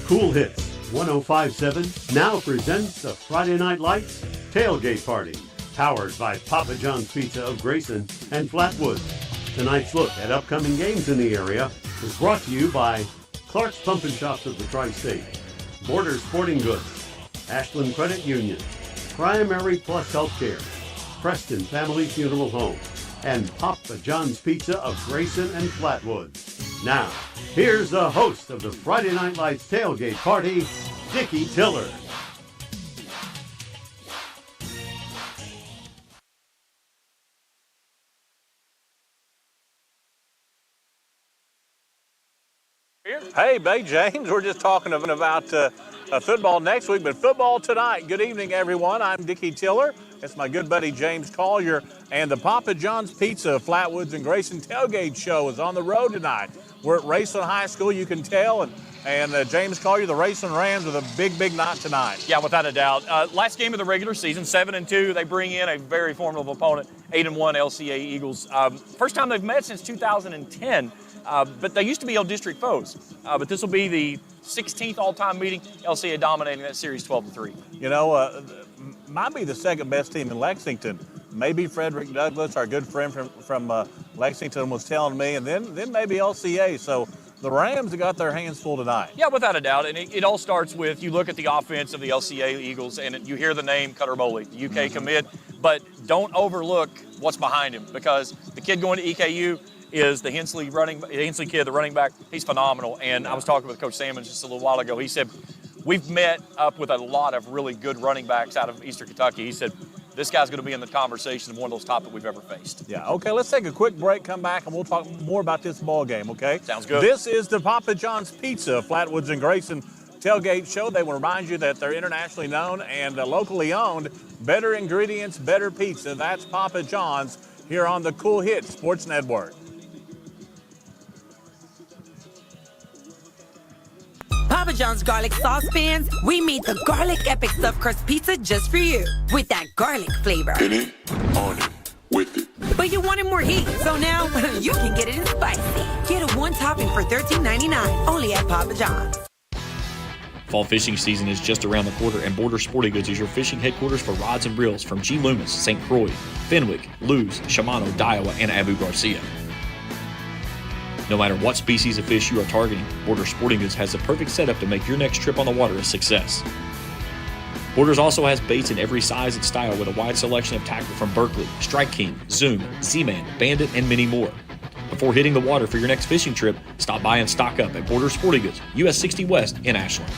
Kool Hits 1057 now presents the Friday Night Lights Tailgate Party, powered by Papa John's Pizza of Grayson and Flatwoods. Tonight's look at upcoming games in the area is brought to you by Clark's Pump and Shops of the Tri-State, Border Sporting Goods, Ashland Credit Union, Primary Plus Healthcare, Preston Family Funeral Home, and Papa John's Pizza of Grayson and Flatwoods. Now, here's the host of the Friday Night Lights Tailgate Party, Dickie Tiller. Hey, Bay James, we're just talking about football next week, but football tonight. Good evening, everyone. I'm Dickie Tiller. It's my good buddy James Collier, and the Papa John's Pizza Flatwoods and Grayson Tailgate Show is on the road tonight. We're at Raceland High School, you can tell, and James Collier, the Raceland Rams, with a big night tonight. Yeah, without a doubt. Last game of the regular season, 7-2. They bring in a very formidable opponent, 8-1 LCA Eagles. First time they've met since 2010. But they used to be district foes. But this will be the 16th all-time meeting. LCA dominating that series 12-3. You know, might be the second best team in Lexington. Maybe Frederick Douglass, our good friend from Lexington, was telling me, and then maybe LCA. So the Rams have got their hands full tonight. Yeah, without a doubt. And it all starts with, you look at the offense of the LCA Eagles, and you hear the name Cutter Boley, the UK commit. But don't overlook what's behind him, because the kid going to EKU is the Hensley kid, the running back. He's phenomenal. And I was talking with Coach Sammons just a little while ago. He said, we've met up with a lot of really good running backs out of Eastern Kentucky. He said, this guy's going to be in the conversation of one of those top that we've ever faced. Yeah, okay, let's take a quick break, come back, and we'll talk more about this ball game, okay? Sounds good. This is the Papa John's Pizza Flatwoods and Grayson Tailgate Show. They will remind you that they're internationally known and locally owned. Better ingredients, better pizza. That's Papa John's here on the Kool Hits Sports Network. Papa John's garlic sauce fans, we made the garlic epic stuffed crust pizza just for you, with that garlic flavor. In it, on it, with it. But you wanted more heat, so now you can get it in spicy. Get a one topping for $13.99, only at Papa John's. Fall fishing season is just around the corner, and Border Sporting Goods is your fishing headquarters for rods and reels from G. Loomis, St. Croix, Fenwick, Lewes, Shimano, Daiwa, and Abu Garcia. No matter what species of fish you are targeting, Border Sporting Goods has the perfect setup to make your next trip on the water a success. Borders also has baits in every size and style with a wide selection of tackle from Berkley, Strike King, Zoom, Z-Man, Bandit, and many more. Before hitting the water for your next fishing trip, stop by and stock up at Border Sporting Goods, US 60 West in Ashland.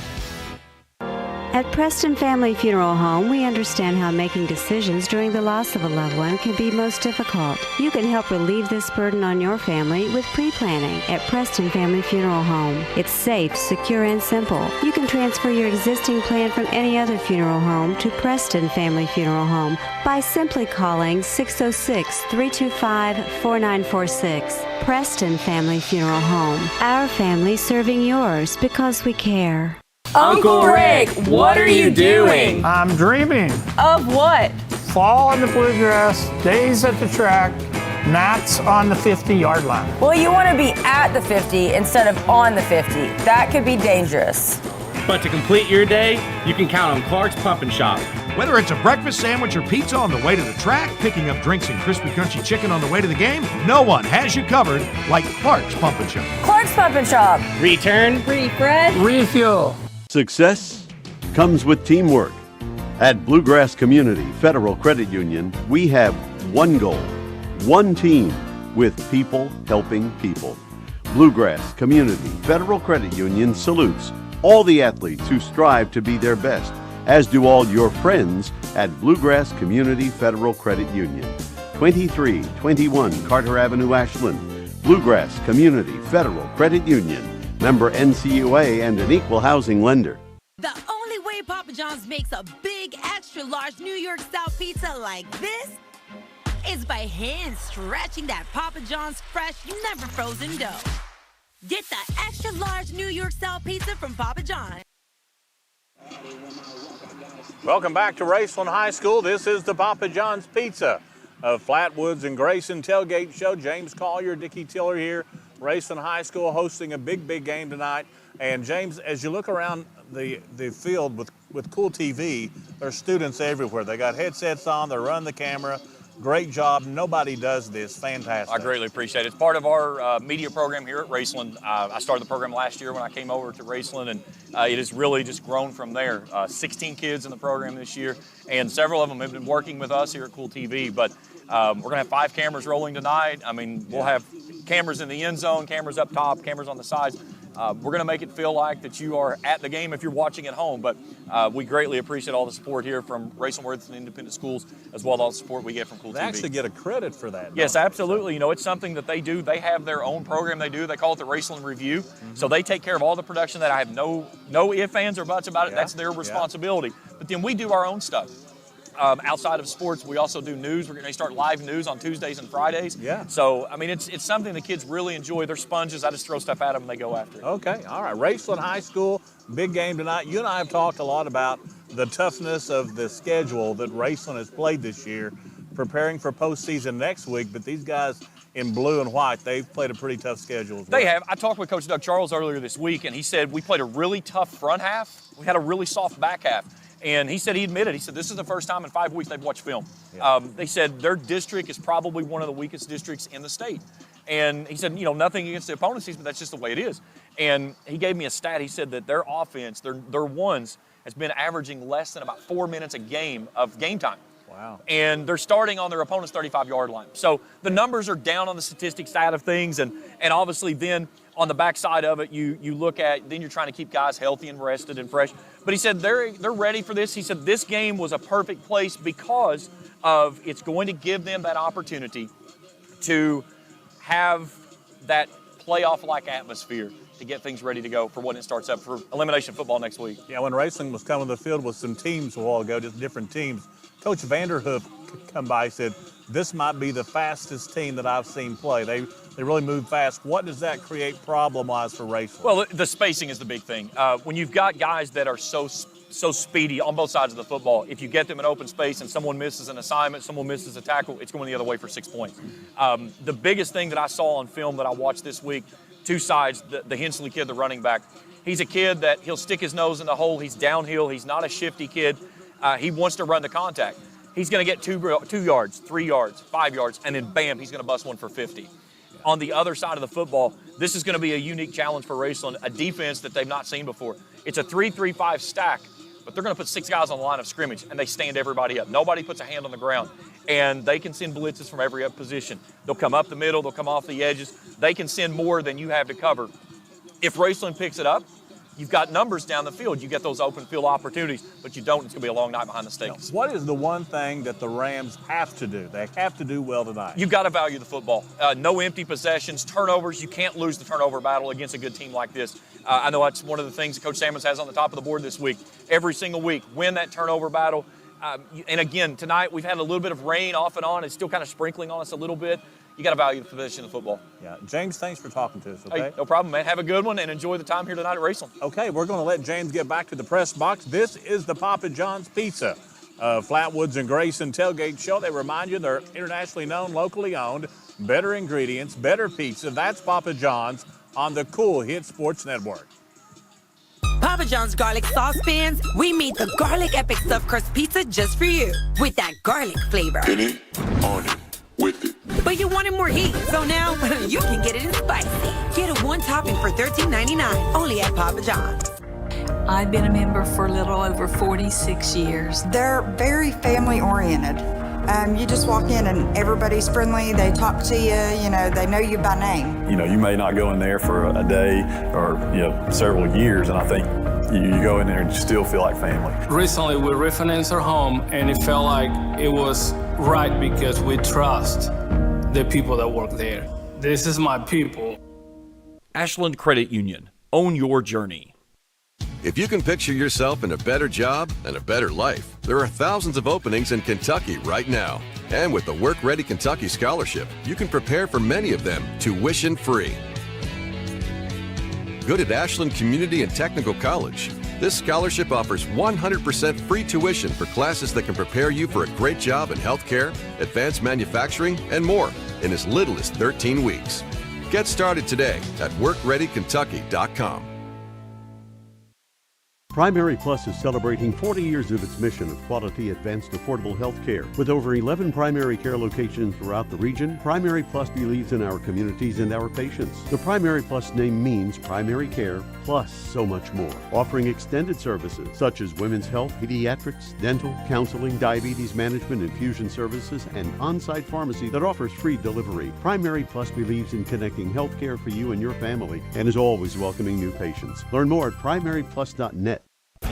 At Preston Family Funeral Home, we understand how making decisions during the loss of a loved one can be most difficult. You can help relieve this burden on your family with pre-planning at Preston Family Funeral Home. It's safe, secure, and simple. You can transfer your existing plan from any other funeral home to Preston Family Funeral Home by simply calling 606-325-4946. Preston Family Funeral Home. Our family serving yours because we care. Uncle Rick, what are you doing? I'm dreaming. Of what? Fall in the bluegrass, days at the track, nights on the 50-yard line. Well, you want to be at the 50 instead of on the 50. That could be dangerous. But to complete your day, you can count on Clark's Pump and Shop. Whether it's a breakfast sandwich or pizza on the way to the track, picking up drinks and crispy crunchy chicken on the way to the game, no one has you covered like Clark's Pump and Shop. Clark's Pump and Shop. Return, refresh, refuel. Success comes with teamwork. At Bluegrass Community Federal Credit Union, we have one goal, one team, with people helping people. Bluegrass Community Federal Credit Union salutes all the athletes who strive to be their best, as do all your friends at Bluegrass Community Federal Credit Union. 2321 Carter Avenue, Ashland. Bluegrass Community Federal Credit Union. Member NCUA and an equal housing lender. The only way Papa John's makes a big, extra-large New York style pizza like this is by hand stretching that Papa John's fresh, never frozen dough. Get the extra-large New York style pizza from Papa John's. Welcome back to Raceland High School. This is the Papa John's Pizza of Flatwoods and Grayson Tailgate Show. James Collier, Dickie Tiller here. Raceland High School hosting a big game tonight And James, as you look around the field with Kool TV, there's students everywhere. They got headsets on, they run the camera. Great job. Nobody does this. Fantastic. I greatly appreciate it. It's part of our media program here at Raceland. I started the program last year when I came over to Raceland, and it has really just grown from there. 16 kids in the program this year, and several of them have been working with us here at Kool TV. But we're going to have 5 cameras rolling tonight. I mean, we'll have cameras in the end zone, cameras up top, cameras on the sides. We're going to make it feel like that you are at the game if you're watching at home, but we greatly appreciate all the support here from Raceland Worthington Independent Schools, as well as all the support we get from Kool TV. They actually get a credit for that. Yes, absolutely. You know, it's something that they do. They have their own program they do. They call it the Raceland Review. So they take care of all the production that I have no ifs, ands, or buts about it. That's their responsibility. But then we do our own stuff. Outside of sports, we also do news. We're going to start live news on Tuesdays and Fridays. Yeah. So, I mean, it's something the kids really enjoy. They're sponges. I just throw stuff at them and they go after it. Okay. All right. Raceland High School, big game tonight. You and I have talked a lot about the toughness of the schedule that Raceland has played this year, preparing for postseason next week. But these guys in blue and white, they've played a pretty tough schedule as well. They have. I talked with Coach Doug Charles earlier this week, and he said we played a really tough front half. We had a really soft back half. And he said, he admitted, he said, this is the first time in 5 weeks they've watched film. Yeah. They said their district is probably one of the weakest districts in the state. And he said, you know, nothing against the opponents, but that's just the way it is. And he gave me a stat. He said that their offense, their ones, has been averaging less than about 4 minutes a game of game time. Wow. And they're starting on their opponent's 35-yard line. So the numbers are down on the statistics side of things. And obviously then on the backside of it, you look at, then you're trying to keep guys healthy and rested and fresh. But he said they're ready for this. He said this game was a perfect place because of it's going to give them that opportunity to have that playoff-like atmosphere to get things ready to go for when it starts up for elimination football next week. Yeah, when Raceland was coming to the field with some teams a while ago, just different teams, Coach Vanderhoof come by and said, this might be the fastest team that I've seen play. They really move fast. What does that create problem-wise for Raceland? Well, the spacing is the big thing. When you've got guys that are so speedy on both sides of the football, if you get them in open space and someone misses an assignment, someone misses a tackle, it's going the other way for 6 points. The biggest thing that I saw on film that I watched this week, 2 sides, the Hensley kid, the running back, he's a kid that he'll stick his nose in the hole. He's downhill. He's not a shifty kid. He wants to run the contact. He's going to get 2 yards, 3 yards, 5 yards, and then bam, he's going to bust one for 50. On the other side of the football, this is going to be a unique challenge for Raceland, a defense that they've not seen before. It's a 3-3-5 stack, but they're going to put 6 guys on the line of scrimmage, and they stand everybody up. Nobody puts a hand on the ground, and they can send blitzes from every position. They'll come up the middle. They'll come off the edges. They can send more than you have to cover. If Raceland picks it up, you've got numbers down the field. You get those open field opportunities, but you don't. It's going to be a long night behind the stakes. What is the one thing that the Rams have to do? They have to do well tonight. You've got to value the football. No empty possessions, turnovers. You can't lose the turnover battle against a good team like this. I know that's one of the things that Coach Sammons has on the top of the board this week. Every single week, win that turnover battle. And again, tonight we've had a little bit of rain off and on. It's still kind of sprinkling on us a little bit. You got to value the position of football. Yeah. James, thanks for talking to us, okay? Hey, no problem, man. Have a good one and enjoy the time here tonight at Raceland. Okay, we're going to let James get back to the press box. This is the Papa John's Pizza. Flatwoods and Grayson Tailgate Show. They remind you they're internationally known, locally owned, better ingredients, better pizza. That's Papa John's on the Kool Hit Sports Network. Papa John's garlic saucepans, we made the garlic epic stuffed crust pizza just for you with that garlic flavor. In it, on it, with it. But you wanted more heat, so now you can get it in spicy. Get a 1 topping for $13.99, only at Papa John's. I've been a member for a little over 46 years. They're very family oriented. You just walk in and everybody's friendly. They talk to you, you know, they know you by name. You know, you may not go in there for a day or, you know, several years, and I think you go in there and you still feel like family. Recently, we refinanced our home, and it felt like it was right because we trust the people that work there. This is my people. Ashland Credit Union. Own your journey. If you can picture yourself in a better job and a better life, there are thousands of openings in Kentucky right now. And with the Work Ready Kentucky Scholarship, you can prepare for many of them tuition-free. Good at Ashland Community and Technical College. This scholarship offers 100% free tuition for classes that can prepare you for a great job in healthcare, advanced manufacturing, and more in as little as 13 weeks. Get started today at WorkReadyKentucky.com. Primary Plus is celebrating 40 years of its mission of quality, advanced, affordable health care. With over 11 primary care locations throughout the region, Primary Plus believes in our communities and our patients. The Primary Plus name means primary care plus so much more, offering extended services such as women's health, pediatrics, dental, counseling, diabetes management, infusion services, and on-site pharmacy that offers free delivery. Primary Plus believes in connecting health care for you and your family and is always welcoming new patients. Learn more at primaryplus.net.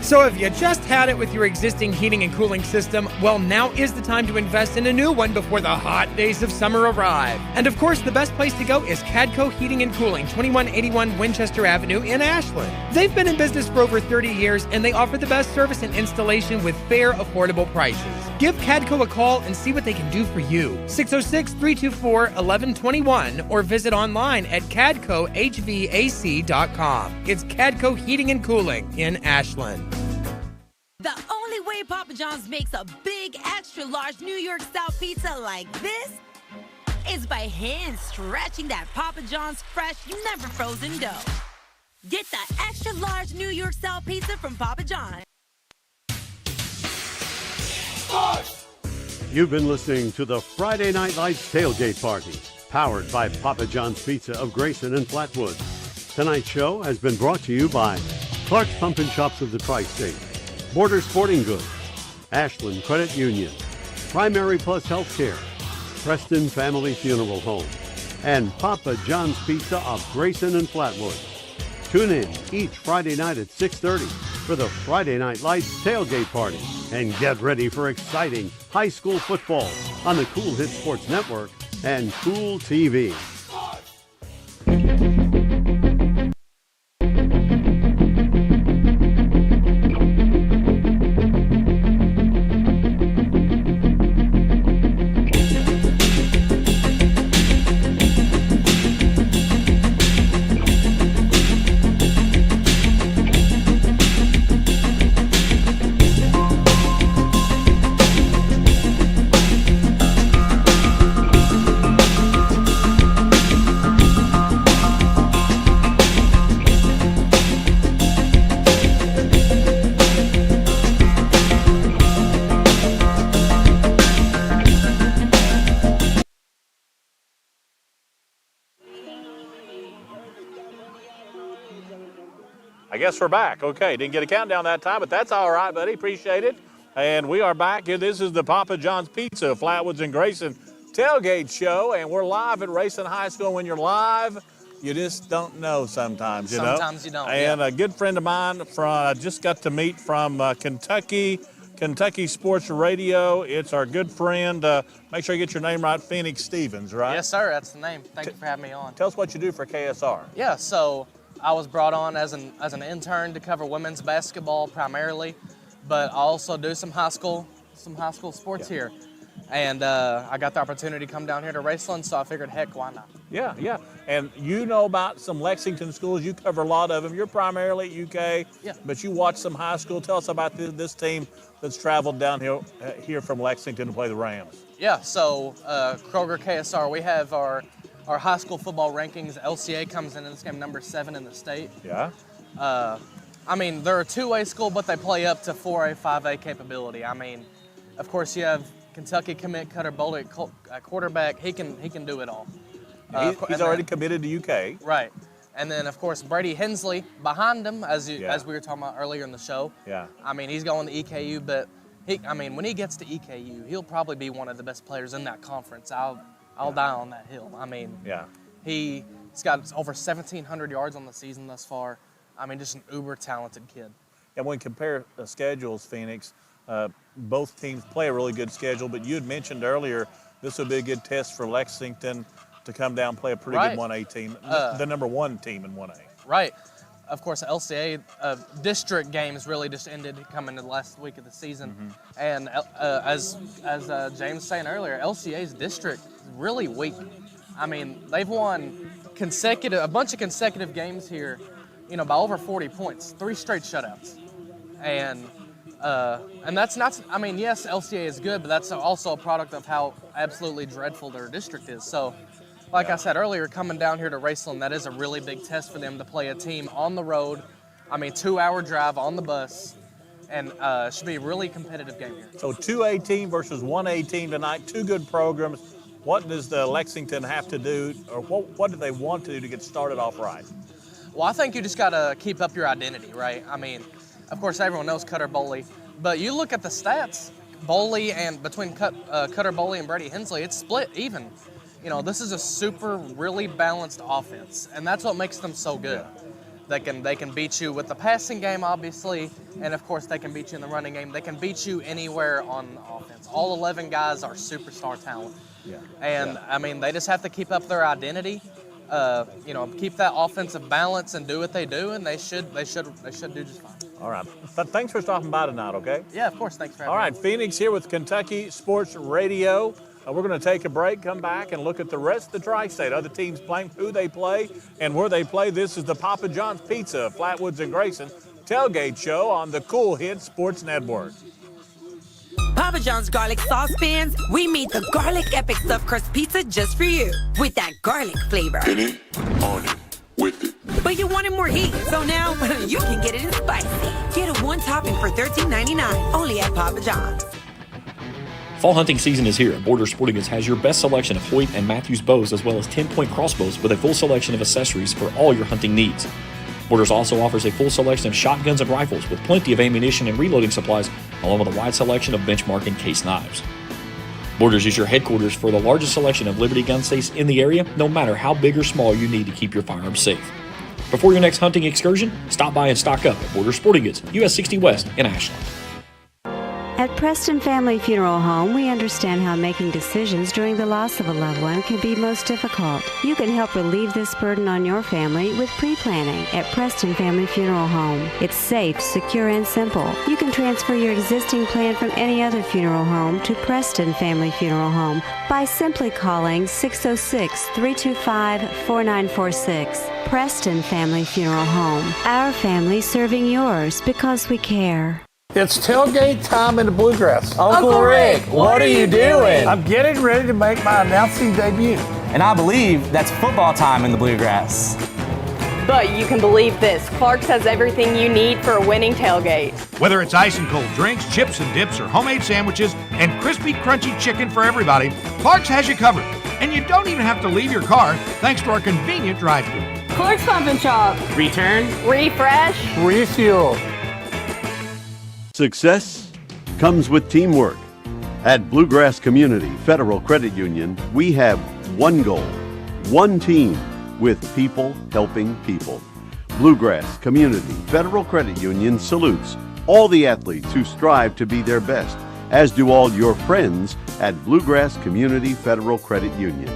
So if you just had it with your existing heating and cooling system, well, now is the time to invest in a new one before the hot days of summer arrive. And of course, the best place to go is Cadco Heating and Cooling, 2181 Winchester Avenue in Ashland. They've been in business for over 30 years, and they offer the best service and installation with fair, affordable prices. Give Cadco a call and see what they can do for you. 606-324-1121 or visit online at cadcohvac.com. It's Cadco Heating and Cooling in Ashland. The only way Papa John's makes a big, extra large New York style pizza like this is by hand stretching that Papa John's fresh, never frozen dough. Get the extra large New York style pizza from Papa John's. You've been listening to the Friday Night Lights Tailgate Party, powered by Papa John's Pizza of Grayson and Flatwood. Tonight's show has been brought to you by Clark's Pump and Shops of the Tri-State, Border Sporting Goods, Ashland Credit Union, Primary Plus Healthcare, Preston Family Funeral Home, and Papa John's Pizza of Grayson and Flatwood. Tune in each Friday night at 6:30 for the Friday Night Lights Tailgate Party and get ready for exciting high school football on the Kool Hit Sports Network and Kool TV. I guess we're back. Okay, didn't get a countdown that time, but that's all right, buddy. Appreciate it. And we are back here. This is the Papa John's Pizza, Flatwoods and Grayson Tailgate Show, and we're live at Raceland High School. When you're live, you just don't know sometimes, you know? Sometimes you don't, And yeah. a good friend of mine from just got to meet from Kentucky Sports Radio. It's our good friend. Make sure you get your name right, Phoenix Stevens, right? Yes, sir. That's the name. Thank you for having me on. Tell us what you do for KSR. Yeah, so I was brought on as an intern to cover women's basketball primarily, but I also do some high school sports here. And I got the opportunity to come down here to Raceland, so I figured, heck, why not? Yeah. And you know about some Lexington schools. You cover a lot of them. You're primarily at UK, but you watch some high school. Tell us about this team that's traveled down here from Lexington to play the Rams. Yeah, so Kroger KSR, we have our high school football rankings. LCA comes in this game number 7 in the state. Yeah. I mean, they're a two-way school, but they play up to 4A, 5A capability. I mean, of course, you have Kentucky commit Cutter Bolden at quarterback. He can do it all. He's already committed to UK. Right. And then, of course, Brady Hensley behind him, as we were talking about earlier in the show. Yeah. I mean, he's going to EKU, but when he gets to EKU, he'll probably be one of the best players in that conference. I'll die on that hill. I mean, he's got over 1,700 yards on the season thus far. I mean, just an uber talented kid. And when you compare the schedules, Phoenix, both teams play a really good schedule, but you had mentioned earlier this would be a good test for Lexington to come down and play a pretty good 1A team, the number 1 team in 1A. Right. Of course, LCA district games really just ended coming to the last week of the season. And as James was saying earlier, LCA's district is really weak. I mean, they've won a bunch of consecutive games here, by over 40 points, 3 straight shutouts. And that's not, I mean, yes, LCA is good, but that's also a product of how absolutely dreadful their district is. So, like I said earlier, coming down here to Raceland, that is a really big test for them to play a team on the road I mean, 2-hour drive on the bus, and it should be a really competitive game here. So 2A team versus 1A team tonight, two good programs. What does the Lexington have to do, or what do they want to do to get started off right? Well, I think you just got to keep up your identity, right? I mean, of course, everyone knows Cutter Boley, but you look at the stats, Boley and between Cutter Boley and Brady Hensley, it's split even. You know, this is a really balanced offense, and that's what makes them so good. They can beat you with the passing game, obviously, and of course they can beat you in the running game. They can beat you anywhere on offense. All 11 guys are superstar talent. Yeah. And I mean, they just have to keep up their identity, keep that offensive balance and do what they do, and they should do just fine. All right. Thanks for stopping by tonight, okay? Yeah, of course. Thanks for having me. All right, Phoenix here with Kentucky Sports Radio. We're going to take a break, come back, and look at the rest of the Tri-State. Other teams playing, who they play, and where they play. This is the Papa John's Pizza, Flatwoods and Grayson Tailgate Show on the Kool Hit Sports Network. Papa John's garlic sauce fans, we made the garlic epic stuffed crust pizza just for you with that garlic flavor. In it, on it, with it. But you wanted more heat, so now you can get it in spicy. Get a one topping for $13.99 only at Papa John's. Fall hunting season is here, and Border Sporting Goods has your best selection of Hoyt and Matthews bows, as well as 10-point crossbows with a full selection of accessories for all your hunting needs. Borders also offers a full selection of shotguns and rifles with plenty of ammunition and reloading supplies, along with a wide selection of benchmark and case knives. Borders is your headquarters for the largest selection of Liberty gun safes in the area, no matter how big or small you need to keep your firearms safe. Before your next hunting excursion, stop by and stock up at Border Sporting Goods, US 60 West in Ashland. At Preston Family Funeral Home, we understand how making decisions during the loss of a loved one can be most difficult. You can help relieve this burden on your family with pre-planning at Preston Family Funeral Home. It's safe, secure, and simple. You can transfer your existing plan from any other funeral home to Preston Family Funeral Home by simply calling 606-325-4946. Preston Family Funeral Home. Our family serving yours because we care. It's tailgate time in the Bluegrass. Uncle Rick, what are you doing? I'm getting ready to make my announcing debut. And I believe that's football time in the Bluegrass. But you can believe this, Clark's has everything you need for a winning tailgate. Whether it's ice and cold drinks, chips and dips, or homemade sandwiches, and crispy, crunchy chicken for everybody, Clark's has you covered. And you don't even have to leave your car thanks to our convenient drive-thru. Clark's Pump and Shop. Return. Refresh. Refuel. Success comes with teamwork. At Bluegrass Community Federal Credit Union, we have one goal, one team, with people helping people. Bluegrass Community Federal Credit Union salutes all the athletes who strive to be their best, as do all your friends at Bluegrass Community Federal Credit Union.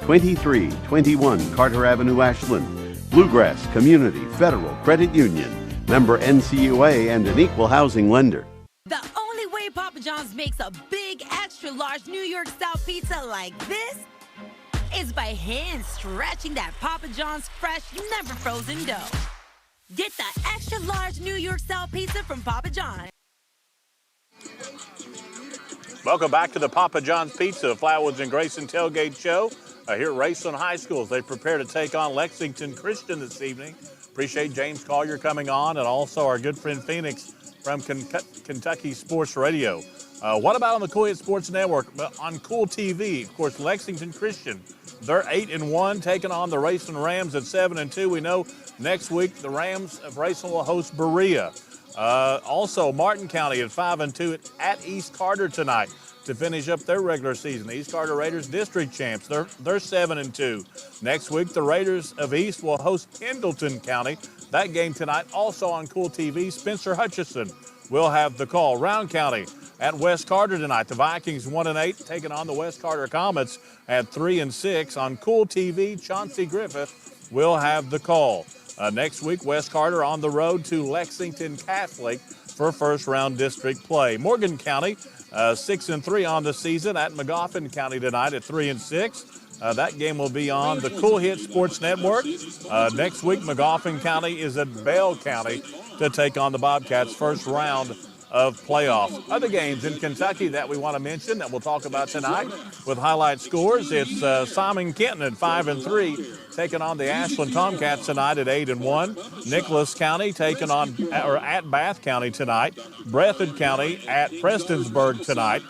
2321 Carter Avenue, Ashland. Bluegrass Community Federal Credit Union. Member NCUA and an equal housing lender. The only way Papa John's makes a big, extra large New York style pizza like this is by hand stretching that Papa John's fresh, never frozen dough. Get the extra large New York style pizza from Papa John's. Welcome back to the Papa John's Pizza, Flatwoods and Grayson Tailgate Show. Here at Raceland High School as they prepare to take on Lexington Christian this evening. Appreciate James Collier coming on, and also our good friend Phoenix from Kentucky Sports Radio. What about on the Kool Sports Network? On Kool TV, of course, Lexington Christian. They're 8-1, taking on the Raceland Rams at 7-2. We know next week the Rams of Raceland will host Berea. Also, Martin County at 5-2 at East Carter tonight to finish up their regular season. The East Carter Raiders district champs. They're 7-2. Next week, the Raiders of East will host Pendleton County. That game tonight also on Kool TV. Spencer Hutchison will have the call. Round County at West Carter tonight. The Vikings 1-8 taking on the West Carter Comets at 3-6 on Kool TV. Chauncey Griffith will have the call. Next week, West Carter on the road to Lexington Catholic for first round district play. Morgan County 6-3 on the season at Magoffin County tonight at 3-6. That game will be on the Kool Hit Sports Network. Next week, Magoffin County is at Bell County to take on the Bobcats first round of playoffs. Other games in Kentucky that we want to mention that we'll talk about tonight with highlight scores. It's Simon Kenton at 5-3 taking on the Ashland Tomcats tonight at 8-1. Nicholas County taking on at Bath County tonight. Breathitt County at Prestonsburg tonight.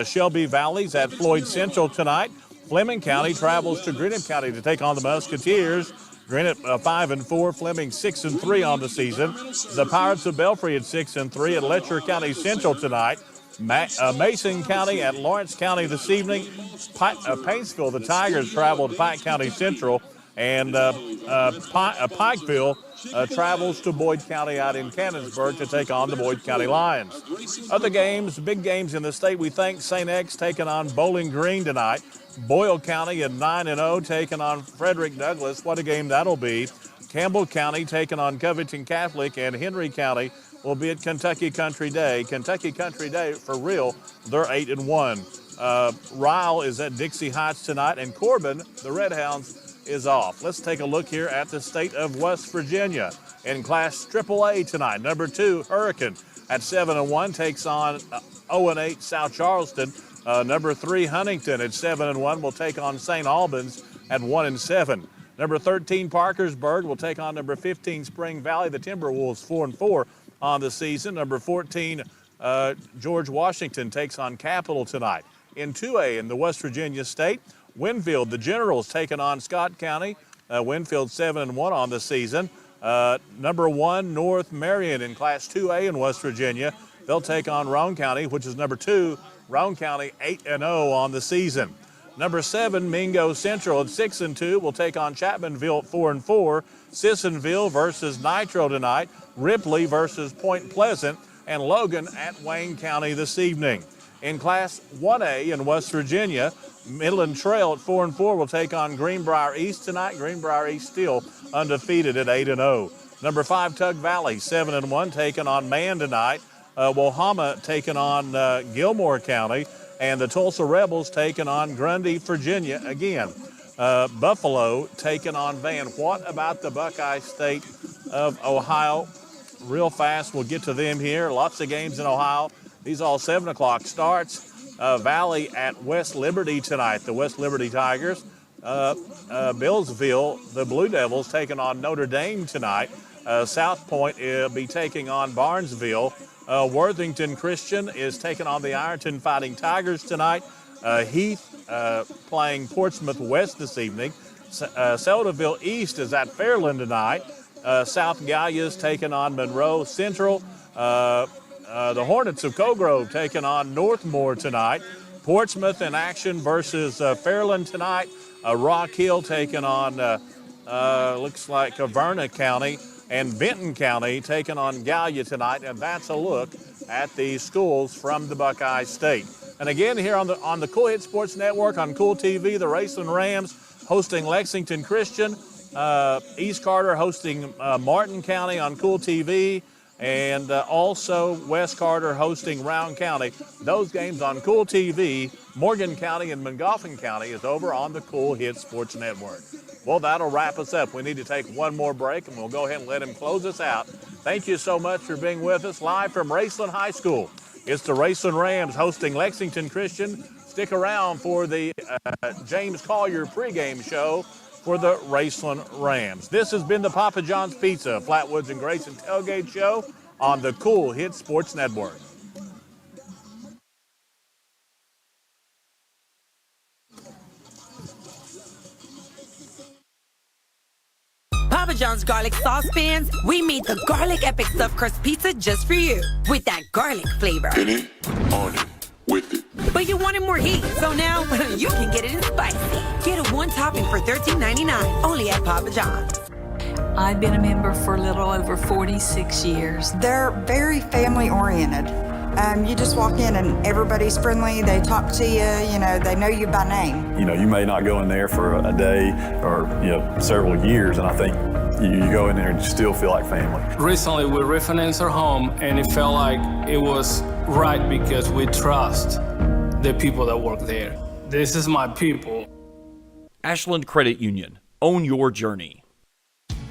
Shelby Valley's at Floyd Central tonight. Fleming County travels to Grenham County to take on the Musketeers. Grenham 5-4, Fleming 6-3 on the season. The Pirates of Belfry at 6-3 at Letcher County Central tonight. Mason County at Lawrence County this evening. Paintsville, the Tigers travel to Pike County Central, and Pikeville travels to Boyd County out in Cannonsburg to take on the Boyd County Lions. Other games, big games in the state, we think St. X taking on Bowling Green tonight. Boyle County at 9-0 taking on Frederick Douglass. What a game that'll be. Campbell County taking on Covington Catholic, and Henry County will be at Kentucky Country Day. Kentucky Country Day, for real, they're 8-1. Ryle is at Dixie Heights tonight, and Corbin, the Red Hounds, is off. Let's take a look here at the state of West Virginia. In Class AAA tonight, number 2, Hurricane at 7-1 takes on 0-8 South Charleston. Number 3, Huntington at 7-1 will take on St. Albans at 1-7. Number 13, Parkersburg will take on number 15, Spring Valley. The Timberwolves 4-4 on the season. Number 14, George Washington takes on Capital tonight. In 2A in the West Virginia State, Winfield, the Generals taking on Scott County. Winfield 7-1 on the season. Number 1, North Marion in Class 2A in West Virginia. They'll take on Roane County, which is number 2. Roane County 8-0 on the season. Number 7, Mingo Central at 6-2 will take on Chapmanville at 4-4. Sissonville versus Nitro tonight. Ripley versus Point Pleasant, and Logan at Wayne County this evening. In Class 1A in West Virginia, Midland Trail at 4-4 will take on Greenbrier East tonight. Greenbrier East still undefeated at 8-0. Number 5, Tug Valley 7-1 taking on Man tonight. Wahama taking on Gilmore County, and the Tulsa Rebels taking on Grundy, Virginia again. Buffalo taking on Van. What about the Buckeye State of Ohio? Real fast, we'll get to them here. Lots of games in Ohio. These all 7 o'clock starts. Valley at West Liberty tonight, the West Liberty Tigers. Billsville, the Blue Devils taking on Notre Dame tonight. South Point will be taking on Barnesville. Worthington Christian is taking on the Ironton Fighting Tigers tonight. Heath playing Portsmouth West this evening. Seldoville East is at Fairland tonight. South Gallia's taking on Monroe Central. The Hornets of Cogrove taking on Northmore tonight. Portsmouth in action versus Fairland tonight. Rock Hill taking on, looks like Verna County. And Benton County taking on Gallia tonight, and that's a look at the schools from the Buckeye State. And again, here on the Kool Hit Sports Network on Kool TV, the Raceland Rams hosting Lexington Christian, East Carter hosting Martin County on Kool TV, and also West Carter hosting Round County. Those games on Kool TV. Morgan County and Montgomery County is over on the Kool Hit Sports Network. Well, that'll wrap us up. We need to take one more break, and we'll go ahead and let him close us out. Thank you so much for being with us live from Raceland High School. It's the Raceland Rams hosting Lexington Christian. Stick around for the James Collier pregame show for the Raceland Rams. This has been the Papa John's Pizza, Flatwoods and Grayson Tailgate Show on the Kool Hit Sports Network. Papa John's garlic sauce fans, we made the garlic epic stuffed crust pizza just for you with that garlic flavor. In it, on it, with it. But you wanted more heat, so now you can get it in spicy. Get a one topping for $13.99 only at Papa John's. I've been a member for a little over 46 years. They're very family oriented. You just walk in and everybody's friendly. They talk to you, they know you by name. You may not go in there for a day or, several years, and I think you go in there and you still feel like family. Recently, we refinanced our home, and it felt like it was right because we trust the people that work there. This is my people. Ashland Credit Union. Own your journey.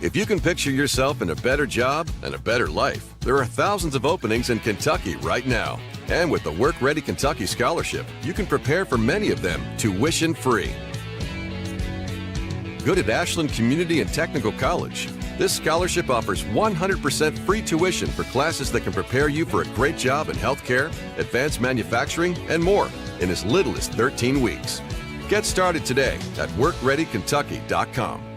If you can picture yourself in a better job and a better life, there are thousands of openings in Kentucky right now. And with the Work Ready Kentucky Scholarship, you can prepare for many of them tuition-free. Good at Ashland Community and Technical College. This scholarship offers 100% free tuition for classes that can prepare you for a great job in healthcare, advanced manufacturing, and more in as little as 13 weeks. Get started today at WorkReadyKentucky.com.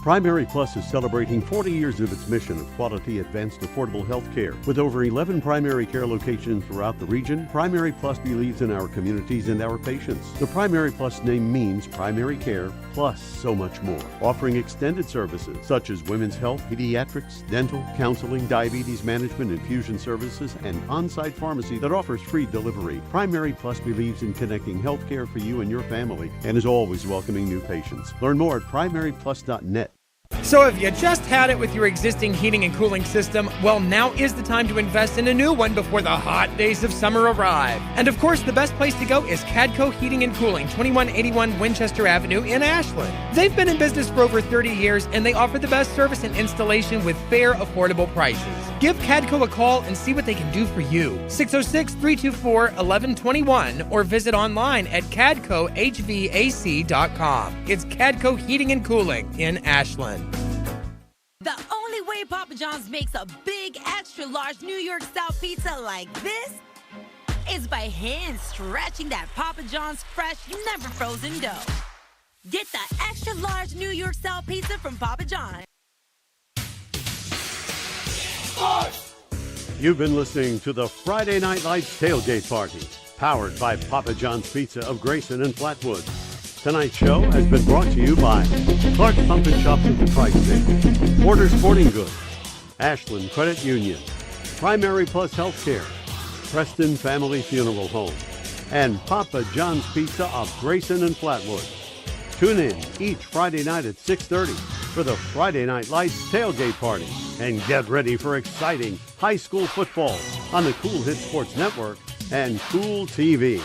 Primary Plus is celebrating 40 years of its mission of quality, advanced, affordable health care. With over 11 primary care locations throughout the region, Primary Plus believes in our communities and our patients. The Primary Plus name means primary care plus so much more. Offering extended services such as women's health, pediatrics, dental, counseling, diabetes management, infusion services, and on-site pharmacy that offers free delivery. Primary Plus believes in connecting health care for you and your family and is always welcoming new patients. Learn more at primaryplus.net. So if you just had it with your existing heating and cooling system, well, now is the time to invest in a new one before the hot days of summer arrive. And of course, the best place to go is Cadco Heating and Cooling, 2181 Winchester Avenue in Ashland. They've been in business for over 30 years, and they offer the best service and installation with fair, affordable prices. Give Cadco a call and see what they can do for you. 606-324-1121 or visit online at cadcohvac.com. It's Cadco Heating and Cooling in Ashland. The only way Papa John's makes a big, extra large New York style pizza like this is by hand stretching that Papa John's fresh, never frozen dough. Get the extra large New York style pizza from Papa John's. You've been listening to the Friday Night Lights Tailgate Party, powered by Papa John's Pizza of Grayson and Flatwood. Tonight's show has been brought to you by Clark's Pump and Shops at the Tri-State, Porter Sporting Goods, Ashland Credit Union, Primary Plus Healthcare, Preston Family Funeral Home, and Papa John's Pizza of Grayson and Flatwood. Tune in each Friday night at 6:30 for the Friday Night Lights Tailgate Party, and get ready for exciting high school football on the Kool Hit Sports Network and Kool TV.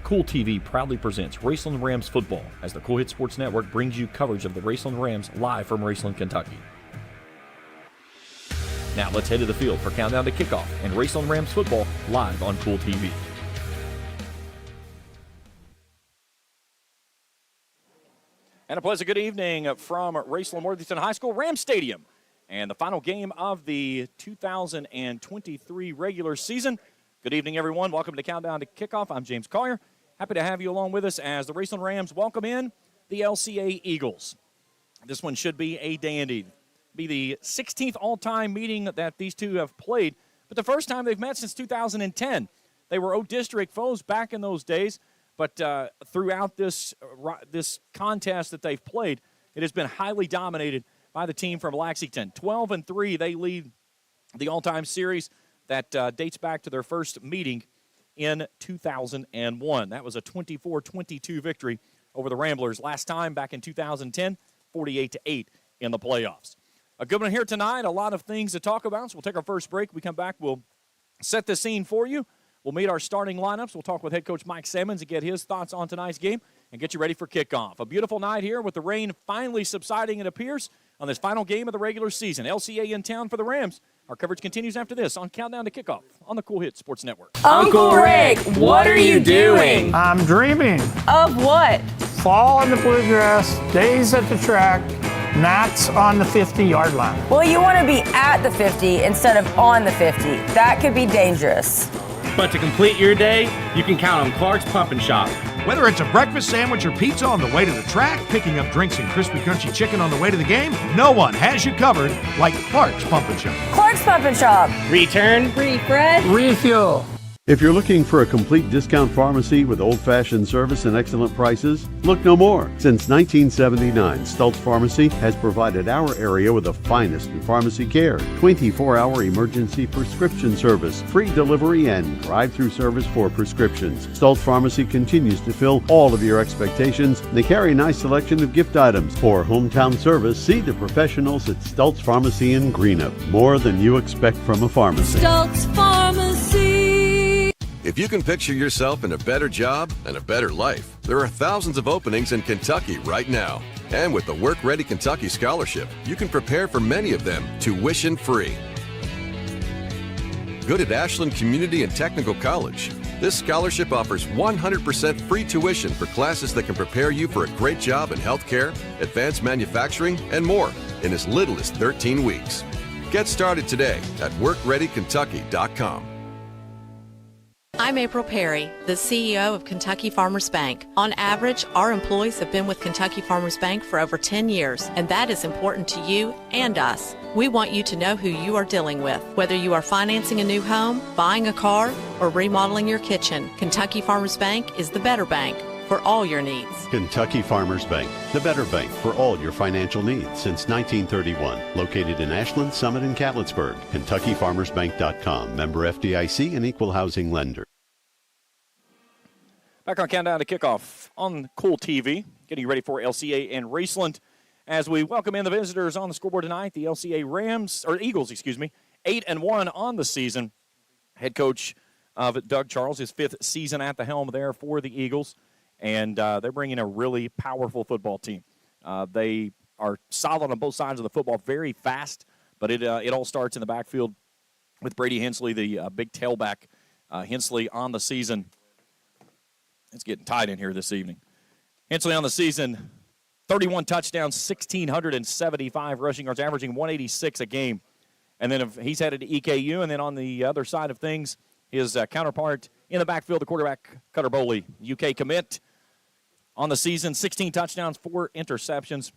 Kool TV proudly presents Raceland Rams football as the Kool Sports Network brings you coverage of the Raceland Rams live from Raceland, Kentucky. Now let's head to the field for Countdown to Kickoff and Raceland Rams football live on Kool TV. And a pleasant good evening from Raceland Worthington High School Rams Stadium. And the final game of the 2023 regular season. Good evening, everyone. Welcome to Countdown to Kickoff. I'm James Collier. Happy to have you along with us as the Raceland Rams welcome in the LCA Eagles. This one should be a dandy. Be the 16th all-time meeting that these two have played, but the first time they've met since 2010. They were O-District foes back in those days, but throughout this contest that they've played, it has been highly dominated by the team from Lexington. 12-3, they lead the all-time series that dates back to their first meeting in 2001. That was a 24-22 victory over the Ramblers. Last time back in 2010, 48-8 in the playoffs. A good one here tonight, a lot of things to talk about, so we'll take our first break. We come back, we'll set the scene for you. We'll meet our starting lineups. We'll talk with head coach Mike Sammons and get his thoughts on tonight's game and get you ready for kickoff. A beautiful night here with the rain finally subsiding, it appears, on this final game of the regular season. LCA in town for the Rams. Our coverage continues after this on Countdown to Kickoff on the Kool Sports Network. Uncle Rick, what are you doing? I'm dreaming. Of what? Fall in the bluegrass, days at the track, gnats on the 50-yard line. Well, you want to be at the 50 instead of on the 50. That could be dangerous. But to complete your day, you can count on Clark's Pump and Shop. Whether it's a breakfast sandwich or pizza on the way to the track, picking up drinks and crispy crunchy chicken on the way to the game, no one has you covered like Clark's Pump and Shop. Clark's Pump and Shop. Return, refresh, refuel. If you're looking for a complete discount pharmacy with old-fashioned service and excellent prices, look no more. Since 1979, Stultz Pharmacy has provided our area with the finest in pharmacy care, 24-hour emergency prescription service, free delivery, and drive-through service for prescriptions. Stultz Pharmacy continues to fill all of your expectations. They carry a nice selection of gift items. For hometown service, see the professionals at Stultz Pharmacy in Greenup. More than you expect from a pharmacy. Stultz Pharmacy. If you can picture yourself in a better job and a better life, there are thousands of openings in Kentucky right now. And with the Work Ready Kentucky Scholarship, you can prepare for many of them tuition-free. Good at Ashland Community and Technical College. This scholarship offers 100% free tuition for classes that can prepare you for a great job in healthcare, advanced manufacturing, and more in as little as 13 weeks. Get started today at workreadykentucky.com. I'm April Perry, the CEO of Kentucky Farmers Bank. On average, our employees have been with Kentucky Farmers Bank for over 10 years, and that is important to you and us. We want you to know who you are dealing with. Whether you are financing a new home, buying a car, or remodeling your kitchen, Kentucky Farmers Bank is the better bank for all your needs. Kentucky Farmers Bank, the better bank for all your financial needs since 1931. Located in Ashland, Summit, and Catlettsburg. KentuckyFarmersBank.com. Member FDIC and Equal Housing Lender. Back on Countdown to Kickoff on Kool TV, getting you ready for LCA and Raceland as we welcome in the visitors on the scoreboard tonight. The LCA Eagles, 8-1 on the season. Head coach of Doug Charles, his 5th season at the helm there for the Eagles. And they're bringing a really powerful football team. They are solid on both sides of the football, very fast, but it all starts in the backfield with Brady Hensley, the big tailback. Hensley on the season. It's getting tight in here this evening. Hensley on the season, 31 touchdowns, 1,675 rushing yards, averaging 186 a game. And then if he's headed to EKU, and then on the other side of things, his counterpart in the backfield, the quarterback, Cutter Boley, UK commit. On the season, 16 touchdowns, 4 interceptions,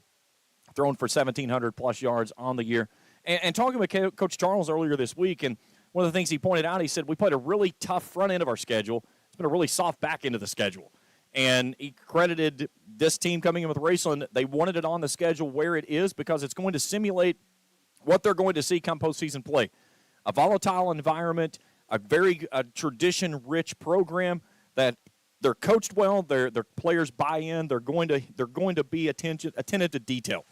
thrown for 1,700-plus yards on the year. And talking with Coach Charles earlier this week, and one of the things he pointed out, he said, we played a really tough front end of our schedule. It's been a really soft back end of the schedule. And he credited this team coming in with Raceland. They wanted it on the schedule where it is because it's going to simulate what they're going to see come postseason play. A volatile environment, a very tradition-rich program that they're coached well, their players buy in, they're going to be attentive to detail.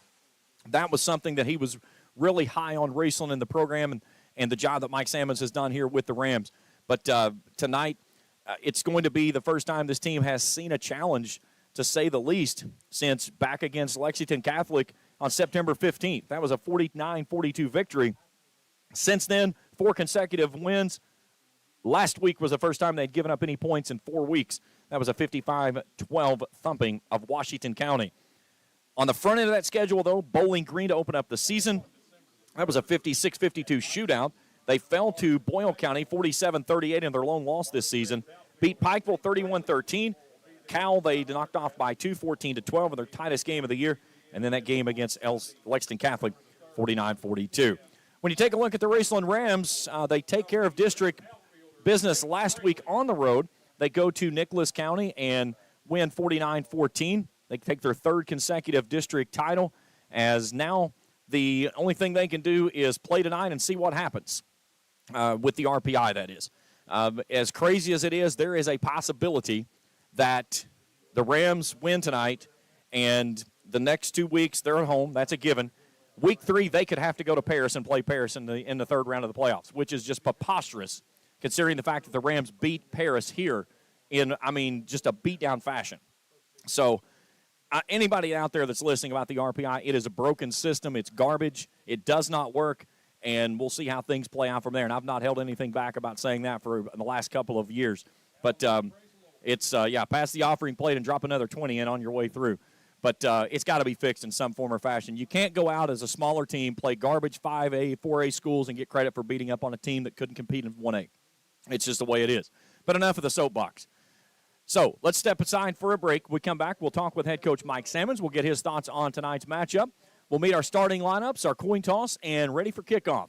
That was something that he was really high on Raceland in the program and the job that Mike Sammons has done here with the Rams. But tonight, it's going to be the first time this team has seen a challenge, to say the least, since back against Lexington Catholic on September 15th. That was a 49-42 victory. Since then, 4 consecutive wins. Last week was the first time they'd given up any points in 4 weeks. That was a 55-12 thumping of Washington County. On the front end of that schedule, though, Bowling Green to open up the season. That was a 56-52 shootout. They fell to Boyle County 47-38 in their lone loss this season. Beat Pikeville 31-13. Cal, they knocked off by 2, 14-12 in their tightest game of the year. And then that game against Lexington Catholic, 49-42. When you take a look at the Raceland Rams, they take care of district business last week on the road. They go to Nicholas County and win 49-14. They take their 3rd consecutive district title, as now the only thing they can do is play tonight and see what happens with the RPI, that is. As crazy as it is, there is a possibility that the Rams win tonight, and the next 2 weeks they're at home. That's a given. Week 3, they could have to go to Paris and play Paris in the 3rd round of the playoffs, which is just preposterous, considering the fact that the Rams beat Paris here in, just a beat-down fashion. So anybody out there that's listening about the RPI, it is a broken system. It's garbage. It does not work, and we'll see how things play out from there. And I've not held anything back about saying that for the last couple of years. But it's, pass the offering plate and drop another 20 in on your way through. But it's got to be fixed in some form or fashion. You can't go out as a smaller team, play garbage 5A, 4A schools, and get credit for beating up on a team that couldn't compete in 1A. It's just the way it is. But enough of the soapbox. So let's step aside for a break. When we come back, we'll talk with head coach Mike Sammons. We'll get his thoughts on tonight's matchup. We'll meet our starting lineups, our coin toss, and ready for kickoff.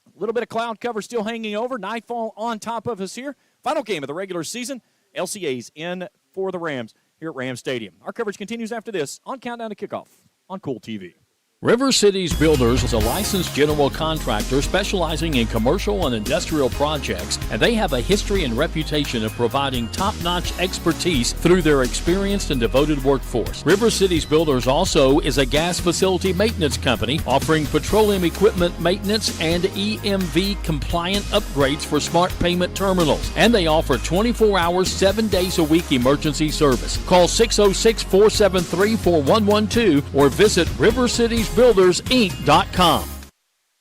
A little bit of cloud cover still hanging over. Nightfall on top of us here. Final game of the regular season. LCA's in for the Rams here at Rams Stadium. Our coverage continues after this on Countdown to Kickoff on Kool TV. River Cities Builders is a licensed general contractor specializing in commercial and industrial projects, and they have a history and reputation of providing top-notch expertise through their experienced and devoted workforce. River Cities Builders also is a gas facility maintenance company offering petroleum equipment maintenance and EMV-compliant upgrades for smart payment terminals, and they offer 24 hours, 7 days a week emergency service. Call 606-473-4112 or visit rivercitiesbuildersinc.com.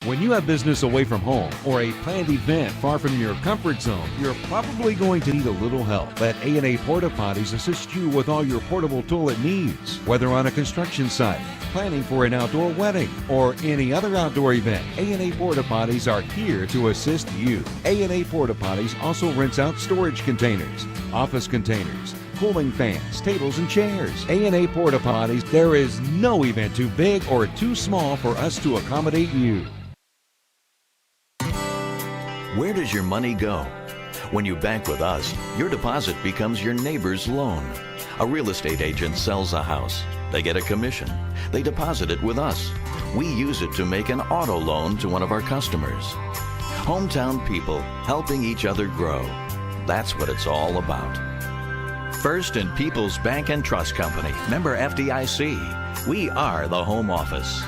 When you have business away from home or a planned event far from your comfort zone, you're probably going to need a little help. Let A&A Porta Potties assist you with all your portable toilet needs. Whether on a construction site, planning for an outdoor wedding, or any other outdoor event, A&A Porta Potties are here to assist you. A&A Porta Potties also rents out storage containers, office containers, cooling fans, tables, and chairs. A&A Porta Potties, there is no event too big or too small for us to accommodate you. Where does your money go? When you bank with us, your deposit becomes your neighbor's loan. A real estate agent sells a house. They get a commission. They deposit it with us. We use it to make an auto loan to one of our customers. Hometown people helping each other grow. That's what it's all about. First and People's Bank and Trust Company, member FDIC. We are the home office.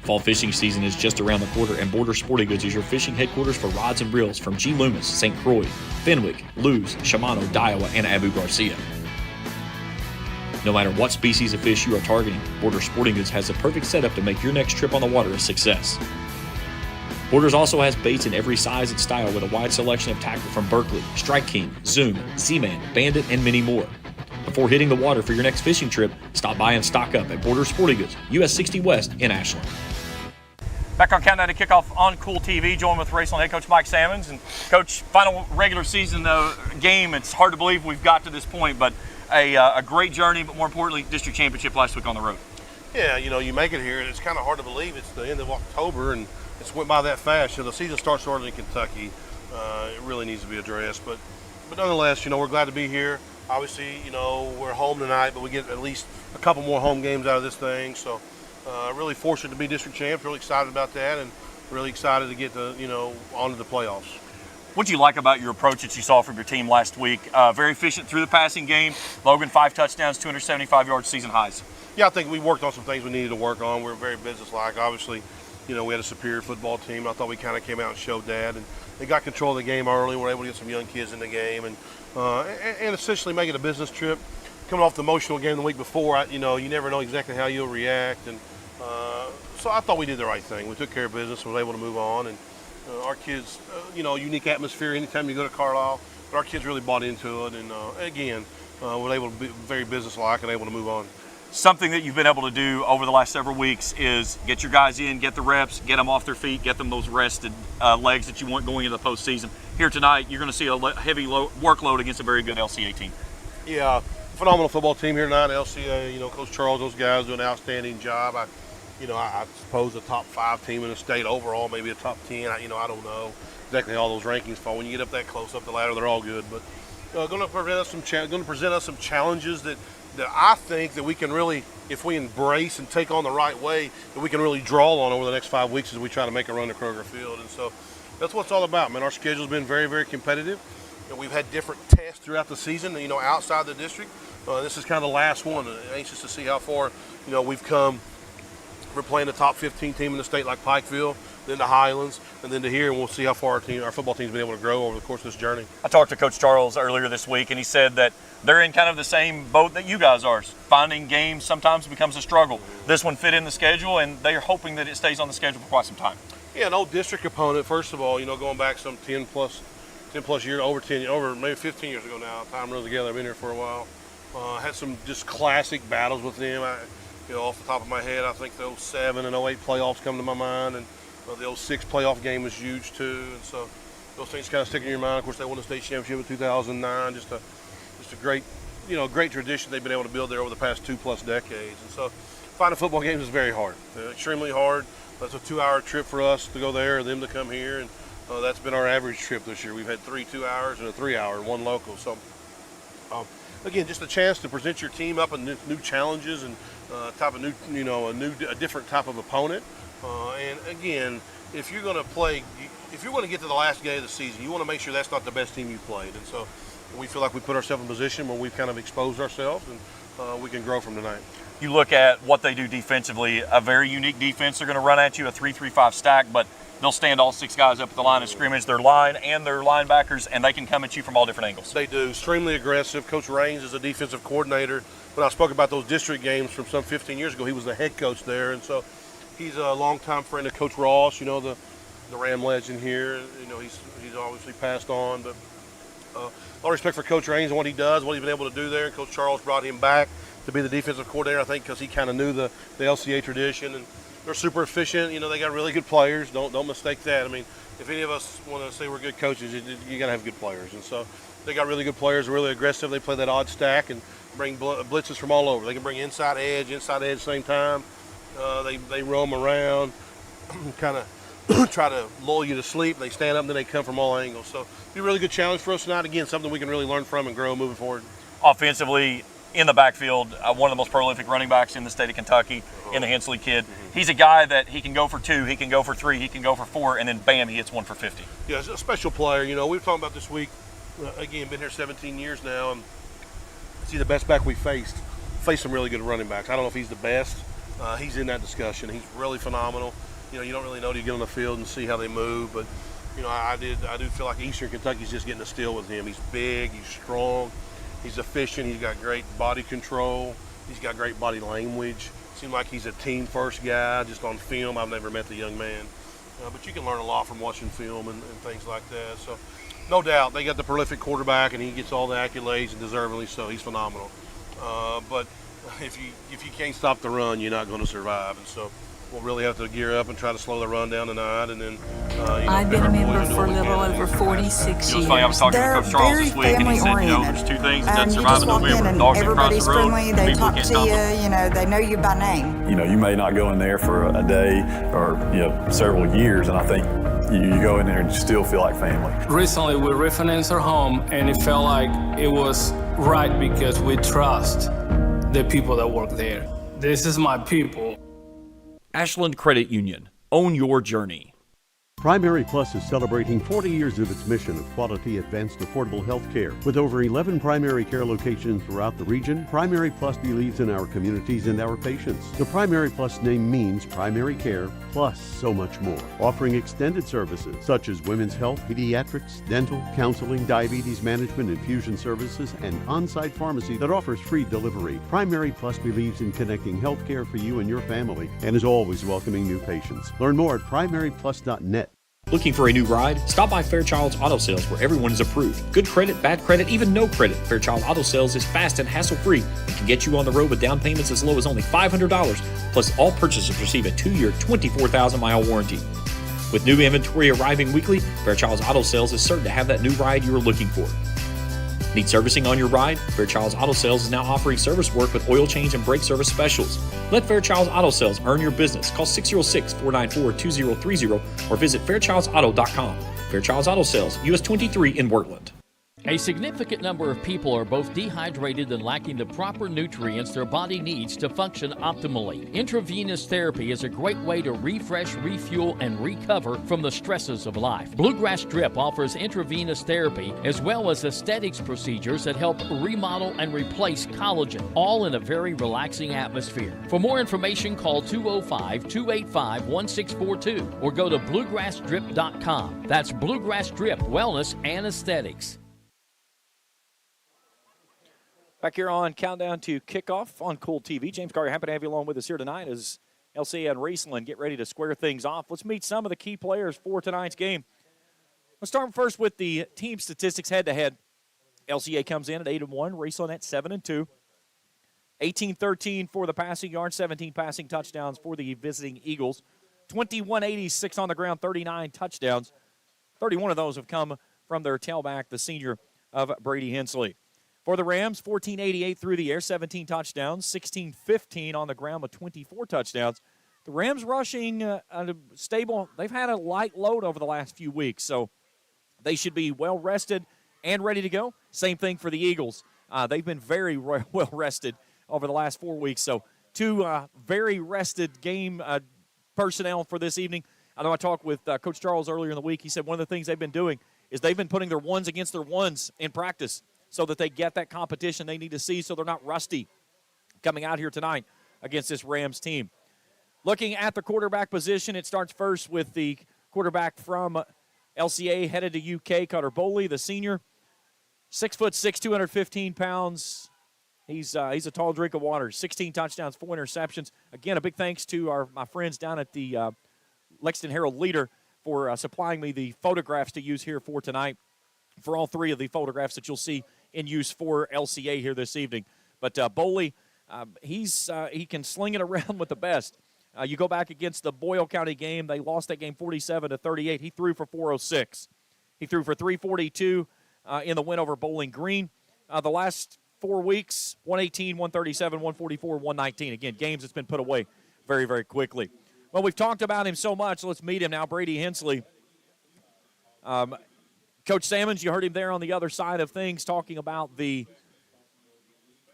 Fall fishing season is just around the corner, and Border Sporting Goods is your fishing headquarters for rods and reels from G. Loomis, St. Croix, Fenwick, Lewes, Shimano, Daiwa, and Abu Garcia. No matter what species of fish you are targeting, Border Sporting Goods has the perfect setup to make your next trip on the water a success. Borders also has baits in every size and style with a wide selection of tackle from Berkley, Strike King, Zoom, Z-Man, Bandit, and many more. Before hitting the water for your next fishing trip, stop by and stock up at Border Sporting Goods, US 60 West in Ashland. Back on Countdown to Kickoff on Kool TV, joined with Raceland head coach Mike Sammons. And Coach, final regular season game, it's hard to believe we've got to this point, but a great journey, but more importantly, district championship last week on the road. Yeah, you make it here, and it's kind of hard to believe it's the end of October, and it's went by that fast. The season starts early in Kentucky. It really needs to be addressed, but nonetheless, we're glad to be here. Obviously, we're home tonight, but we get at least a couple more home games out of this thing, so really fortunate to be district champs. Really excited about that, and really excited to get onto the playoffs. What do you like about your approach that you saw from your team last week? Very efficient through the passing game. Logan, 5 touchdowns, 275 yards, season highs. Yeah, I think we worked on some things we needed to work on. We're very businesslike. Obviously, we had a superior football team. I thought we kind of came out and showed that, and they got control of the game early. We were able to get some young kids in the game, and essentially make it a business trip. Coming off the emotional game the week before, you never know exactly how you'll react, and so I thought we did the right thing. We took care of business, was able to move on, and our kids, unique atmosphere anytime you go to Carlisle, but our kids really bought into it, and again, were able to be very businesslike and able to move on. Something that you've been able to do over the last several weeks is get your guys in, get the reps, get them off their feet, get them those rested legs that you want going into the postseason. Here tonight, you're going to see a heavy workload against a very good LCA team. Yeah, phenomenal football team here tonight. LCA, Coach Charles, those guys do an outstanding job. I suppose a top 5 team in the state overall, maybe a top 10. I don't know exactly how those rankings fall. When you get up that close up the ladder, they're all good. But going to present us some challenges that I think that we can really, if we embrace and take on the right way, that we can really draw on over the next 5 weeks as we try to make a run to Kroger Field. And so that's what it's all about, man. Our schedule's been very, very competitive. We've had different tests throughout the season, outside the district. This is kind of the last one. Anxious to see how far, we've come. We're playing the top 15 team in the state like Pikeville, then the Highlands, and then to here, and we'll see how far our football team's been able to grow over the course of this journey. I talked to Coach Charles earlier this week, and he said that they're in kind of the same boat that you guys are. Finding games sometimes becomes a struggle. This one fit in the schedule, and they're hoping that it stays on the schedule for quite some time. Yeah, an old district opponent, first of all, going back some 10 plus years, over maybe 15 years ago now. Time runs together. I've been here for a while. Had some just classic battles with them. Off the top of my head, I think the 07 and 08 playoffs come to my mind, and the 06 playoff game was huge too. And so those things kind of stick in your mind. Of course, they won the state championship in 2009. Just a great, great tradition they've been able to build there over the past 2+ decades. And so finding football games is very hard, extremely hard. That's a 2-hour trip for us to go there, and them to come here, and that's been our average trip this year. We've had 3 2-hours and a 3-hour and 1 local. So again, just a chance to present your team up in new challenges and type of a different type of opponent. And again, if you're going to get to the last game of the season, you want to make sure that's not the best team you played. And so we feel like we put ourselves in a position where we've kind of exposed ourselves, and we can grow from tonight. You look at what they do defensively, a very unique defense. They're going to run at you a 3-3-5 stack, but they'll stand all 6 guys up at the line of scrimmage, their line and their linebackers, and they can come at you from all different angles. They do. Extremely aggressive. Coach Raines is a defensive coordinator. When I spoke about those district games from some 15 years ago, he was the head coach there, and so he's a longtime friend of Coach Ross, the Ram legend here. He's obviously passed on, but all respect for Coach Raines and what he does, what he's been able to do there. And Coach Charles brought him back to be the defensive coordinator, I think, because he kind of knew the LCA tradition, and they're super efficient. They got really good players. Don't mistake that. I mean, if any of us want to say we're good coaches, you got to have good players. And so they got really good players, really aggressive. They play that odd stack and bring blitzes from all over. They can bring inside edge, same time. They roam around, kind of try to lull you to sleep. They stand up and then they come from all angles. So it'll be a really good challenge for us tonight. Again, something we can really learn from and grow moving forward. Offensively, in the backfield, one of the most prolific running backs in the state of Kentucky, in the Hensley kid. He's a guy that he can go for 2, he can go for 3, he can go for 4, and then bam, he hits 1 for 50. Yeah, he's a special player. We were talking about this week, again, been here 17 years now, and see the best back we faced some really good running backs. I don't know if he's the best. He's in that discussion. He's really phenomenal. You don't really know till you get on the field and see how they move, but I do feel like Eastern Kentucky's just getting a steal with him. He's big, he's strong, he's efficient, he's got great body control, he's got great body language. Seems like he's a team first guy. Just on film, I've never met the young man, but you can learn a lot from watching film and things like that. So no doubt they got the prolific quarterback, and he gets all the accolades, and deservedly so. He's phenomenal, but if you can't stop the run, you're not going to survive. And so we'll really have to gear up and try to slow the run down tonight. And then I've been a member for a little over 46 years. I was talking to Coach Charles this week, and he said, there's 2 things that survive in November. Dogs across the road, friendly, they talk to you, they know you by name. You may not go in there for a day or several years, and I think you go in there and you still feel like family. Recently, we refinanced our home, and it felt like it was right because we trust the people that work there. This is my people. Ashland Credit Union. Own your journey. Primary Plus is celebrating 40 years of its mission of quality, advanced, affordable health care. With over 11 primary care locations throughout the region, Primary Plus believes in our communities and our patients. The Primary Plus name means primary care plus so much more, offering extended services such as women's health, pediatrics, dental, counseling, diabetes management, infusion services, and on-site pharmacy that offers free delivery. Primary Plus believes in connecting health care for you and your family and is always welcoming new patients. Learn more at primaryplus.net. Looking for a new ride? Stop by Fairchild's Auto Sales, where everyone is approved. Good credit, bad credit, even no credit. Fairchild Auto Sales is fast and hassle-free and can get you on the road with down payments as low as only $500. Plus, all purchasers receive a 2-year, 24,000-mile warranty. With new inventory arriving weekly, Fairchild's Auto Sales is certain to have that new ride you are looking for. Need servicing on your ride? Fairchild's Auto Sales is now offering service work with oil change and brake service specials. Let Fairchild's Auto Sales earn your business. Call 606-494-2030 or visit fairchildsauto.com. Fairchild's Auto Sales, US 23 in Wortland. A significant number of people are both dehydrated and lacking the proper nutrients their body needs to function optimally. Intravenous therapy is a great way to refresh, refuel, and recover from the stresses of life. Bluegrass Drip offers intravenous therapy as well as aesthetics procedures that help remodel and replace collagen, all in a very relaxing atmosphere. For more information, call 205-285-1642 or go to bluegrassdrip.com. That's Bluegrass Drip Wellness and Aesthetics. Back here on Countdown to Kickoff on Kool TV. James Carter, happy to have you along with us here tonight as LCA and Raceland get ready to square things off. Let's meet some of the key players for tonight's game. Let's start first with the team statistics head-to-head. LCA comes in at 8-1, Raceland at 7-2. 18-13 for the passing yards, 17 passing touchdowns for the visiting Eagles. 21-86 on the ground, 39 touchdowns. 31 of those have come from their tailback, the senior of Brady Hensley. For the Rams, 14-88 through the air, 17 touchdowns, 16-15 on the ground with 24 touchdowns. The Rams rushing stable. They've had a light load over the last few weeks, so they should be well rested and ready to go. Same thing for the Eagles. They've been very well rested over the last 4 weeks, so two very rested game personnel for this evening. I know I talked with Coach Charles earlier in the week. He said one of the things they've been doing is they've been putting their ones against their ones in practice, so that they get that competition they need to see so they're not rusty coming out here tonight against this Rams team. Looking at the quarterback position, it starts first with the quarterback from LCA headed to UK, Cutter Boley, the senior. 6'6", 215 pounds. He's a tall drink of water. 16 touchdowns, 4 interceptions. Again, a big thanks to my friends down at the Lexington Herald Leader for supplying me the photographs to use here for tonight, for all three of the photographs that you'll see in use for LCA here this evening. But Boley, he can sling it around with the best. You go back against the Boyle County game. They lost that game 47-38. He threw for 406. He threw for 342 in the win over Bowling Green. The last 4 weeks, 118, 137, 144, 119. Again, games that's been put away very, very quickly. Well, we've talked about him so much. Let's meet him now. Brady Hensley. Coach Sammons, you heard him there on the other side of things talking about the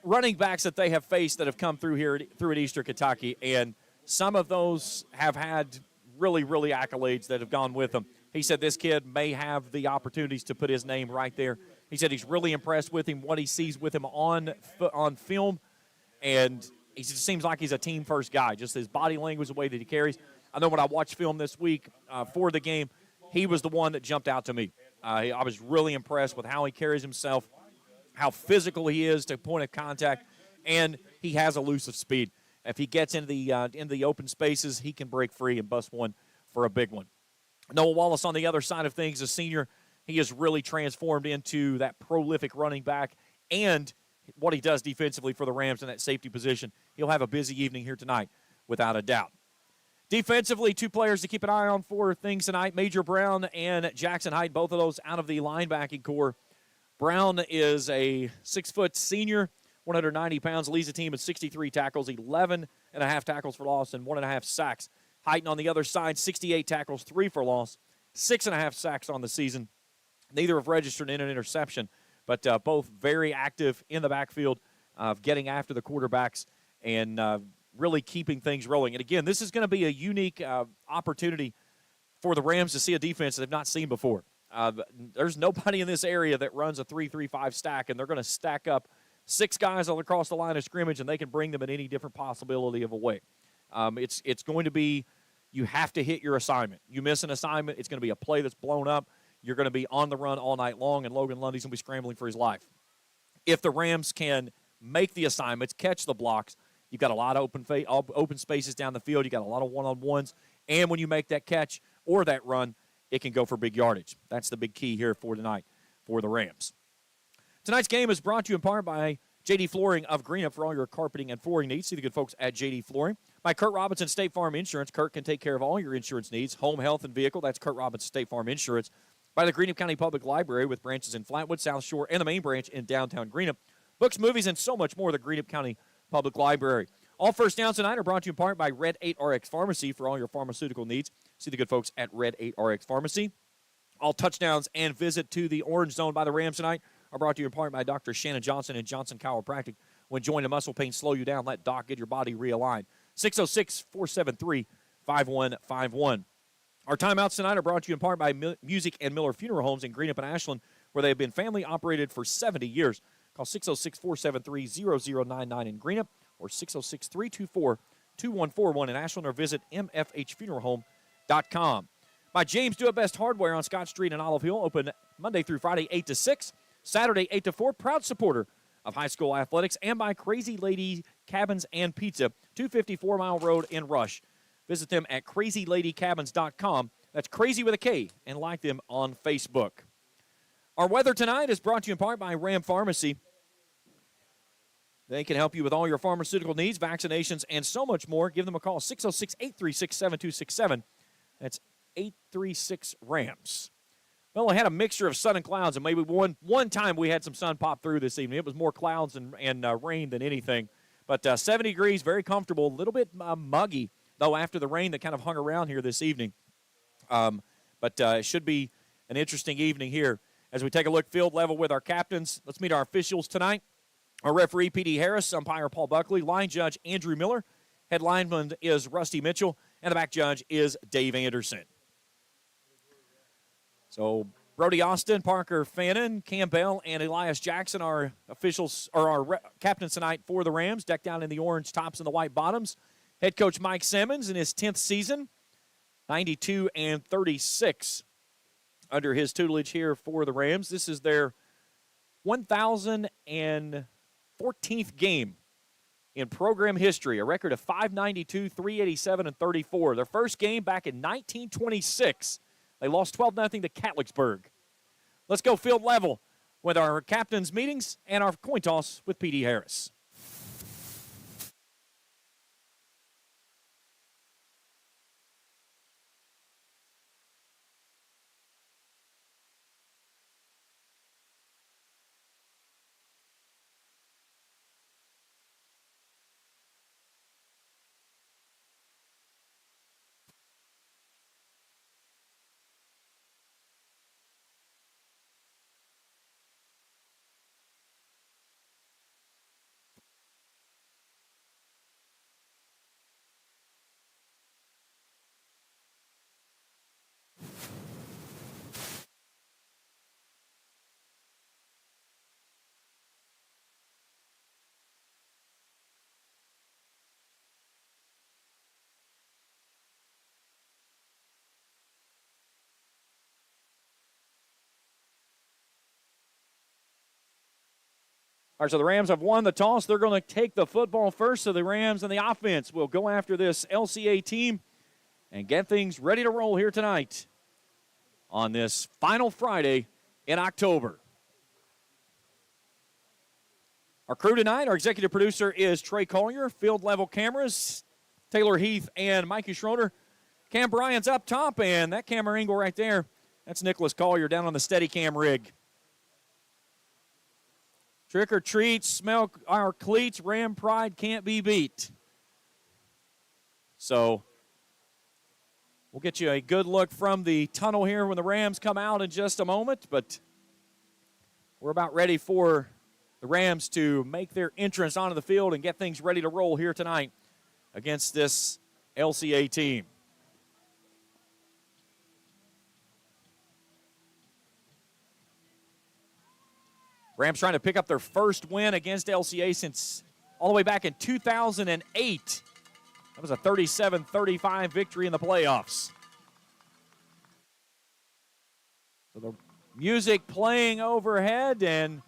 running backs that they have faced that have come through at Eastern Kentucky, and some of those have had really, really accolades that have gone with them. He said this kid may have the opportunities to put his name right there. He said he's really impressed with him, what he sees with him on film, and he just seems like he's a team-first guy, just his body language, the way that he carries. I know when I watched film this week for the game, he was the one that jumped out to me. I was really impressed with how he carries himself, how physical he is to point of contact, and he has elusive speed. If he gets into the open spaces, he can break free and bust one for a big one. Noah Wallace on the other side of things, a senior, he has really transformed into that prolific running back and what he does defensively for the Rams in that safety position. He'll have a busy evening here tonight, without a doubt. Defensively, 2 players to keep an eye on for things tonight, Major Brown and Jackson Hyde, both of those out of the linebacking core. Brown is a 6-foot senior, 190 pounds, leads the team in 63 tackles, 11.5 tackles for loss, and 1.5 sacks. Hyden on the other side, 68 tackles, 3 for loss, 6.5 sacks on the season. Neither have registered in an interception, but both very active in the backfield, getting after the quarterbacks and really keeping things rolling. And again, this is going to be a unique opportunity for the Rams to see a defense they've not seen before. There's nobody in this area that runs a 3-3-5 stack, and they're going to stack up 6 guys all across the line of scrimmage, and they can bring them in any different possibility of a way. It's going to be, you have to hit your assignment. You miss an assignment, it's going to be a play that's blown up. You're going to be on the run all night long, and Logan Lundy's going to be scrambling for his life. If the Rams can make the assignments, catch the blocks, you've got a lot of open spaces down the field. You've got a lot of one-on-ones. And when you make that catch or that run, it can go for big yardage. That's the big key here for tonight for the Rams. Tonight's game is brought to you in part by JD Flooring of Greenup for all your carpeting and flooring needs. See the good folks at JD Flooring. By Kurt Robinson State Farm Insurance. Kurt can take care of all your insurance needs, home, health, and vehicle. That's Kurt Robinson State Farm Insurance. By the Greenup County Public Library with branches in Flatwood, South Shore, and the main branch in downtown Greenup. Books, movies, and so much more. The Greenup County Public Library. All first downs tonight are brought to you in part by Red 8 RX Pharmacy for all your pharmaceutical needs. See the good folks at Red 8 RX Pharmacy. All touchdowns and visit to the Orange Zone by the Rams tonight are brought to you in part by Dr. Shannon Johnson and Johnson Chiropractic. When joining muscle pain slow you down, let Doc get your body realigned. 606-473-5151. Our timeouts tonight are brought to you in part by Music and Miller Funeral Homes in Greenup and Ashland, where they have been family operated for 70 years. Call 606-473-0099 in Greenup or 606-324-2141 in Ashland, or visit mfhfuneralhome.com. By James Do It Best Hardware on Scott Street in Olive Hill, open Monday through Friday 8 to 6, Saturday 8 to 4, proud supporter of high school athletics. And by Crazy Lady Cabins and Pizza, 254 Mile Road in Rush. Visit them at crazyladycabins.com. That's crazy with a K, and like them on Facebook. Our weather tonight is brought to you in part by Ram Pharmacy. They can help you with all your pharmaceutical needs, vaccinations, and so much more. Give them a call, 606-836-7267. That's 836-RAMS. Well, I had a mixture of sun and clouds, and maybe one time we had some sun pop through this evening. It was more clouds and rain than anything. But 70 degrees, very comfortable, a little bit muggy, though, after the rain that kind of hung around here this evening. But it should be an interesting evening here as we take a look field level with our captains. Let's meet our officials tonight. Our referee, P.D. Harris, umpire Paul Buckley, line judge Andrew Miller, head lineman is Rusty Mitchell, and the back judge is Dave Anderson. So Brody Austin, Parker Fannin, Cam Bell, and Elias Jackson are officials, or our captains tonight for the Rams, decked out in the orange tops and the white bottoms. Head coach Mike Simmons in his 10th season, 92-36 under his tutelage here for the Rams. This is their 1,014th game in program history, a record of 592, 387, and 34. Their first game back in 1926. They lost 12-0 to Catlettsburg. Let's go field level with our captains' meetings and our coin toss with P.D. Harris. All right, so the Rams have won the toss. They're going to take the football first, so the Rams and the offense will go after this LCA team and get things ready to roll here tonight on this final Friday in October. Our crew tonight, our executive producer is Trey Collier. Field level cameras, Taylor Heath and Mikey Schroeder. Cam Bryant's up top, and that camera angle right there, that's Nicholas Collier down on the Steadicam rig. Trick or treat, smell our cleats, Ram pride can't be beat. So we'll get you a good look from the tunnel here when the Rams come out in just a moment, but we're about ready for the Rams to make their entrance onto the field and get things ready to roll here tonight against this LCA team. Rams trying to pick up their first win against LCA since all the way back in 2008. That was a 37-35 victory in the playoffs. So the music playing overhead, and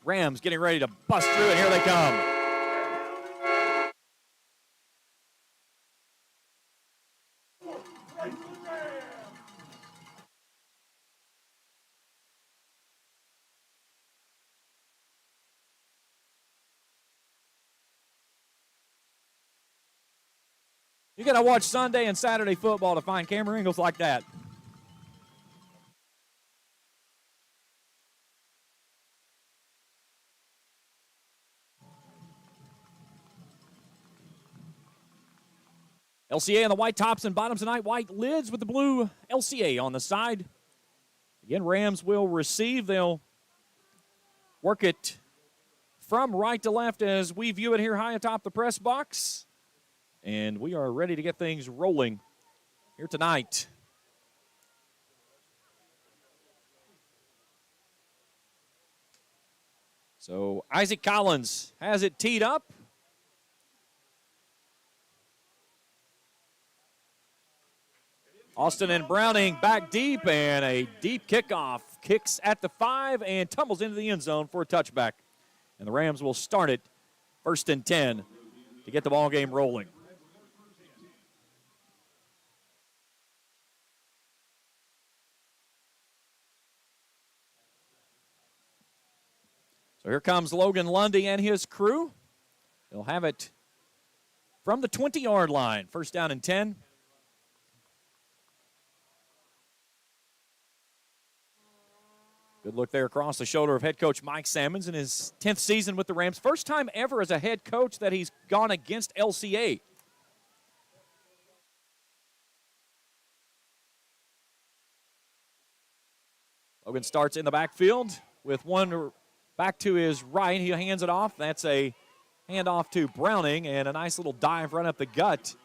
Rams getting ready to bust through, and here they come. You got to watch Sunday and Saturday football to find camera angles like that. LCA on the white tops and bottoms tonight, white lids with the blue LCA on the side. Again, Rams will receive. They'll work it from right to left as we view it here high atop the press box. And we are ready to get things rolling here tonight. So Isaac Collins has it teed up. Austin and Browning back deep, and a deep kickoff. Kicks at the 5 and tumbles into the end zone for a touchback. And the Rams will start it 1st and 10 to get the ball game rolling. So here comes Logan Lundy and his crew. They'll have it from the 20-yard line. 1st down and 10. Good look there across the shoulder of head coach Mike Sammons in his 10th season with the Rams. First time ever as a head coach that he's gone against LCA. Logan starts in the backfield with one back to his right. He hands it off. That's a handoff to Browning, and a nice little dive right up the gut.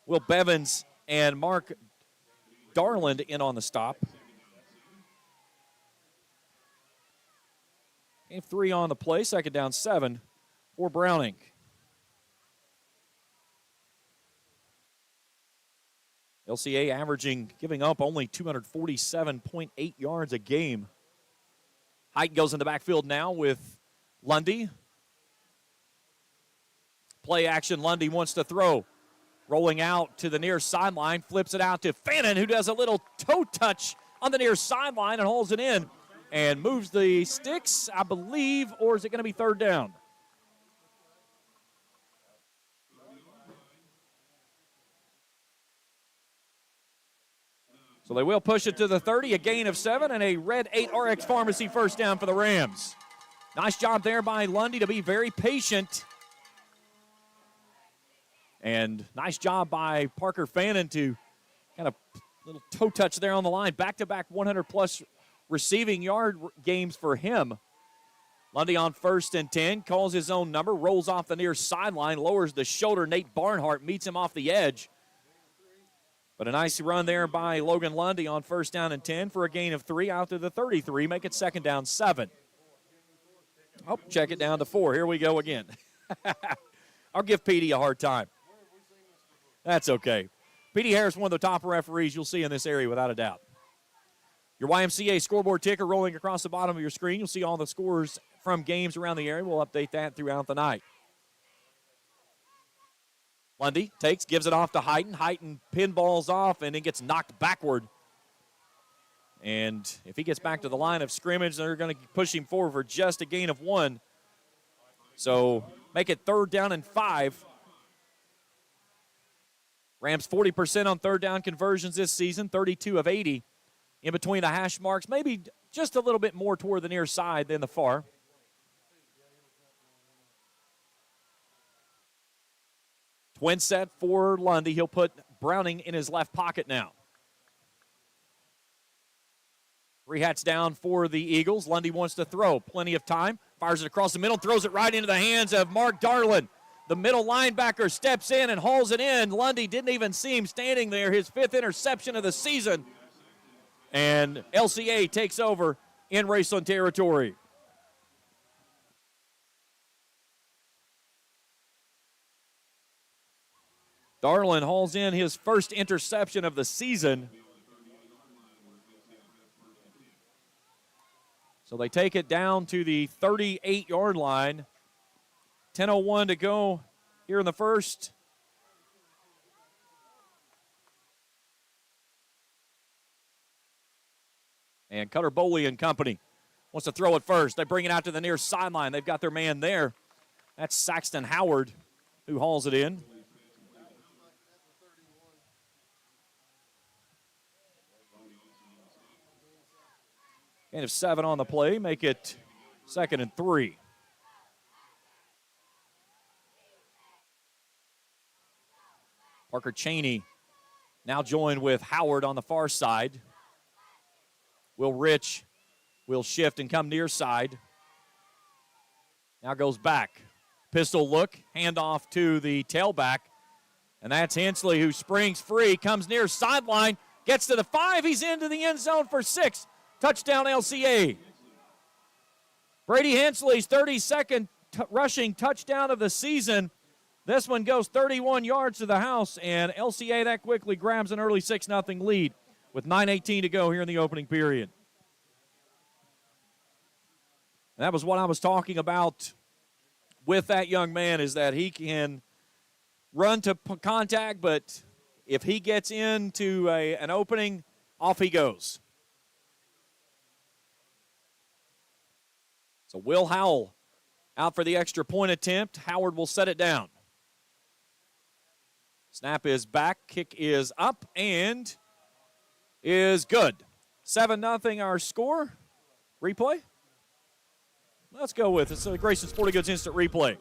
Will Bevins and Mark Darland in on the stop. Game 3 on the play, 2nd down 7 for Browning. LCA averaging, giving up only 247.8 yards a game. Height goes in the backfield now with Lundy. Play action, Lundy wants to throw. Rolling out to the near sideline, flips it out to Fannin, who does a little toe touch on the near sideline and holds it in. And moves the sticks, I believe, or is it going to be 3rd down? So they will push it to the 30, a gain of 7, and a red 8 RX Pharmacy 1st down for the Rams. Nice job there by Lundy to be very patient. And nice job by Parker Fannin to kind of little toe touch there on the line. Back-to-back 100-plus receiving yard games for him. Lundy on 1st and 10, calls his own number, rolls off the near sideline, lowers the shoulder. Nate Barnhart meets him off the edge. But a nice run there by Logan Lundy on 1st down and 10 for a gain of 3 out to the 33, make it 2nd down 7. Oh, check it down to 4. Here we go again. I'll give Petey a hard time. That's okay. Petey Harris, one of the top referees you'll see in this area without a doubt. Your YMCA scoreboard ticker rolling across the bottom of your screen. You'll see all the scores from games around the area. We'll update that throughout the night. Lundy takes, gives it off to Heighton. Heighton pinballs off and then gets knocked backward. And if he gets back to the line of scrimmage, they're going to push him forward for just a gain of 1. So make it 3rd down and 5. Rams 40% on 3rd down conversions this season, 32 of 80. In between the hash marks, maybe just a little bit more toward the near side than the far. Twin set for Lundy. He'll put Browning in his left pocket now. 3 hats down for the Eagles. Lundy wants to throw. Plenty of time. Fires it across the middle. Throws it right into the hands of Mark Darland. The middle linebacker steps in and hauls it in. Lundy didn't even see him standing there. His 5th interception of the season. And LCA takes over in Raceland territory. Darlin hauls in his first interception of the season. So they take it down to the 38-yard line. 10:01 to go here in the first. And Cutter Boley and company wants to throw it first. They bring it out to the near sideline. They've got their man there. That's Saxton Howard who hauls it in. Gain of 7 on the play, make it 2nd and 3. Parker Cheney now joined with Howard on the far side. Will Rich will shift and come near side. Now goes back. Pistol look, handoff to the tailback. And that's Hensley who springs free, comes near sideline, gets to the 5. He's into the end zone for 6. Touchdown LCA. Brady Hensley's 32nd rushing touchdown of the season. This one goes 31 yards to the house, and LCA that quickly grabs an early 6-0 lead with 9:18 to go here in the opening period. And that was what I was talking about with that young man, is that he can run to contact, but if he gets into an opening, off he goes. So Will Howell out for the extra point attempt. Howard will set it down. Snap is back, kick is up, and is good. 7-0 our score. Replay? Let's go with it. So Grayson Sporting Goods instant replay.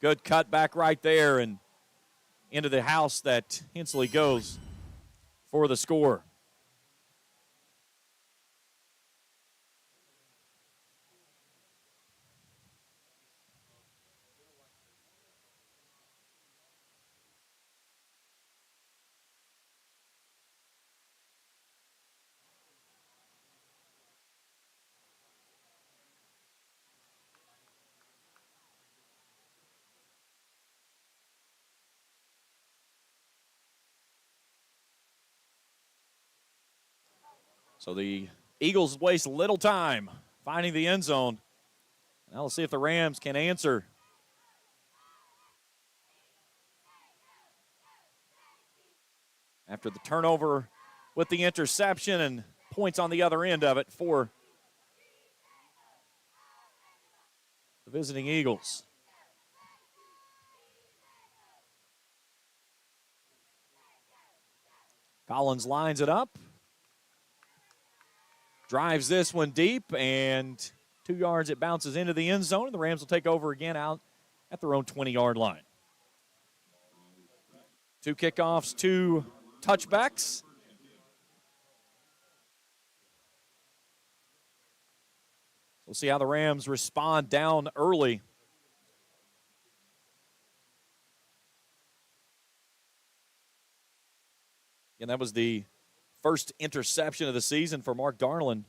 Good cut back right there and into the house that Hensley goes for the score. So the Eagles waste little time finding the end zone. Now we'll see if the Rams can answer. After the turnover with the interception and points on the other end of it for the visiting Eagles. Collins lines it up. Drives this one deep, and 2 yards it bounces into the end zone, and the Rams will take over again out at their own 20-yard line. 2 kickoffs, 2 touchbacks. We'll see how the Rams respond down early. And that was the first interception of the season for Mark Darlin.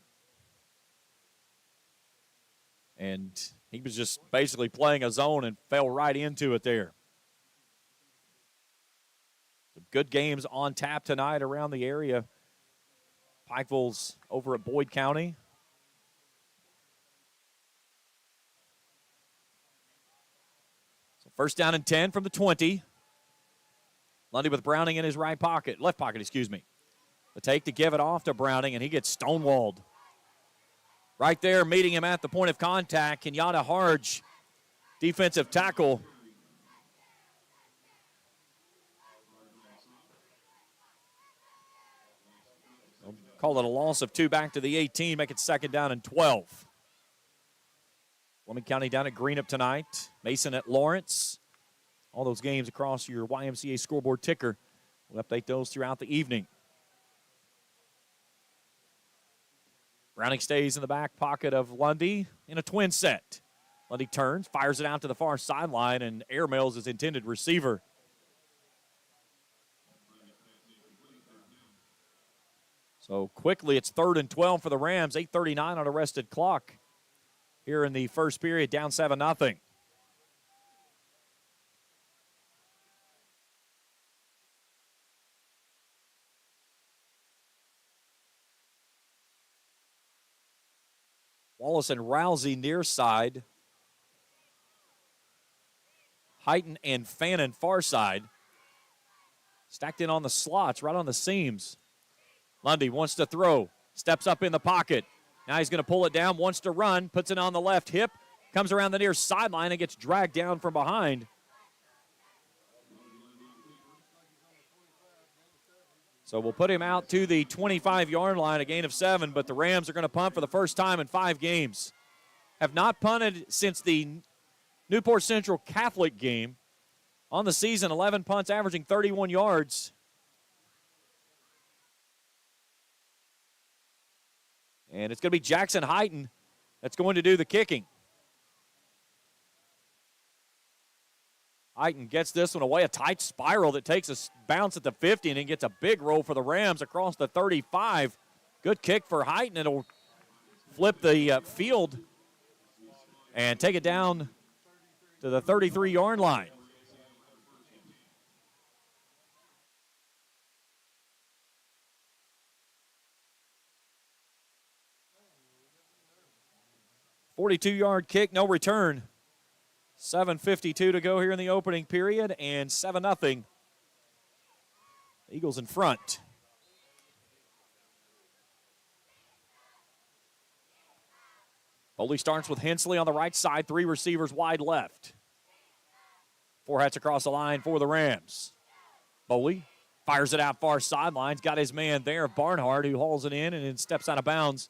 And he was just basically playing a zone and fell right into it there. Some good games on tap tonight around the area. Pikeville's over at Boyd County. So first down and 10 from the 20. Lundy with Browning in his left pocket, excuse me. The take to give it off to Browning, and he gets stonewalled. Right there, meeting him at the point of contact, Kenyatta Harge, defensive tackle. We'll call it a loss of 2 back to the 18, make it 2nd down and 12. Fleming County down at Greenup tonight. Mason at Lawrence. All those games across your YMCA scoreboard ticker. We'll update those throughout the evening. Browning stays in the back pocket of Lundy in a twin set. Lundy turns, fires it out to the far sideline, and airmails his intended receiver. So quickly, it's 3rd and 12 for the Rams. 8:39 on arrested clock here in the first period, down 7-0. Wallace and Rousey near side. Heighton and Fannin far side. Stacked in on the slots, right on the seams. Lundy wants to throw, steps up in the pocket. Now he's going to pull it down, wants to run, puts it on the left hip, comes around the near sideline and gets dragged down from behind. So we'll put him out to the 25-yard line, a gain of 7, but the Rams are going to punt for the first time in 5 games. Have not punted since the Newport Central Catholic game. On the season, 11 punts, averaging 31 yards. And it's going to be Jackson Heighton that's going to do the kicking. Heighton gets this one away, a tight spiral that takes a bounce at the 50 and then gets a big roll for the Rams across the 35. Good kick for Heighton. It'll flip the field and take it down to the 33-yard line. $42-yard kick, no return. 7:52 to go here in the opening period, and 7-0. Eagles in front. Foley starts with Hensley on the right side, 3 receivers wide left. 4 hats across the line for the Rams. Foley fires it out far sidelines, got his man there, Barnhart, who hauls it in and then steps out of bounds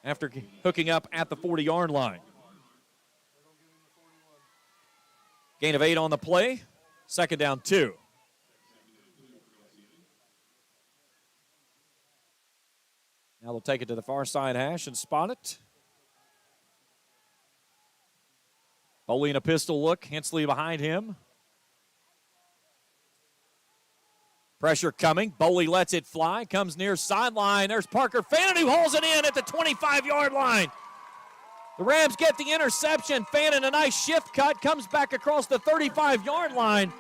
after hooking up at the 40-yard line. Gain of 8 on the play. 2nd down 2. Now they'll take it to the far side hash and spot it. Foley in a pistol look. Hensley behind him. Pressure coming. Boley lets it fly. Comes near sideline. There's Parker Fannin who hauls it in at the 25-yard line. The Rams get the interception. Fannin, a nice shift cut, comes back across the 35-yard line.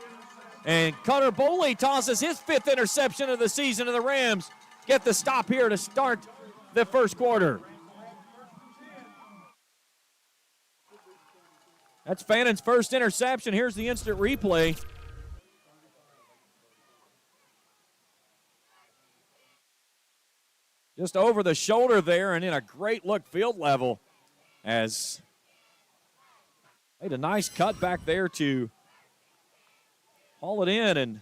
And Cutter Boley tosses his 5th interception of the season, and the Rams get the stop here to start the first quarter. That's Fannin's first interception. Here's the instant replay. Just over the shoulder there and in a great look field level as made a nice cut back there to haul it in. And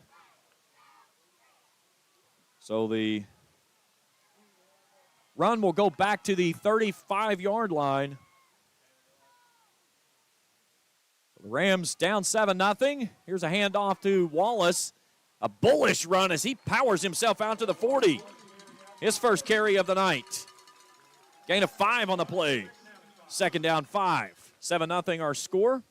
so the run will go back to the 35-yard line. The Rams down 7-0. Here's a handoff to Wallace. A bullish run as he powers himself out to the 40. His first carry of the night. Gain of 5 on the play. 2nd down 5. 7-0 our score.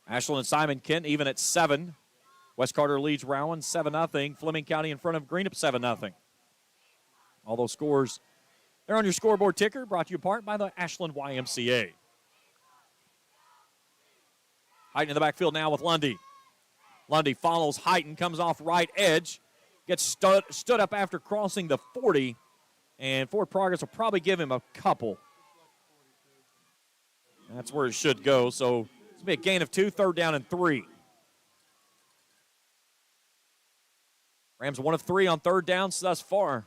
Ashland and Simon Kent even at 7. West Carter leads Rowan 7-0. Fleming County in front of Greenup 7-0. All those scores, they're on your scoreboard ticker, brought to you in part by the Ashland YMCA. Heighton in the backfield now with Lundy. Lundy follows Heighton, comes off right edge, gets stood up after crossing the 40, and forward progress will probably give him a couple. That's where it should go, so it's going to be a gain of 2, 3rd down and 3. Rams 1 of 3 on 3rd downs thus far.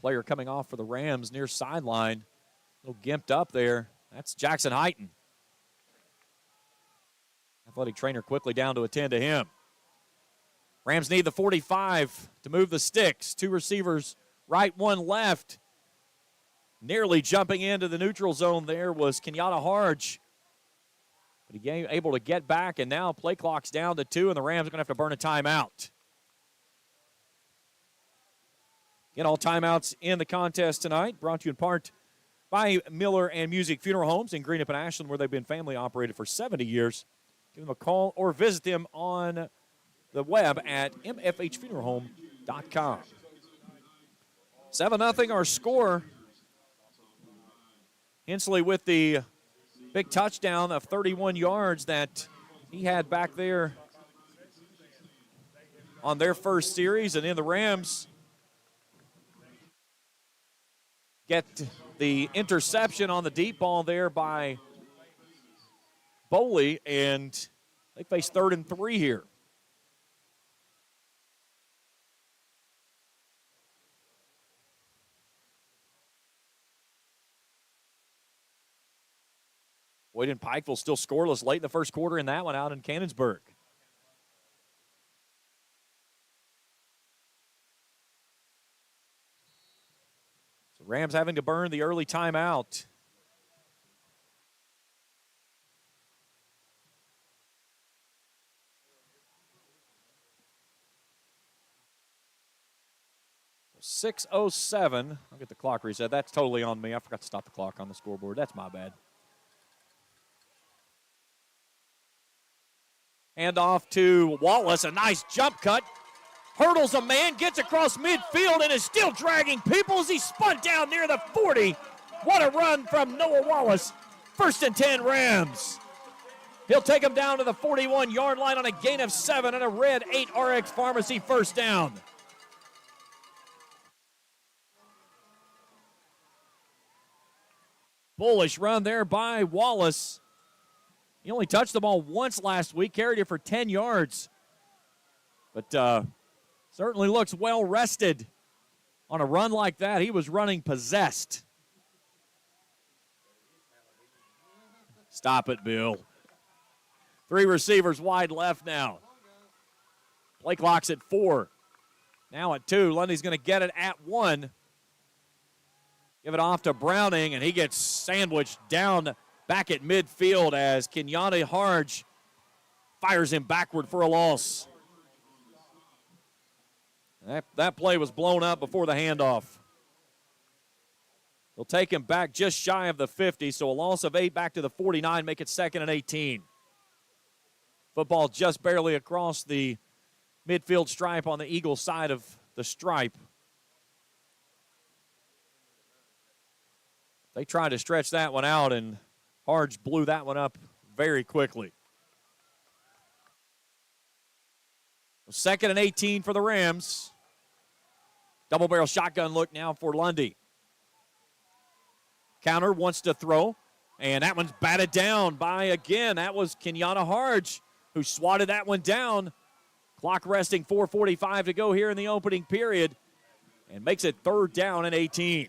Player coming off for the Rams near sideline. A little gimped up there. That's Jackson Heighton. Athletic trainer quickly down to attend to him. Rams need the 45 to move the sticks. 2 receivers, right, 1 left. Nearly jumping into the neutral zone there was Kenyatta Harge. But he able to get back, and now play clock's down to 2, and the Rams are going to have to burn a timeout. Again, all timeouts in the contest tonight, brought to you in part by Miller and Music Funeral Homes in Greenup and Ashland, where they've been family operated for 70 years. Give them a call or visit them on the web at mfhfuneralhome.com. 7-0 our score. Hensley with the big touchdown of 31 yards that he had back there on their first series. And then the Rams get the interception on the deep ball there by Boley, and they face 3rd and 3 here. Boyd and Pikeville still scoreless late in the first quarter in that one out in Cannonsburg. So Rams having to burn the early timeout. So 6:07. I'll get the clock reset. That's totally on me. I forgot to stop the clock on the scoreboard. That's my bad. Hand off to Wallace. A nice jump cut. Hurdles a man, gets across midfield, and is still dragging people as he spun down near the 40. What a run from Noah Wallace. 1st and 10 Rams. He'll take him down to the 41-yard line on a gain of 7 and a red 8 RX Pharmacy first down. Bullish run there by Wallace. He only touched the ball once last week, carried it for 10 yards. But certainly looks well rested on a run like that. He was running possessed. Stop it, Bill. 3 receivers wide left now. Play clock's at 4. Now at 2. Lundy's going to get it at 1. Give it off to Browning, and he gets sandwiched down back at midfield as Kenyatta Harge fires him backward for a loss. That play was blown up before the handoff. They'll take him back just shy of the 50, so a loss of 8 back to the 49, make it 2nd and 18. Football just barely across the midfield stripe on the Eagle side of the stripe. They tried to stretch that one out, and Harge blew that one up very quickly. 2nd and 18 for the Rams. Double barrel shotgun look now for Lundy. Counter wants to throw, and that one's batted down by, again, that was Kenyatta Harge who swatted that one down. Clock resting, 4:45 to go here in the opening period, and makes it 3rd down and 18.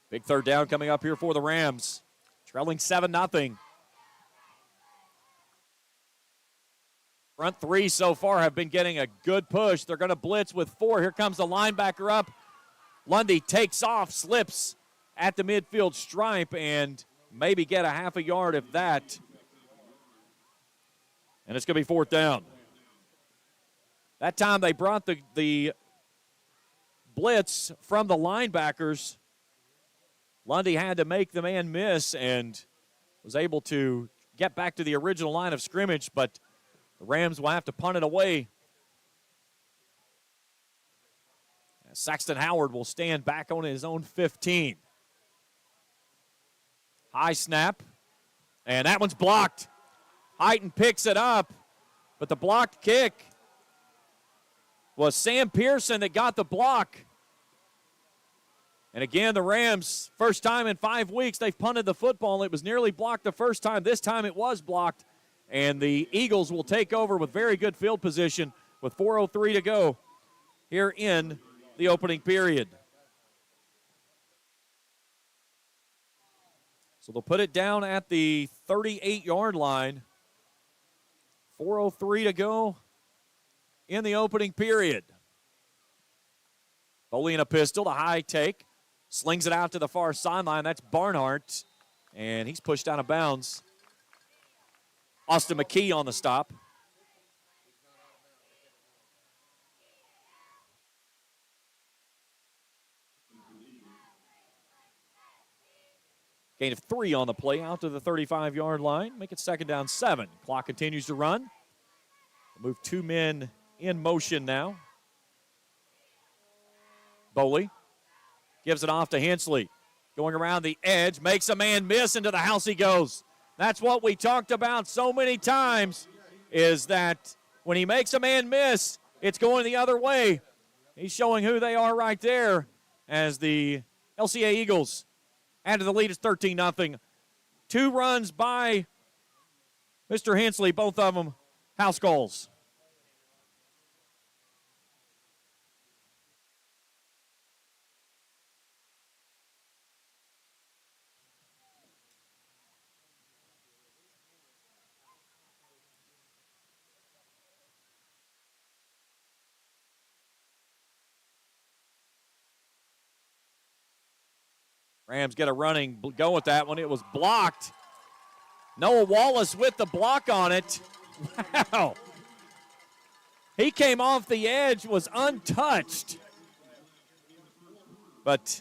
Big 3rd down coming up here for the Rams. Trailing 7-0. Front 3 so far have been getting a good push. They're going to blitz with 4. Here comes the linebacker up. Lundy takes off, slips at the midfield stripe, and maybe get a half a yard if that. And it's going to be 4th down. That time they brought the blitz from the linebackers. Lundy had to make the man miss and was able to get back to the original line of scrimmage, but the Rams will have to punt it away. Saxton Howard will stand back on his own 15. High snap, and that one's blocked. Heighton picks it up, but the blocked kick was Sam Pearson that got the block. And again, the Rams, first time in 5 weeks, they've punted the football. It was nearly blocked the first time. This time it was blocked. And the Eagles will take over with very good field position with 4:03 to go here in the opening period. So they'll put it down at the 38-yard line. 4:03 to go in the opening period. Boley in a pistol, a high take. Slings it out to the far sideline. That's Barnhart, and he's pushed out of bounds. Austin McKee on the stop. Gain of 3 on the play out to the 35-yard line. Make it 2nd down 7. Clock continues to run. Move 2 men in motion now. Boley gives it off to Hensley. Going around the edge, makes a man miss, into the house he goes. That's what we talked about so many times, is that when he makes a man miss, it's going the other way. He's showing who they are right there as the LCA Eagles add to the lead. It's 13-0. 2 runs by Mr. Hensley, both of them house goals. Rams get a running go with that one. It was blocked. Noah Wallace with the block on it. Wow. He came off the edge, was untouched. But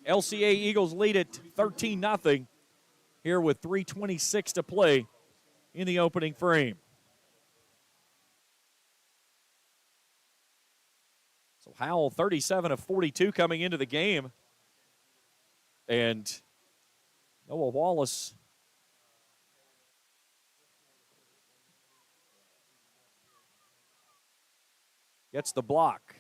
LCA Eagles lead it 13-0 here with 3:26 to play in the opening frame. So Howell, 37 of 42 coming into the game. And Noah Wallace gets the block.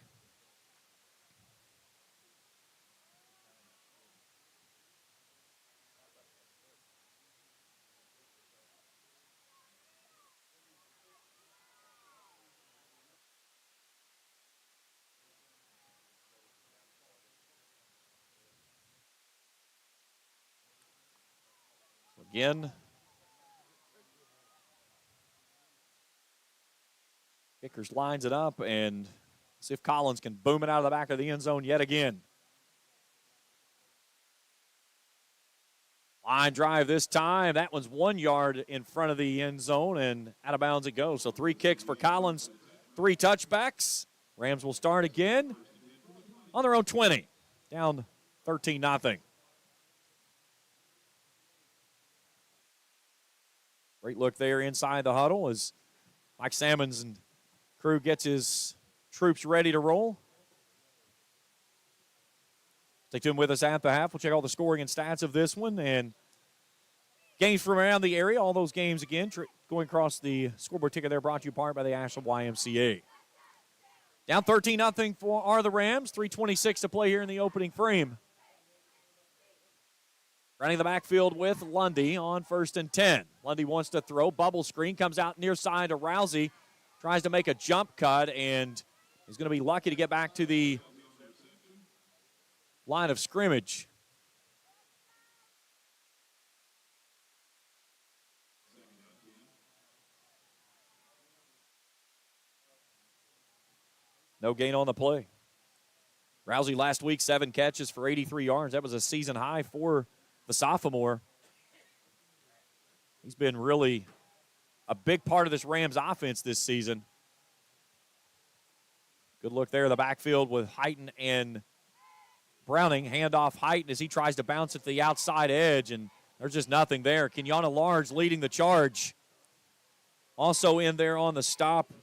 Again, Kickers lines it up, and see if Collins can boom it out of the back of the end zone yet again. Line drive this time. That one's 1 yard in front of the end zone, and out of bounds it goes. So 3 kicks for Collins, 3 touchbacks. Rams will start again on their own 20, down 13-0. Great look there inside the huddle as Mike Salmons and crew gets his troops ready to roll. Stay tuned with us at the half. We'll check all the scoring and stats of this one and games from around the area. All those games, again, going across the scoreboard ticker there, brought to you part by the Ashland YMCA. Down 13-0 are the Rams. 3:26 to play here in the opening frame. Running the backfield with Lundy on 1st and 10. Lundy wants to throw. Bubble screen. Comes out near side to Rousey. Tries to make a jump cut, and he's going to be lucky to get back to the line of scrimmage. No gain on the play. Rousey last week, 7 catches for 83 yards. That was a season high for the sophomore. He's been really a big part of this Rams offense this season. Good look there in the backfield with Heighton and Browning. Handoff Heighton as he tries to bounce it to the outside edge, and there's just nothing there. Kenyatta Large leading the charge. Also in there on the stop,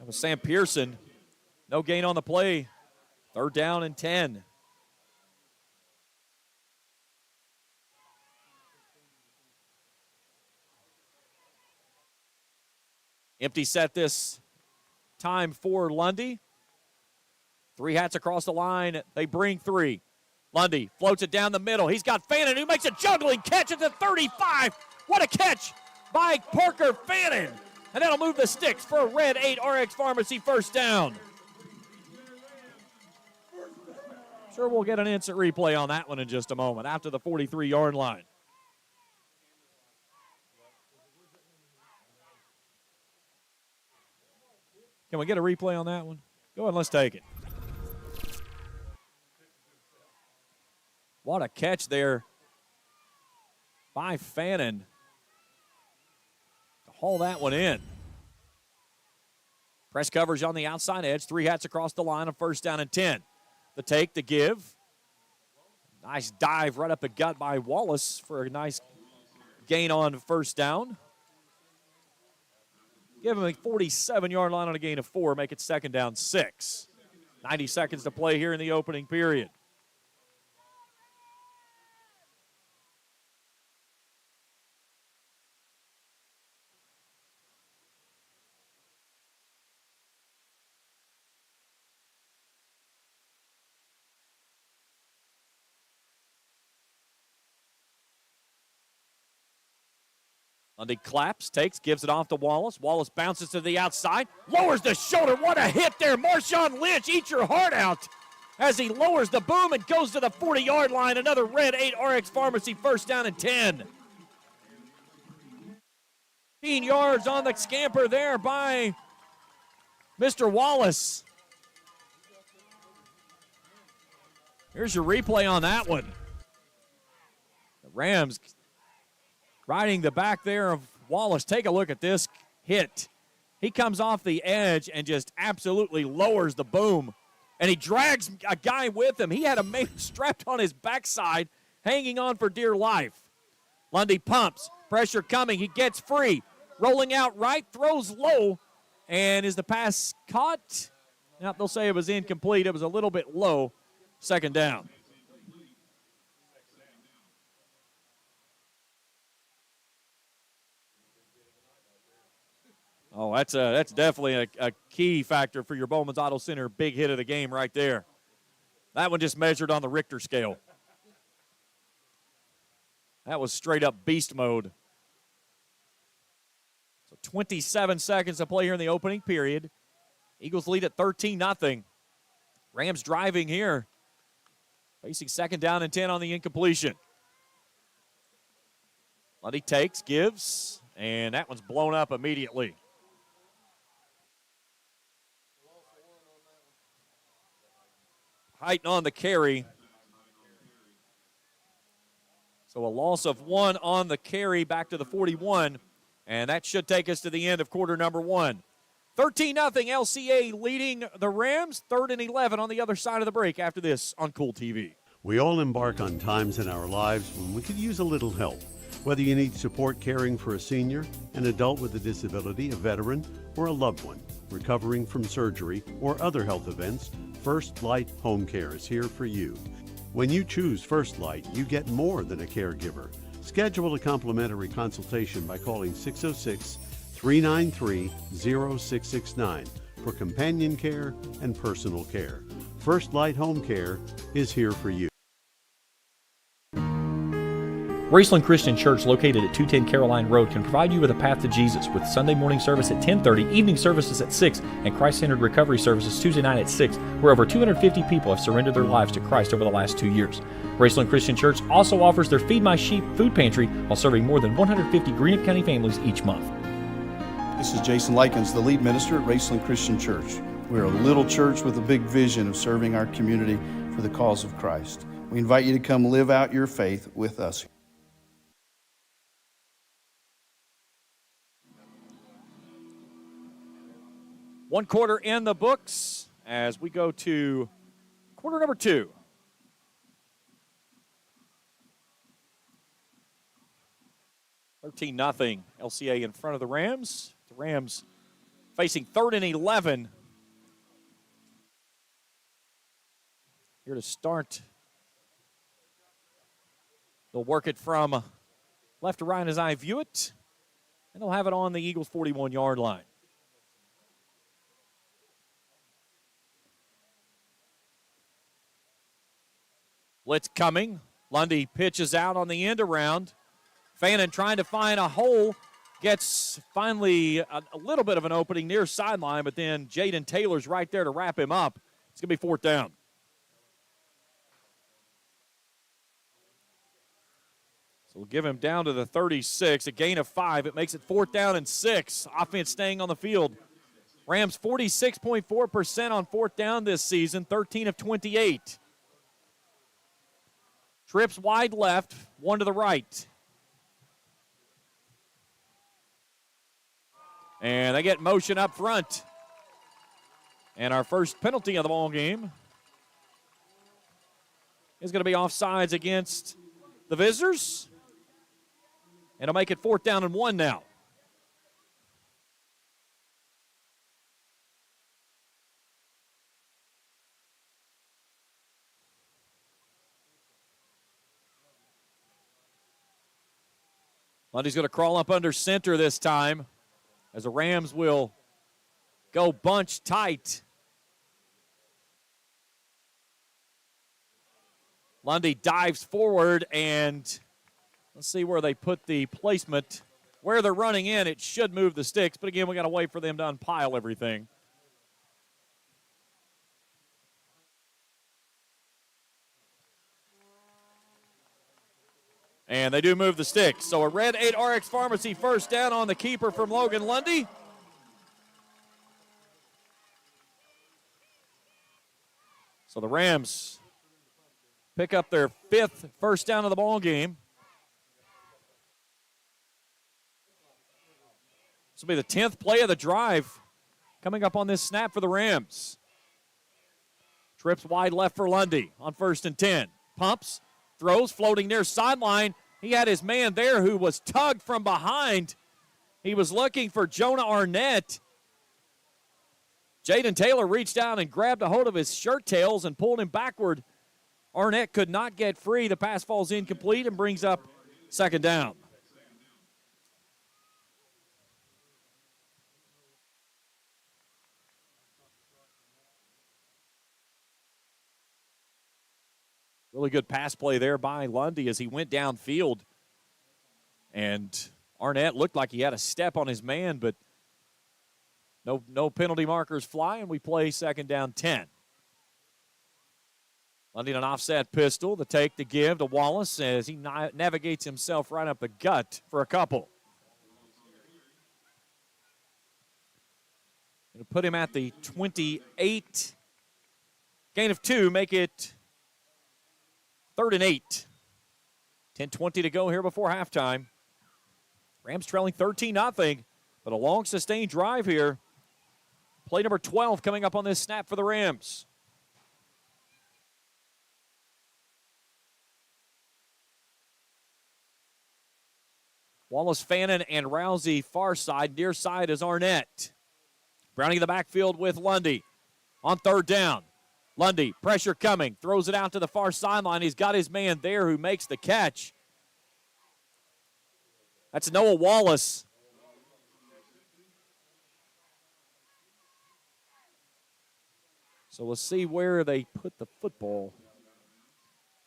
that was Sam Pearson. No gain on the play. 3rd down and 10. Empty set this time for Lundy. 3 hats across the line. They bring 3. Lundy floats it down the middle. He's got Fannin, who makes a juggling catch at the 35. What a catch by Parker Fannin. And that'll move the sticks for a Red 8 RX Pharmacy first down. Sure, we'll get an instant replay on that one in just a moment after the 43-yard line. Can we get a replay on that one? Go ahead, let's take it. What a catch there by Fannin to haul that one in. Press coverage on the outside edge. 3 hats across the line, a first down and 10. The take, the give. Nice dive right up the gut by Wallace for a nice gain on first down. Give him a 47-yard line on a gain of 4, make it second down 6. 90 seconds to play here in the opening period. Lundy claps, takes, gives it off to Wallace. Wallace bounces to the outside, lowers the shoulder. What a hit there. Marshawn Lynch, eat your heart out as he lowers the boom and goes to the 40-yard line. Another Red 8 RX Pharmacy first down and 10. 15 yards on the scamper there by Mr. Wallace. Here's your replay on that one. The Rams riding the back there of Wallace. Take a look at this hit. He comes off the edge and just absolutely lowers the boom. And he drags a guy with him. He had a man strapped on his backside, hanging on for dear life. Lundy pumps. Pressure coming. He gets free. Rolling out right, throws low. And is the pass caught? Now, they'll say it was incomplete. It was a little bit low. Second down. Oh, that's definitely a key factor for your Bowman's Auto Center big hit of the game right there. That one just measured on the Richter scale. That was straight up beast mode. So 27 seconds to play here in the opening period. Eagles lead at 13-0. Rams driving here. Facing second down and 10 on the incompletion. Lundy takes, gives, and that one's blown up immediately. Heighten on the carry. So a loss of 1 on the carry back to the 41. And that should take us to the end of quarter number 1. 13-0 LCA leading the Rams. 3rd and 11 on the other side of the break after this on Kool TV. We all embark on times in our lives when we could use a little help. Whether you need support caring for a senior, an adult with a disability, a veteran, or a loved one recovering from surgery or other health events, First Light Home Care is here for you. When you choose First Light, you get more than a caregiver. Schedule a complimentary consultation by calling 606-393-0669 for companion care and personal care. First Light Home Care is here for you. Raceland Christian Church, located at 210 Caroline Road, can provide you with a path to Jesus with Sunday morning service at 10:30, evening services at 6, and Christ-centered recovery services Tuesday night at 6, where over 250 people have surrendered their lives to Christ over the last 2 years. Raceland Christian Church also offers their Feed My Sheep food pantry while serving more than 150 Greenup County families each month. This is Jason Likens, the lead minister at Raceland Christian Church. We're a little church with a big vision of serving our community for the cause of Christ. We invite you to come live out your faith with us. One quarter in the books as we go to quarter number 2. (13-0) LCA in front of the Rams. The Rams facing 3rd and 11. Here to start. They'll work it from left to right as I view it. And they'll have it on the Eagles' 41-yard line. Blitz coming. Lundy pitches out on the end around. Fannin trying to find a hole. Gets finally a little bit of an opening near sideline, but then Jaden Taylor's right there to wrap him up. It's going to be 4th down. So we'll give him down to the 36, a gain of 5. It makes it 4th down and 6. Offense staying on the field Rams 46.4% on fourth down this season, 13 of 28. Trips wide left, one to the right. And they get motion up front. And our first penalty of the ball game is going to be offsides against the visitors. And it'll make it 4th down and 1 now. Lundy's going to crawl up under center this time as the Rams will go bunch tight. Lundy dives forward, and let's see where they put the placement. Where they're running in, it should move the sticks, but again, we got to wait for them to unpile everything. And they do move the sticks. So a Red 8 RX Pharmacy first down on the keeper from Logan Lundy. So the Rams pick up their 5th first down of the ball game. This will be the 10th play of the drive coming up on this snap for the Rams. Trips wide left for Lundy on 1st and 10. Pumps, throws, floating near sideline. He had his man there who was tugged from behind. He was looking for Jonah Arnett. Jaden Taylor reached down and grabbed a hold of his shirt tails and pulled him backward. Arnett could not get free. The pass falls incomplete and brings up 2nd down. Really good pass play there by Lundy as he went downfield. And Arnett looked like he had a step on his man, but no penalty markers fly, and we play 2nd down 10. Lundy an offset pistol, the take, the give to Wallace as he navigates himself right up the gut for a couple. Going to put him at the 28. Gain of 2, make it 3rd and 8. 10:20 to go here before halftime. Rams trailing 13-0, but a long sustained drive here. Play number 12 coming up on this snap for the Rams. Wallace, Fannin, and Rousey far side. Near side is Arnett. Browning in the backfield with Lundy on 3rd down. Lundy, pressure coming, throws it out to the far sideline. He's got his man there who makes the catch. That's Noah Wallace. So let's see where they put the football.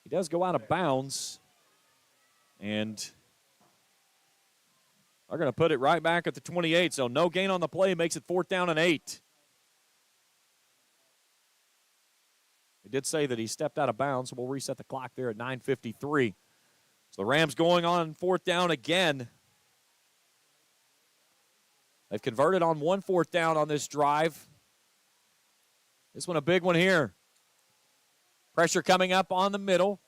He does go out of bounds. And they're going to put it right back at the 28. So no gain on the play, makes it 4th down and 8. They did say that he stepped out of bounds, so we'll reset the clock there at 9:53. So the Rams going on 4th down again. They've converted on 1 4th down on this drive. This one a big one here. Pressure coming up on the middle.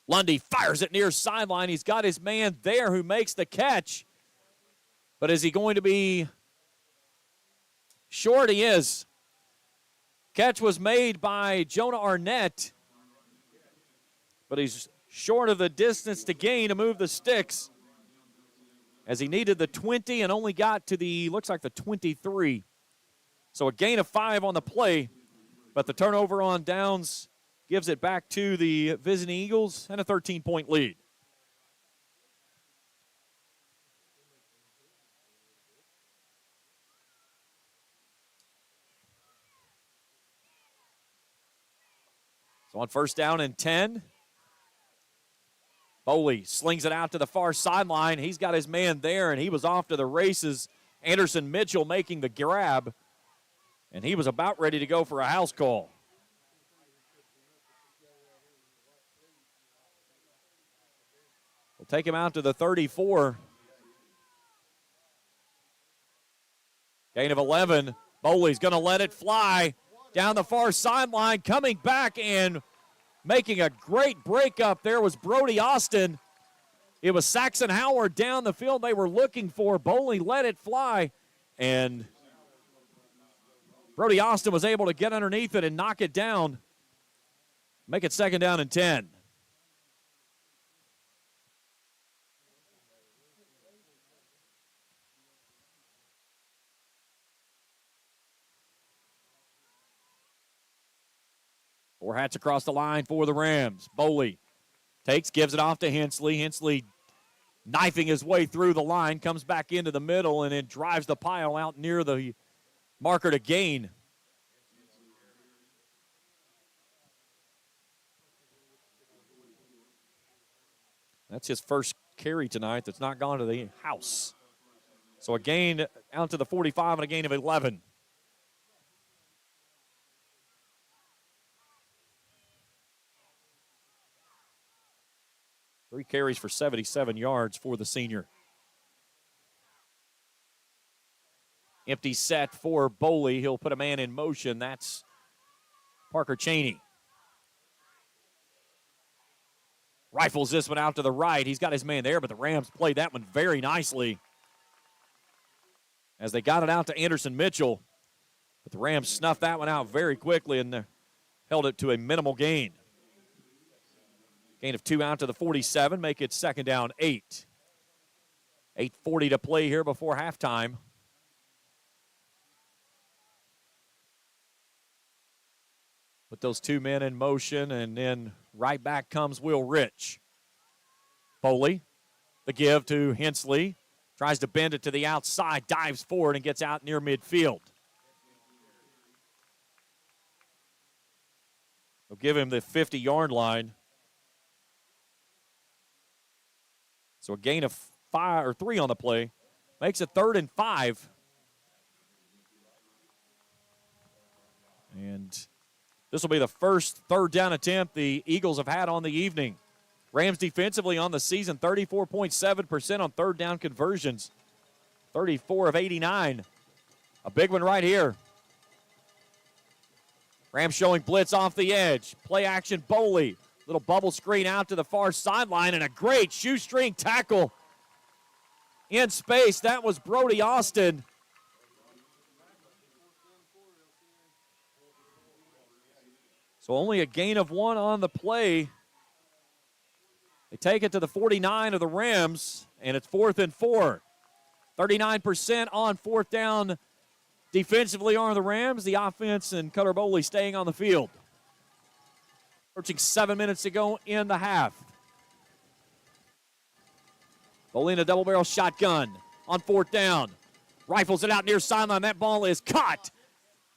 Lundy fires it near sideline. He's got his man there who makes the catch. But is he going to be short? He is. Catch was made by Jonah Arnett, but he's short of the distance to gain to move the sticks as he needed the 20 and only got to looks like the 23. So a gain of 5 on the play, but the turnover on downs gives it back to the visiting Eagles and a 13-point lead. So on 1st down and 10, Boley slings it out to the far sideline. He's got his man there, and he was off to the races. Anderson Mitchell making the grab, and he was about ready to go for a house call. We'll take him out to the 34. Gain of 11. Boley's going to let it fly down the far sideline. Coming back and making a great break up there was Brody Austin. It was Saxon Howard down the field they were looking for. Boley let it fly, and Brody Austin was able to get underneath it and knock it down. Make it 2nd down and 10. Four hats across the line for the Rams. Boley gives it off to Hensley. Hensley knifing his way through the line, comes back into the middle, and then drives the pile out near the marker to gain. That's his first carry tonight that's not gone to the house. So a gain out to the 45 and a gain of 11. Three carries for 77 yards for the senior. Empty set for Boley. He'll put a man in motion. That's Parker Cheney. Rifles this one out to the right. He's got his man there, but the Rams played that one very nicely as they got it out to Anderson Mitchell. But the Rams snuffed that one out very quickly and held it to a minimal gain. Gain of 2 out to the 47, make it 2nd down 8. 8:40 to play here before halftime. Put those two men in motion, and then right back comes Will Rich. Boley, the give to Hensley. Tries to bend it to the outside, dives forward, and gets out near midfield. They'll give him the 50-yard line. So a gain of 3 on the play. Makes it 3rd and 5. And this will be the first 3rd down attempt the Eagles have had on the evening. Rams defensively on the season, 34.7% on 3rd down conversions. 34 of 89. A big one right here. Rams showing blitz off the edge. Play action, Boley. Little bubble screen out to the far sideline, and a great shoestring tackle in space. That was Brody Austin. So only a gain of 1 on the play. They take it to the 49 of the Rams, and it's 4th and 4. 39% on 4th down defensively are the Rams. The offense and Cutter Boley staying on the field. Approaching 7 minutes to go in the half. Boley in a double-barrel shotgun on 4th down. Rifles it out near sideline. That ball is caught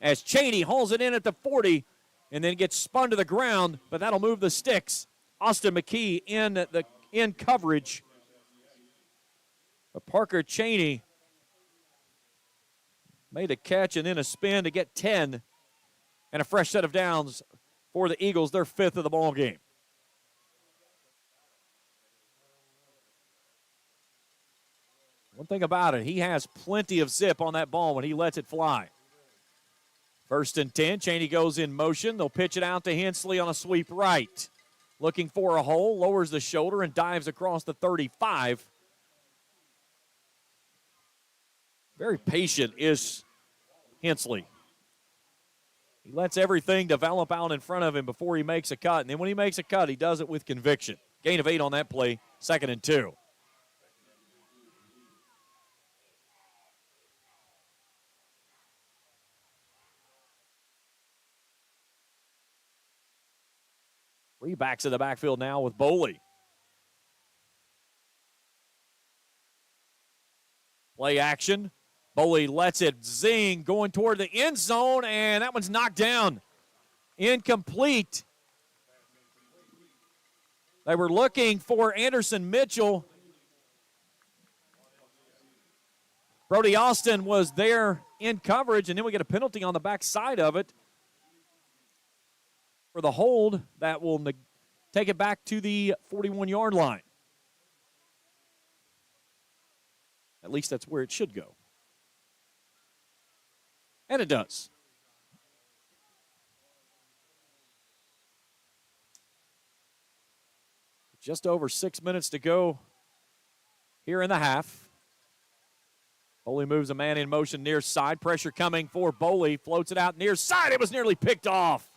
as Cheney hauls it in at the 40 and then gets spun to the ground, but that'll move the sticks. Austin McKee in coverage. But Parker Cheney made a catch and then a spin to get 10 and a fresh set of downs for the Eagles, their 5th of the ball game. One thing about it, he has plenty of zip on that ball when he lets it fly. 1st and 10, Cheney goes in motion. They'll pitch it out to Hensley on a sweep right. Looking for a hole, lowers the shoulder and dives across the 35. Very patient is Hensley. He lets everything develop out in front of him before he makes a cut. And then when he makes a cut, he does it with conviction. Gain of 8 on that play, 2nd and 2. Three backs in the backfield now with Boley. Play action. Boley lets it zing, going toward the end zone, and that one's knocked down. Incomplete. They were looking for Anderson Mitchell. Brody Austin was there in coverage, and then we get a penalty on the back side of it for the hold that will take it back to the 41-yard line. At least that's where it should go. And it does. Just over 6 minutes to go here in the half. Boley moves a man in motion near side. Pressure coming for Boley. Floats it out near side. It was nearly picked off.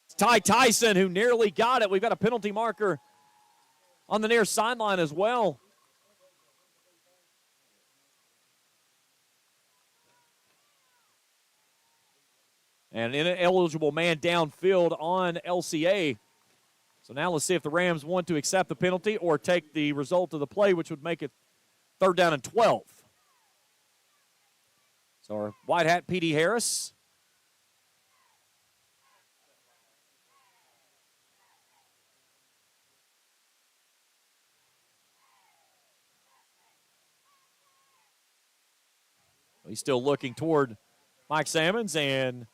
It's Ty Tyson who nearly got it. We've got a penalty marker on the near sideline as well. And an ineligible man downfield on LCA. So now let's see if the Rams want to accept the penalty or take the result of the play, which would make it 3rd down and 12. So our white hat, P.D. Harris. He's still looking toward Mike Sammons, and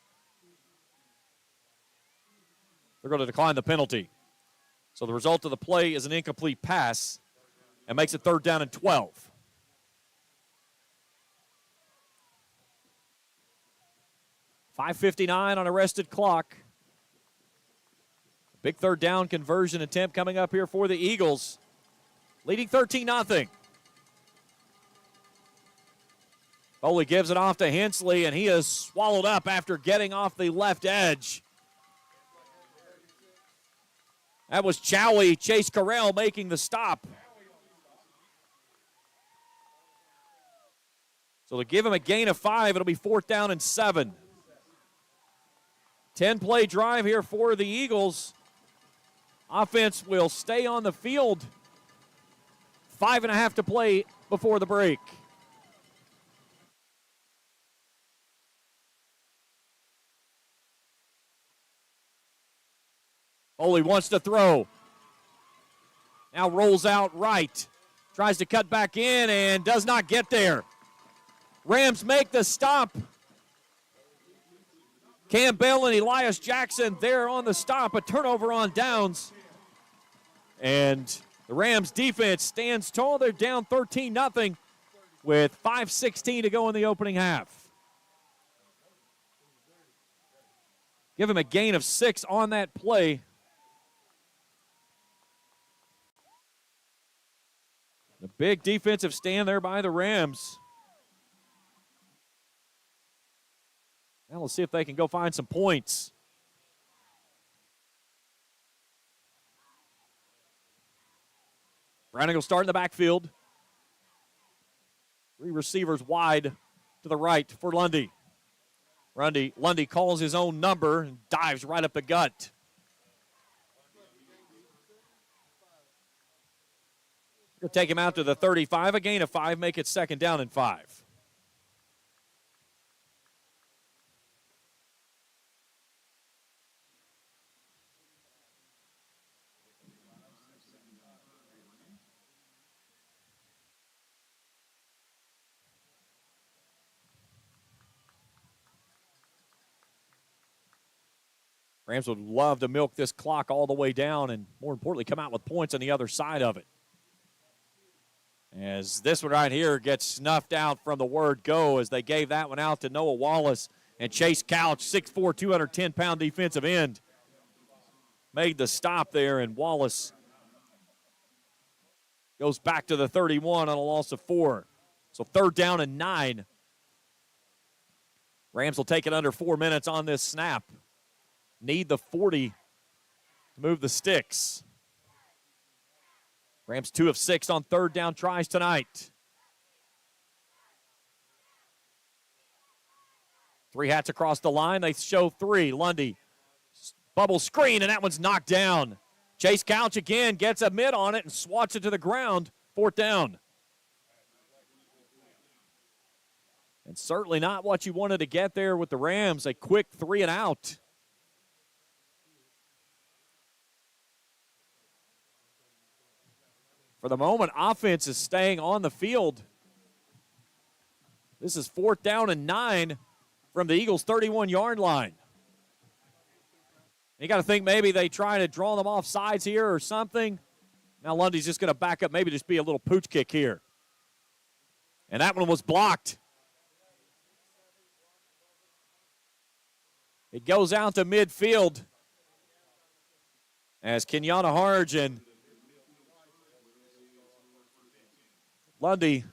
they're going to decline the penalty. So the result of the play is an incomplete pass and makes it 3rd down and 12. .5:59 on arrested clock. Big 3rd down conversion attempt coming up here for the Eagles, leading 13-0. Boley gives it off to Hensley, and he is swallowed up after getting off the left edge. That was Chowie, Chase Carell making the stop. So to give him a gain of 5, it'll be 4th down and 7. 10-play drive here for the Eagles. Offense will stay on the field. 5.5 to play before the break. Boley wants to throw. Now rolls out right. Tries to cut back in and does not get there. Rams make the stop. Cam Bell and Elias Jackson there on the stop. A turnover on downs. And the Rams defense stands tall. They're down 13-0 with 5:16 to go in the opening half. Give him a gain of 6 on that play. The big defensive stand there by the Rams. Now let's see if they can go find some points. Browning will start in the backfield. 3 receivers wide to the right for Lundy. Lundy calls his own number and dives right up the gut. We'll take him out to the 35, a gain of 5, make it 2nd down and 5. Rams would love to milk this clock all the way down and, more importantly, come out with points on the other side of it. As this one right here gets snuffed out from the word go as they gave that one out to Noah Wallace. And Chase Couch, 6'4", 210-pound defensive end, made the stop there, and Wallace goes back to the 31 on a loss of 4. So 3rd down and 9. Rams will take it under 4 minutes on this snap. Need the 40 to move the sticks. Rams 2 of 6 on 3rd down tries tonight. 3 hats across the line. They show 3. Lundy, bubble screen, and that one's knocked down. Chase Couch again gets a mid on it and swats it to the ground. 4th down. And certainly not what you wanted to get there with the Rams. A quick 3 and out. For the moment, offense is staying on the field. This is 4th down and 9 from the Eagles' 31-yard line. You got to think maybe they try to draw them off sides here or something. Now Lundy's just going to back up, maybe just be a little pooch kick here. And that one was blocked. It goes out to midfield as Kenyatta Harge and Lundy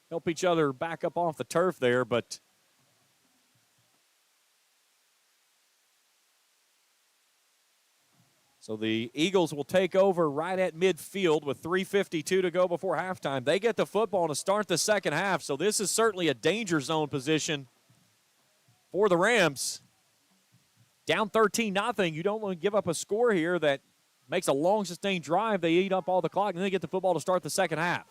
help each other back up off the turf there, but so the Eagles will take over right at midfield with 3:52 to go before halftime. They get the football to start the second half, so this is certainly a danger zone position for the Rams. Down 13-0. You don't want to give up a score here that makes a long, sustained drive. They eat up all the clock, and then they get the football to start the second half.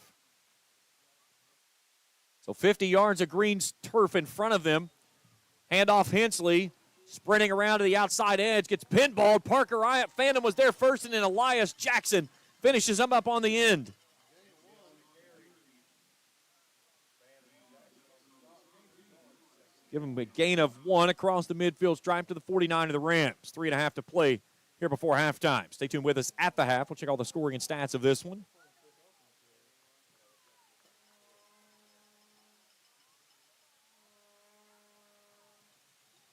So 50 yards of green turf in front of them. Handoff Hensley. Sprinting around to the outside edge, gets pinballed. Parker Phantom was there first, and then Elias Jackson finishes him up on the end. Give him a gain of 1 across the midfield stripe to the 49 of the Rams. 3.5 to play here before halftime. Stay tuned with us at the half. We'll check all the scoring and stats of this one.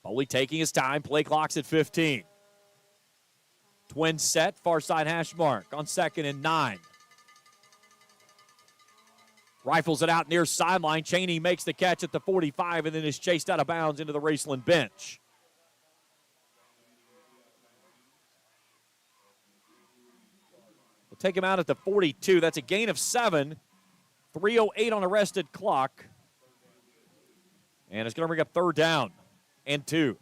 Foley taking his time. Play clock's at 15. Twin set, far side hash mark on 2nd and 9. Rifles it out near sideline. Chaney makes the catch at the 45 and then is chased out of bounds into the Raceland bench. We'll take him out at the 42. That's a gain of 7. 3:08 on arrested clock. And it's going to bring up 3rd down and 2.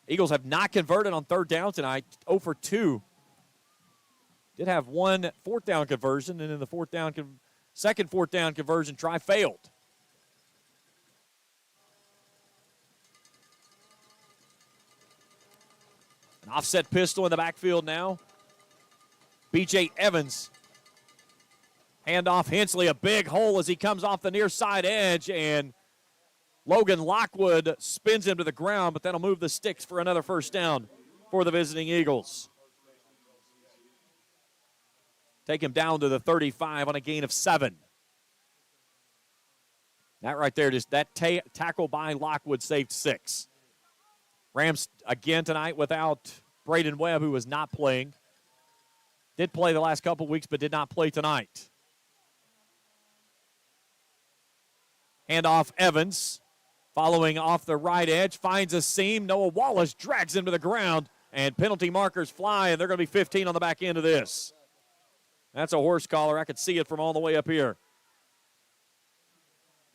Eagles have not converted on 3rd down tonight. 0 for 2. Did have 1 4th down conversion, and then the second 4th down conversion try failed. An offset pistol in the backfield now. B.J. Evans. Handoff Hensley, a big hole as he comes off the near side edge, and Logan Lockwood spins him to the ground, but that'll move the sticks for another 1st down for the visiting Eagles. Take him down to the 35 on a gain of 7. That right there, just that tackle by Lockwood saved 6. Rams again tonight without Braden Webb, who was not playing. Did play the last couple weeks, but did not play tonight. Handoff Evans. Following off the right edge, finds a seam. Noah Wallace drags him to the ground, and penalty markers fly, and they're going to be 15 on the back end of this. That's a horse collar. I could see it from all the way up here.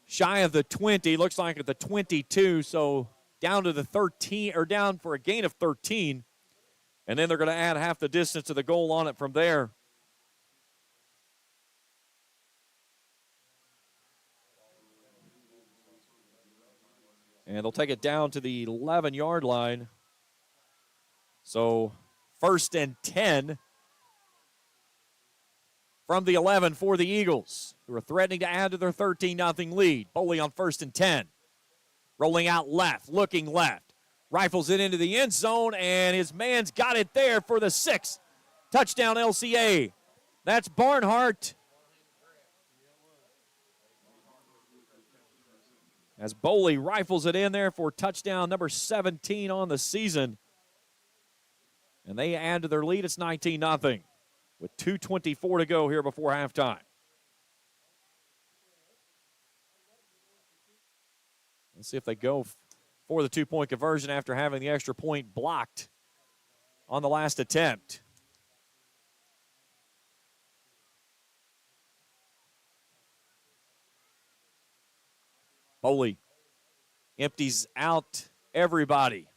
Shy of the 20, looks like at the 22, so down to the 13, or down for a gain of 13. And then they're going to add half the distance to the goal on it from there. And they'll take it down to the 11-yard line. So 1st and 10 from the 11 for the Eagles, who are threatening to add to their 13-0 lead. Foley on 1st and 10. Rolling out left, looking left. Rifles it into the end zone, and his man's got it there for the 6th. Touchdown LCA. That's Barnhart. As Boley rifles it in there for touchdown number 17 on the season. And they add to their lead. It's 19-0 with 2:24 to go here before halftime. Let's see if they go for the 2-point conversion after having the extra point blocked on the last attempt. Boley empties out everybody.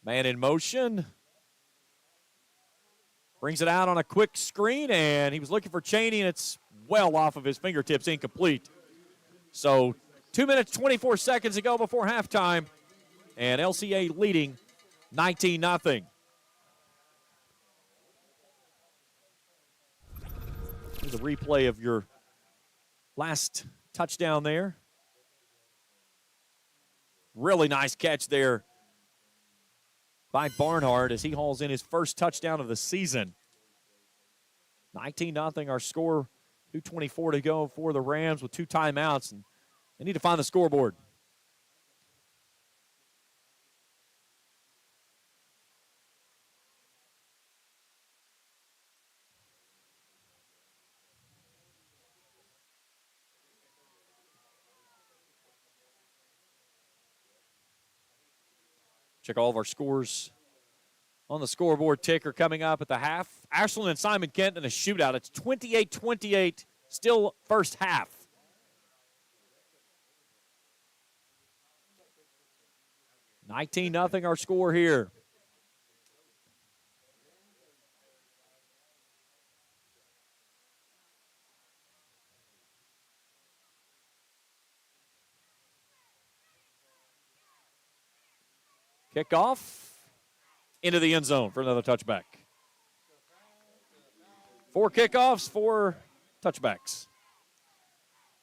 Man in motion. Brings it out on a quick screen, and he was looking for Chaney, and it's well off of his fingertips, incomplete. So 2 minutes, 24 seconds to go before halftime, and LCA leading 19-0. Here's a replay of your last touchdown there. Really nice catch there by Barnhart as he hauls in his first touchdown of the season. 19-0 our score. 2:24 to go for the Rams with 2 timeouts, and they need to find the scoreboard. Check all of our scores on the scoreboard ticker coming up at the half. Ashland and Simon Kent in a shootout. It's 28-28, still first half. $19-0 our score here. Kickoff into the end zone for another touchback. 4 kickoffs, 4 touchbacks.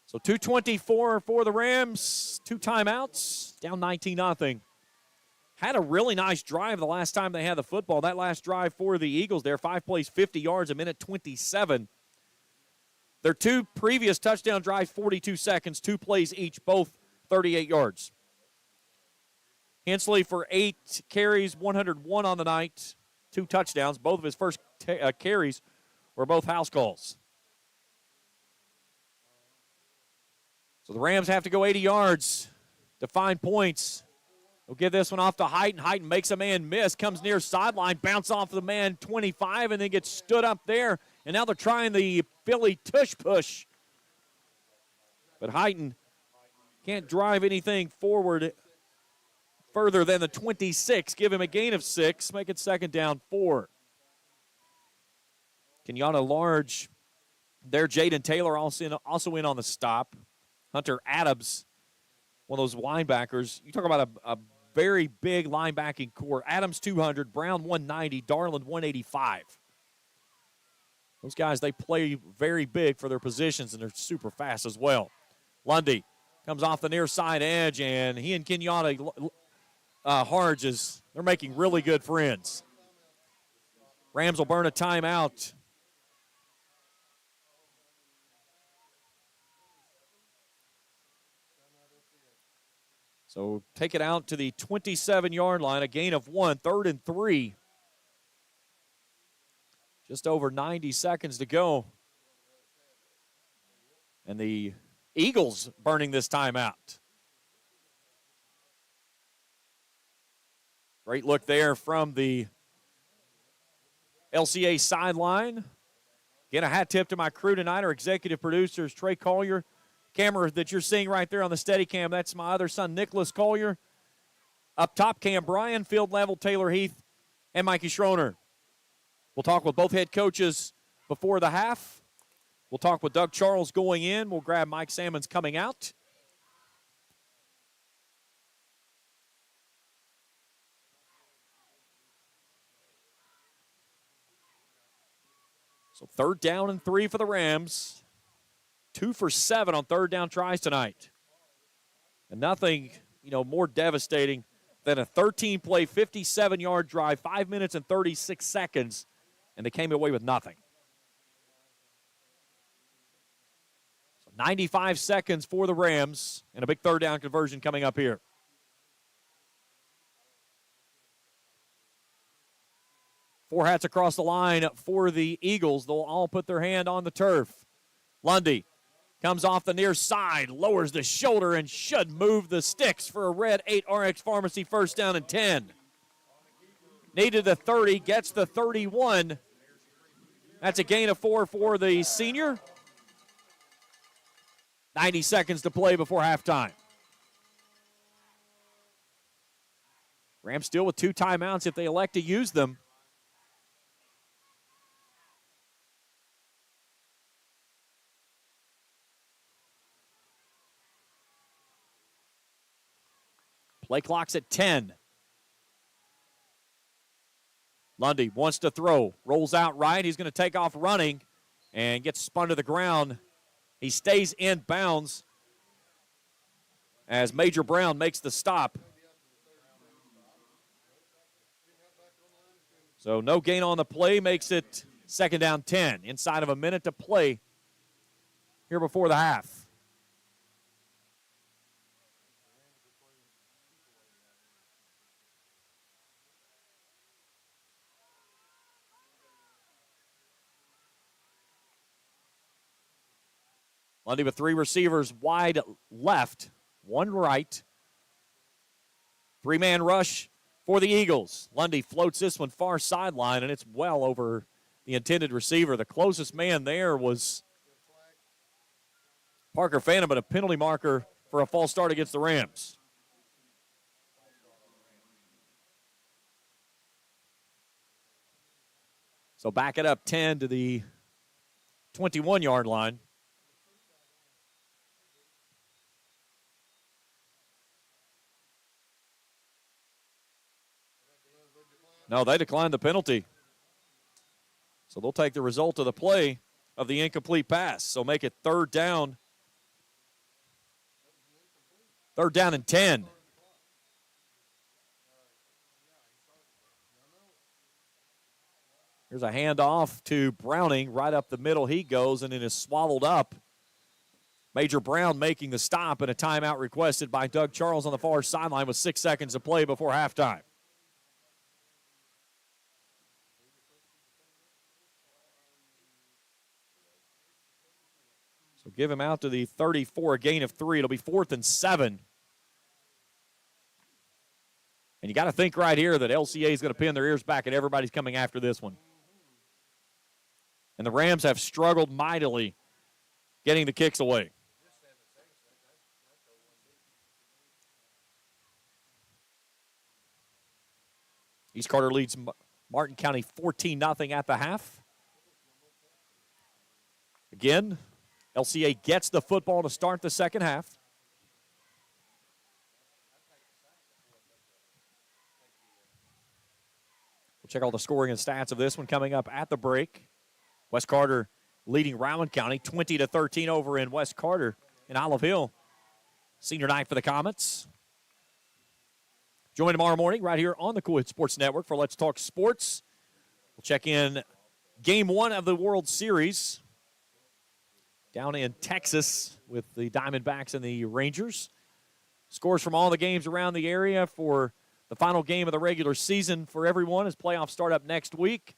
So 2:24 for the Rams, 2 timeouts, down 19-0. Had a really nice drive the last time they had the football. That last drive for the Eagles there, 5 plays, 50 yards, a minute 27. Their 2 previous touchdown drives, 42 seconds, 2 plays each, both 38 yards. Hensley for 8 carries, 101 on the night, 2 touchdowns. Both of his first carries were both house calls. So the Rams have to go 80 yards to find points. They'll give this one off to Heighton. Heighton makes a man miss, comes near sideline, bounce off the man 25, and then gets stood up there. And now they're trying the Philly tush push. But Heighton can't drive anything forward further than the 26. Give him a gain of 6. Make it second down 4. Kenyatta Large there. Jaden Taylor also in on the stop. Hunter Adams, one of those linebackers. You talk about a very big linebacking core. Adams 200, Brown 190, Darland 185. Those guys, they play very big for their positions, and they're super fast as well. Lundy comes off the near side edge, and he and Kenyatta Harges, they're making really good friends. Rams will burn a timeout. So take it out to the 27-yard line, a gain of 1, 3rd and 3. Just over 90 seconds to go. And the Eagles burning this timeout. Great look there from the LCA sideline. Again, a hat tip to my crew tonight, our executive producers, Trey Collier. Camera that you're seeing right there on the Steadicam, that's my other son, Nicholas Collier. Up top, Cam Bryan, field level, Taylor Heath, and Mikey Schroner. We'll talk with both head coaches before the half. We'll talk with Doug Charles going in. We'll grab Mike Sammons coming out. So 3rd down and 3 for the Rams. 2 for 7 on 3rd down tries tonight. And nothing, more devastating than a 13-play, 57-yard drive, 5 minutes and 36 seconds, and they came away with nothing. So 95 seconds for the Rams, and a big 3rd down conversion coming up here. Four hats across the line for the Eagles. They'll all put their hand on the turf. Lundy comes off the near side, lowers the shoulder, and should move the sticks for a red 8RX Pharmacy 1st down and 10. Needed the 30, gets the 31. That's a gain of 4 for the senior. 90 seconds to play before halftime. Rams still with 2 timeouts if they elect to use them. Play clock's at 10. Lundy wants to throw. Rolls out right. He's going to take off running and gets spun to the ground. He stays in bounds as Major Brown makes the stop. So no gain on the play, makes it 2nd down 10. Inside of a minute to play here before the half. Lundy with 3 receivers wide left, 1 right. 3-man rush for the Eagles. Lundy floats this one far sideline, and it's well over the intended receiver. The closest man there was Parker Phantom, but a penalty marker for a false start against the Rams. So back it up 10 to the 21-yard line. No, they declined the penalty. So they'll take the result of the play of the incomplete pass. So make it third down. Third down and 10. Here's a handoff to Browning. Right up the middle he goes, and it is swallowed up. Major Brown making the stop, and a timeout requested by Doug Charles on the far sideline with 6 seconds to play before halftime. So give him out to the 34, a gain of 3. It'll be 4th and 7. And you got to think right here that LCA is going to pin their ears back, and everybody's coming after this one. And the Rams have struggled mightily getting the kicks away. East Carter leads Martin County 14-0 at the half. Again, LCA gets the football to start the second half. We'll check all the scoring and stats of this one coming up at the break. West Carter leading Rowan County 20-13 over in West Carter in Olive Hill. Senior night for the Comets. Join tomorrow morning right here on the Kool Sports Network for Let's Talk Sports. We'll check in Game 1 of the World Series down in Texas with the Diamondbacks and the Rangers. Scores from all the games around the area for the final game of the regular season for everyone as playoffs start up next week.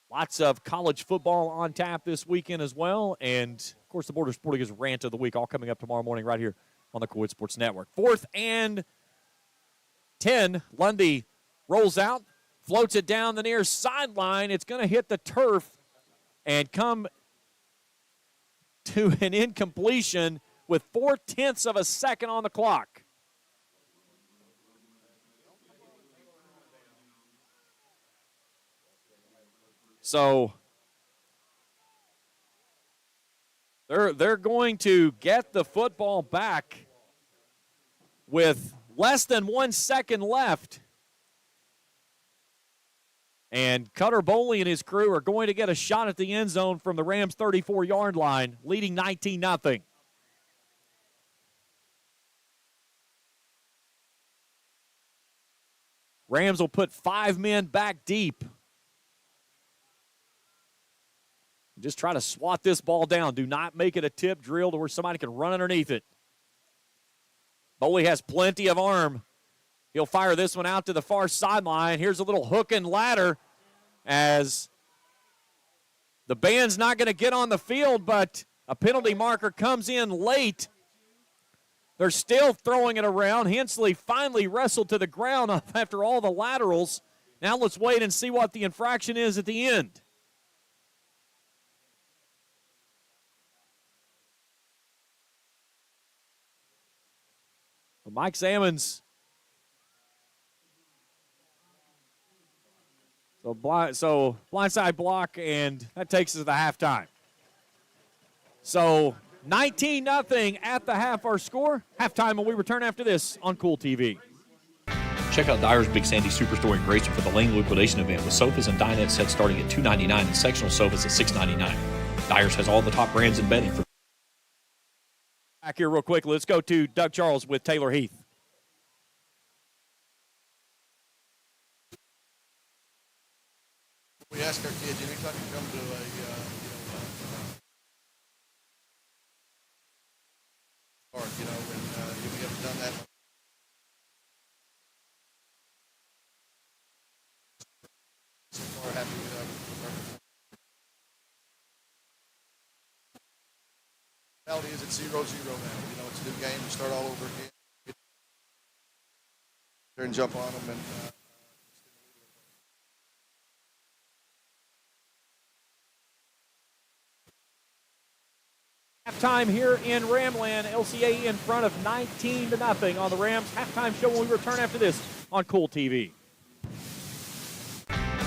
Lots of college football on tap this weekend as well. And, of course, the Border Sporting Goods Rant of the Week all coming up tomorrow morning right here on the Kool Sports Network. 4th and 10. Lundy rolls out, floats it down the near sideline. It's going to hit the turf and come to an incompletion with 0.4 of a second on the clock. So they're going to get the football back with less than 1 second left. And Cutter Boley and his crew are going to get a shot at the end zone from the Rams' 34-yard line, leading 19-0. Rams will put 5 men back deep. Just try to swat this ball down. Do not make it a tip drill to where somebody can run underneath it. Boley has plenty of arm. He'll fire this one out to the far sideline. Here's a little hook and ladder as the band's not going to get on the field, but a penalty marker comes in late. They're still throwing it around. Hensley finally wrestled to the ground after all the laterals. Now let's wait and see what the infraction is at the end. Mike Salmons. So blindside block, and that takes us to the halftime. So 19-0 at the half, our score. Halftime when we return after this on Kool TV. Check out Dyer's Big Sandy Superstore in Grayson for the Lane Liquidation Event with sofas and dinette sets starting at $299 and sectional sofas at $699. Dyer's has all the top brands in bedding. Back here real quick. Let's go to Doug Charles with Taylor Heath. We ask our kids anytime you come to a park, when we haven't done that. So far, happy with our reality is it's 0-0 now. It's a new game. We start all over again. and jump on them. And Halftime here in Ramland, LCA in front of 19-0 on the Rams. Halftime show when we return after this on Kool TV.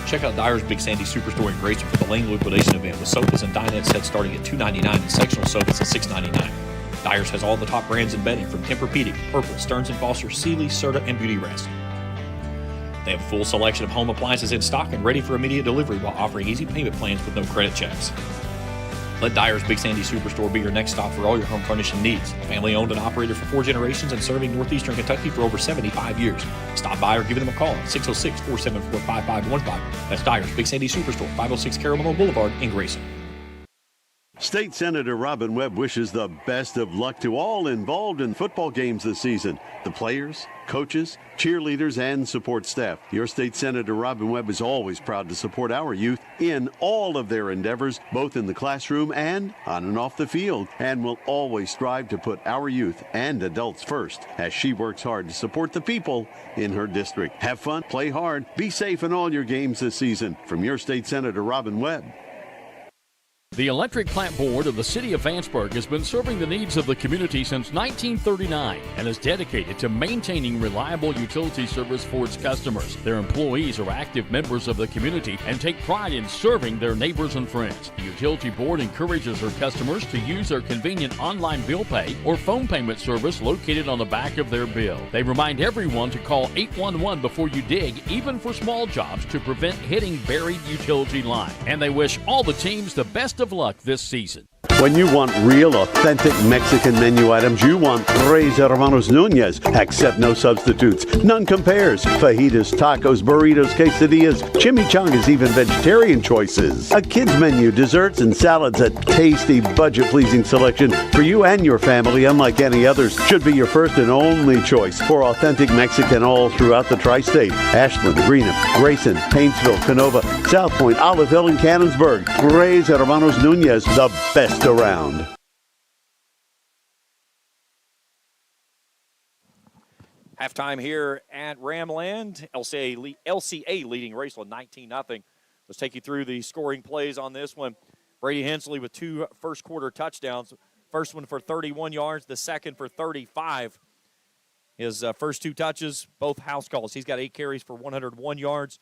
Check out Dyer's Big Sandy Superstore in Grayson for the Lane Liquidation event with sofas and dinette sets starting at $299 and sectional sofas at $699. Dyer's has all the top brands in bedding from Tempur-Pedic, Purple, Stearns & Foster, Sealy, Serta, and Beauty Rest. They have a full selection of home appliances in stock and ready for immediate delivery while offering easy payment plans with no credit checks. Let Dyer's Big Sandy Superstore be your next stop for all your home furnishing needs. Family owned and operated for 4 generations and serving northeastern Kentucky for over 75 years. Stop by or give them a call at 606-474-5515. That's Dyer's Big Sandy Superstore, 506 Caramel Boulevard in Grayson. State Senator Robin Webb wishes the best of luck to all involved in football games this season. The players, coaches, cheerleaders, and support staff. Your State Senator Robin Webb is always proud to support our youth in all of their endeavors, both in the classroom and on and off the field, and will always strive to put our youth and adults first as she works hard to support the people in her district. Have fun, play hard, be safe in all your games this season. From your State Senator Robin Webb. The Electric Plant Board of the City of Vanceburg has been serving the needs of the community since 1939 and is dedicated to maintaining reliable utility service for its customers. Their employees are active members of the community and take pride in serving their neighbors and friends. The Utility Board encourages their customers to use their convenient online bill pay or phone payment service located on the back of their bill. They remind everyone to call 811 before you dig, even for small jobs, to prevent hitting buried utility line. And they wish all the teams the best of luck this season. When you want real, authentic Mexican menu items, you want Tres Hermanos Nunez. Accept no substitutes. None compares. Fajitas, tacos, burritos, quesadillas, chimichangas, even vegetarian choices. A kids menu, desserts, and salads. A tasty, budget-pleasing selection for you and your family, unlike any others. Should be your first and only choice for authentic Mexican all throughout the tri-state. Ashland, Greenham, Grayson, Paintsville, Canova, South Point, Olive Hill, and Cannonsburg. Tres Hermanos Nunez, the best around. Halftime here at Ramland. LCA leading Raceland 19-0. Let's take you through the scoring plays on this one. Brady Hensley with 2 first-quarter touchdowns. First one for 31 yards, the second for 35. His first 2 touches, both house calls. He's got 8 carries for 101 yards.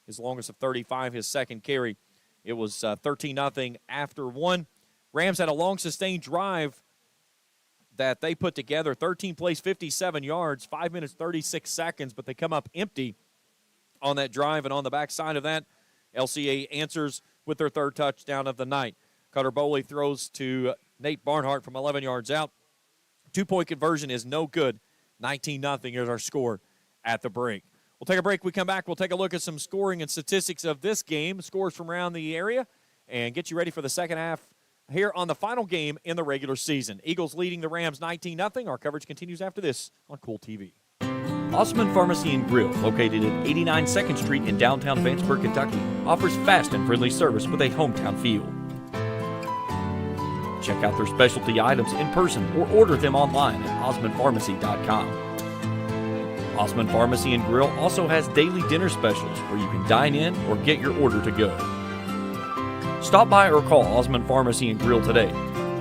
His longest of 35, his second carry. It was 13-0 after 1. Rams had a long sustained drive that they put together, 13 plays, 57 yards, 5 minutes, 36 seconds, but they come up empty on that drive, and on the backside of that, LCA answers with their 3rd touchdown of the night. Cutter Boley throws to Nate Barnhart from 11 yards out. 2-point conversion is no good. 19-0 is our score at the break. We'll take a break. We come back. We'll take a look at some scoring and statistics of this game, scores from around the area, and get you ready for the second half here on the final game in the regular season. Eagles leading the Rams 19-0. Our coverage continues after this on Kool TV. Osman Pharmacy and Grill, located at 89 2nd Street in downtown Vanceburg, Kentucky, offers fast and friendly service with a hometown feel. Check out their specialty items in person or order them online at osmanpharmacy.com. Osman Pharmacy and Grill also has daily dinner specials where you can dine in or get your order to go. Stop by or call Osman Pharmacy and Grill today.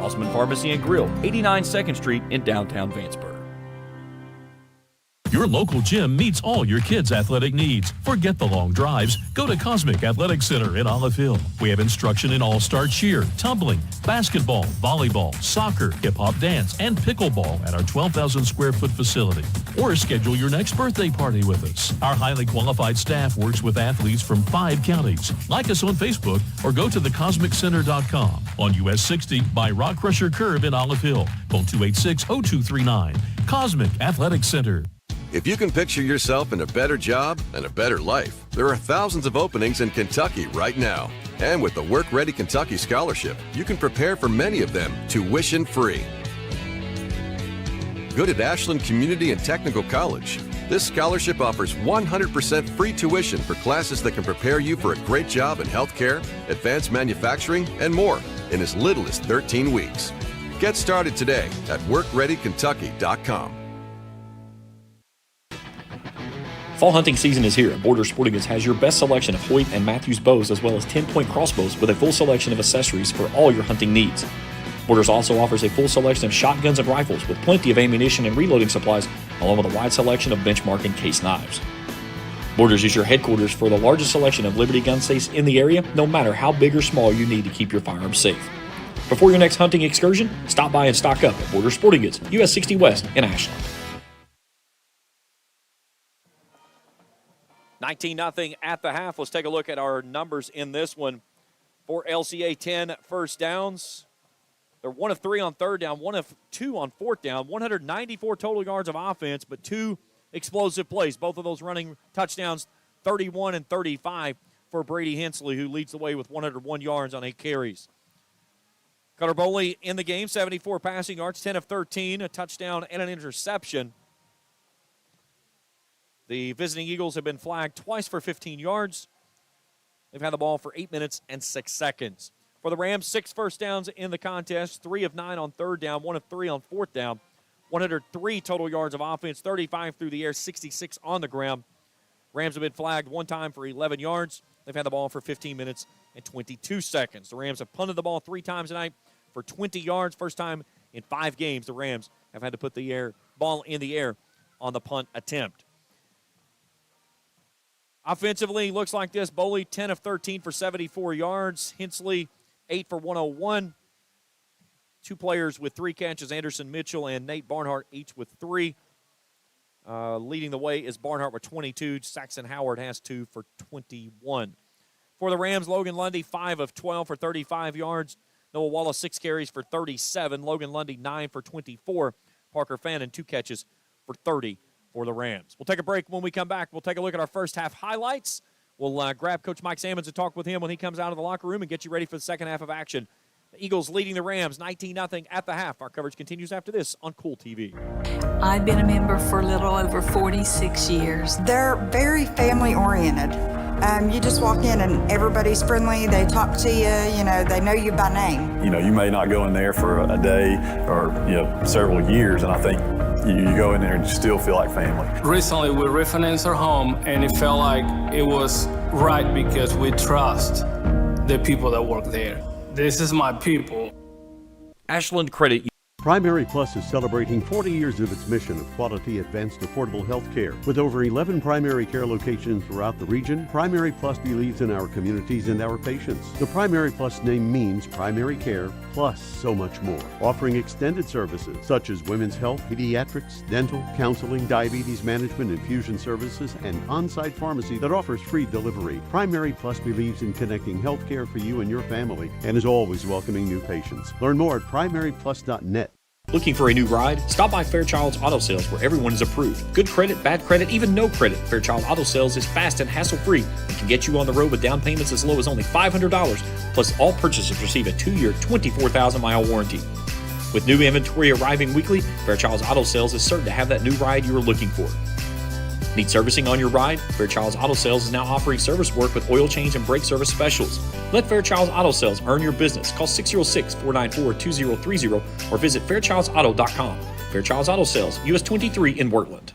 Osman Pharmacy and Grill, 89 2nd Street in downtown Vanceburg. Your local gym meets all your kids' athletic needs. Forget the long drives. Go to Cosmic Athletic Center in Olive Hill. We have instruction in all-star cheer, tumbling, basketball, volleyball, soccer, hip-hop dance, and pickleball at our 12,000 square foot facility. Or schedule your next birthday party with us. Our highly qualified staff works with athletes from 5 counties. Like us on Facebook or go to thecosmiccenter.com on US 60 by Rock Crusher Curve in Olive Hill. Call 286-0239. Cosmic Athletic Center. If you can picture yourself in a better job and a better life, there are thousands of openings in Kentucky right now. And with the Work Ready Kentucky Scholarship, you can prepare for many of them tuition-free. Good at Ashland Community and Technical College. This scholarship offers 100% free tuition for classes that can prepare you for a great job in healthcare, advanced manufacturing, and more in as little as 13 weeks. Get started today at workreadykentucky.com. Fall hunting season is here, and Border Sporting Goods has your best selection of Hoyt and Matthews bows, as well as 10-point crossbows with a full selection of accessories for all your hunting needs. Borders also offers a full selection of shotguns and rifles with plenty of ammunition and reloading supplies, along with a wide selection of benchmark and case knives. Borders is your headquarters for the largest selection of Liberty gun safes in the area, no matter how big or small you need to keep your firearms safe. Before your next hunting excursion, stop by and stock up at Border Sporting Goods, US 60 West in Ashland. 19-0 at the half. Let's take a look at our numbers in this one. For LCA, 10 first downs. They're 1 of 3 on third down, 1 of 2 on fourth down, 194 total yards of offense, but 2 explosive plays. Both of those running touchdowns, 31 and 35 for Brady Hensley, who leads the way with 101 yards on 8 carries. Cutter Boley in the game, 74 passing yards, 10 of 13, a touchdown and an interception. The visiting Eagles have been flagged twice for 15 yards. They've had the ball for 8 minutes and 6 seconds. For the Rams, 6 first downs in the contest, 3 of 9 on third down, 1 of 3 on fourth down, 103 total yards of offense, 35 through the air, 66 on the ground. Rams have been flagged 1 time for 11 yards. They've had the ball for 15 minutes and 22 seconds. The Rams have punted the ball 3 times tonight for 20 yards. First time in 5 games the Rams have had to put the ball in the air on the punt attempt. Offensively, looks like this. Boley, 10 of 13 for 74 yards. Hensley, 8 for 101. 2 players with 3 catches, Anderson Mitchell and Nate Barnhart, each with 3. Leading the way is Barnhart with 22. Saxon Howard has 2 for 21. For the Rams, Logan Lundy, 5 of 12 for 35 yards. Noah Wallace, 6 carries for 37. Logan Lundy, 9 for 24. Parker Fannin, 2 catches for 30 for the Rams. We'll take a break. When we come back, we'll take a look at our first half highlights. We'll grab Coach Mike Sammons and talk with him when he comes out of the locker room and get you ready for the second half of action. The Eagles leading the Rams 19-0 at the half. Our coverage continues after this on Kool TV. I've been a member for a little over 46 years. They're very family-oriented. You just walk in and everybody's friendly. They talk to you. They know you by name. You may not go in there for a day or several years, and I think you go in there and you still feel like family. Recently, we refinanced our home, and it felt like it was right because we trust the people that work there. This is my people. Ashland Credit. Primary Plus is celebrating 40 years of its mission of quality, advanced, affordable health care. With over 11 primary care locations throughout the region, Primary Plus believes in our communities and our patients. The Primary Plus name means primary care plus so much more. Offering extended services such as women's health, pediatrics, dental, counseling, diabetes management, infusion services, and on-site pharmacy that offers free delivery. Primary Plus believes in connecting health care for you and your family and is always welcoming new patients. Learn more at primaryplus.net. Looking for a new ride? Stop by Fairchild's Auto Sales, where everyone is approved. Good credit, bad credit, even no credit. Fairchild Auto Sales is fast and hassle-free and can get you on the road with down payments as low as only $500. Plus, all purchases receive a 2-year, 24,000-mile warranty. With new inventory arriving weekly, Fairchild's Auto Sales is certain to have that new ride you are looking for. Need servicing on your ride? Fairchild's Auto Sales is now offering service work with oil change and brake service specials. Let Fairchild's Auto Sales earn your business. Call 606-494-2030 or visit fairchildsauto.com. Fairchild's Auto Sales, US 23 in Wortland.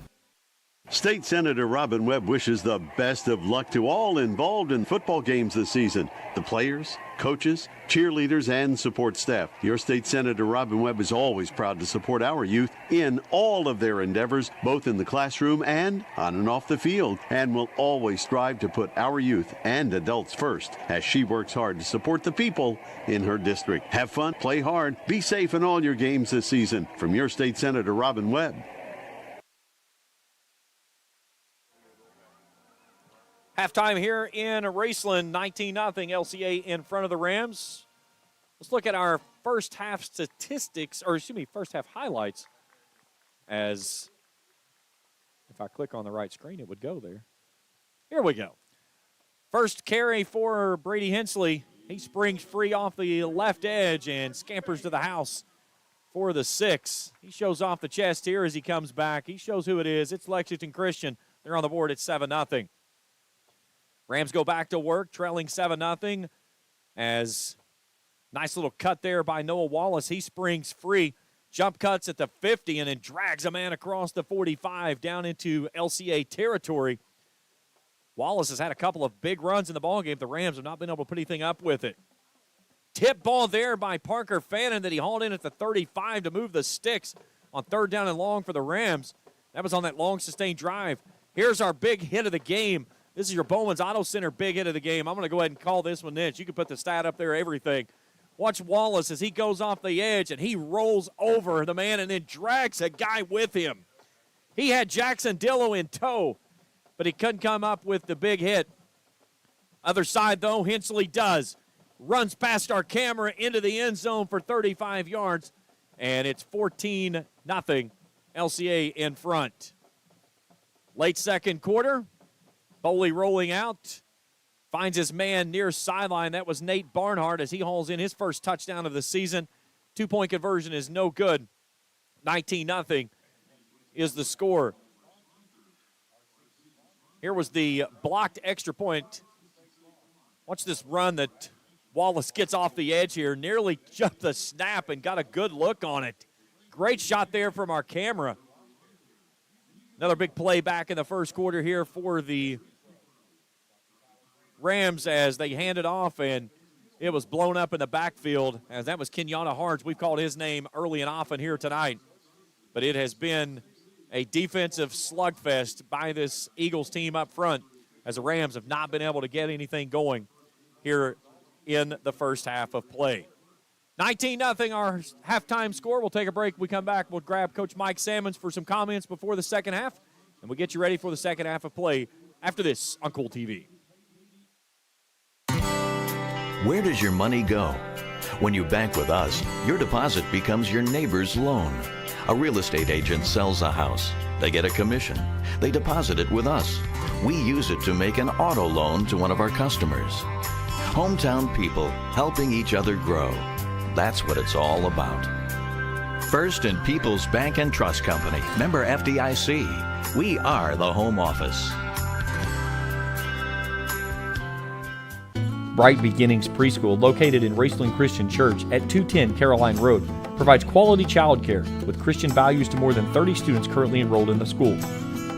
State Senator Robin Webb wishes the best of luck to all involved in football games this season. The players, coaches, cheerleaders, and support staff. Your State Senator Robin Webb is always proud to support our youth in all of their endeavors, both in the classroom and on and off the field, and will always strive to put our youth and adults first as she works hard to support the people in her district. Have fun, play hard, be safe in all your games this season. From your State Senator Robin Webb. Halftime here in Raceland, 19-0 LCA in front of the Rams. Let's look at our first half statistics, first half highlights. As if I click on the right screen, it would go there. Here we go. First carry for Brady Hensley. He springs free off the left edge and scampers to the house for the 6. He shows off the chest here as he comes back. He shows who it is. It's Lexington Christian. They're on the board at 7-0. Rams go back to work, trailing 7-0. As nice little cut there by Noah Wallace. He springs free, jump cuts at the 50, and then drags a man across the 45 down into LCA territory. Wallace has had a couple of big runs in the ballgame. The Rams have not been able to put anything up with it. Tip ball there by Parker Fannin that he hauled in at the 35 to move the sticks on 3rd down and long for the Rams. That was on that long sustained drive. Here's our big hit of the game. This is your Bowman's Auto Center big hit of the game. I'm going to go ahead and call this one this. You can put the stat up there, everything. Watch Wallace as he goes off the edge and he rolls over the man and then drags a guy with him. He had Jackson Dillo in tow, but he couldn't come up with the big hit. Other side, though, Hensley does. Runs past our camera into the end zone for 35 yards, and it's 14-0, LCA in front. Late second quarter, Boley rolling out, finds his man near sideline. That was Nate Barnhart as he hauls in his first touchdown of the season. 2-point conversion is no good. 19-0 is the score. Here was the blocked extra point. Watch this run that Wallace gets off the edge here, nearly jumped the snap and got a good look on it. Great shot there from our camera. Another big play back in the first quarter here for the Rams as they hand it off, and it was blown up in the backfield as that was Kenyatta Hards. We've called his name early and often here tonight. But it has been a defensive slugfest by this Eagles team up front as the Rams have not been able to get anything going here in the first half of play. 19-0 our halftime score. We'll take a break. We come back. We'll grab Coach Mike Sammons for some comments before the second half, and we'll get you ready for the second half of play after this on Kool TV. Where does your money go? When you bank with us, your deposit becomes your neighbor's loan. A real estate agent sells a house. They get a commission. They deposit it with us. We use it to make an auto loan to one of our customers. Hometown people helping each other grow. That's what it's all about. First and People's Bank and Trust Company, member FDIC. We are the home office. Bright Beginnings Preschool, located in Raceland Christian Church at 210 Caroline Road, provides quality childcare with Christian values to more than 30 students currently enrolled in the school.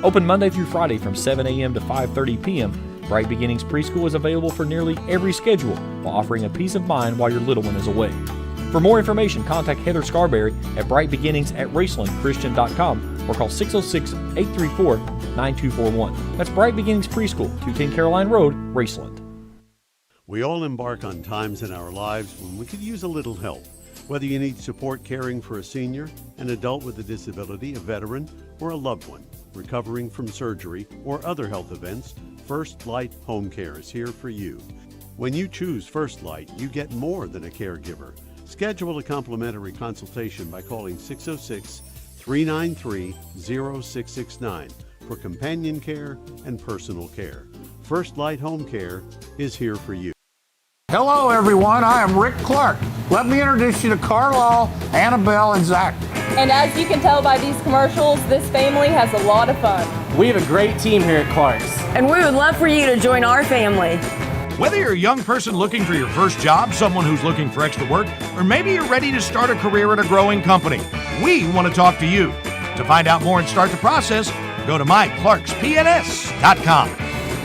Open Monday through Friday from 7 a.m. to 5:30 p.m., Bright Beginnings Preschool is available for nearly every schedule while offering a peace of mind while your little one is away. For more information, contact Heather Scarberry at brightbeginnings@racelandchristian.com or call 606-834-9241. That's Bright Beginnings Preschool, 210 Caroline Road, Raceland. We all embark on times in our lives when we could use a little help. Whether you need support caring for a senior, an adult with a disability, a veteran, or a loved one recovering from surgery or other health events, First Light Home Care is here for you. When you choose First Light, you get more than a caregiver. Schedule a complimentary consultation by calling 606-393-0669 for companion care and personal care. First Light Home Care is here for you. Hello, everyone. I am Rick Clark. Let me introduce you to Carlisle, Annabelle, and Zach. And as you can tell by these commercials, this family has a lot of fun. We have a great team here at Clark's. And we would love for you to join our family. Whether you're a young person looking for your first job, someone who's looking for extra work, or maybe you're ready to start a career at a growing company, we want to talk to you. To find out more and start the process, go to myclarkspns.com.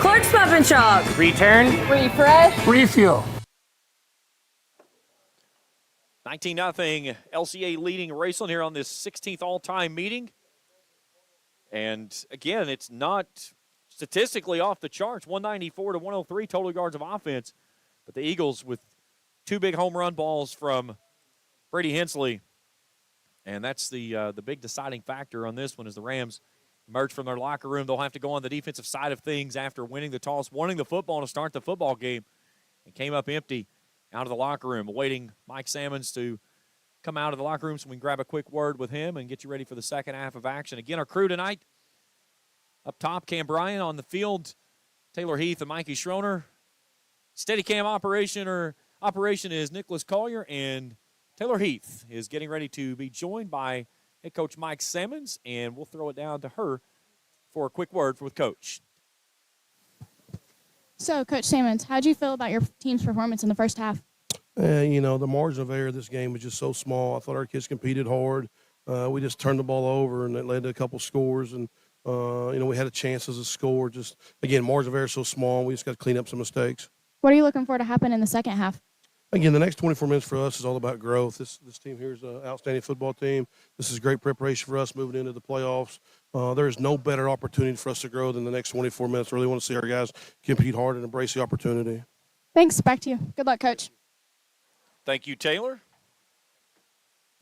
Clark's Pub and Shop. Return. Refresh. Refuel. 19-0 LCA leading Raceland here on this 16th all-time meeting. And again, it's not statistically off the charts, 194 to 103 total yards of offense. But the Eagles with two big home run balls from Brady Hensley. And that's the big deciding factor on this one as the Rams emerge from their locker room. They'll have to go on the defensive side of things after winning the toss, wanting the football to start the football game, and came up empty out of the locker room, awaiting Mike Sammons to come out of the locker room so we can grab a quick word with him and get you ready for the second half of action. Again, our crew tonight, up top, Cam Bryan on the field, Taylor Heath and Mikey Schroner. Steadicam operation is Nicholas Collier, and Taylor Heath is getting ready to be joined by head coach Mike Sammons, and we'll throw it down to her for a quick word with Coach. So, Coach Sammons, how did you feel about your team's performance in the first half? The margin of error of this game was just so small. I thought our kids competed hard. We just turned the ball over, and it led to a couple scores. And We had a chance as a score. Just, again, margin of error is so small. We just got to clean up some mistakes. What are you looking for to happen in the second half? Again, the next 24 minutes for us is all about growth. This team here is an outstanding football team. This is great preparation for us moving into the playoffs. There is no better opportunity for us to grow than the next 24 minutes. I really want to see our guys compete hard and embrace the opportunity. Thanks. Back to you. Good luck, Coach. Thank you, Taylor.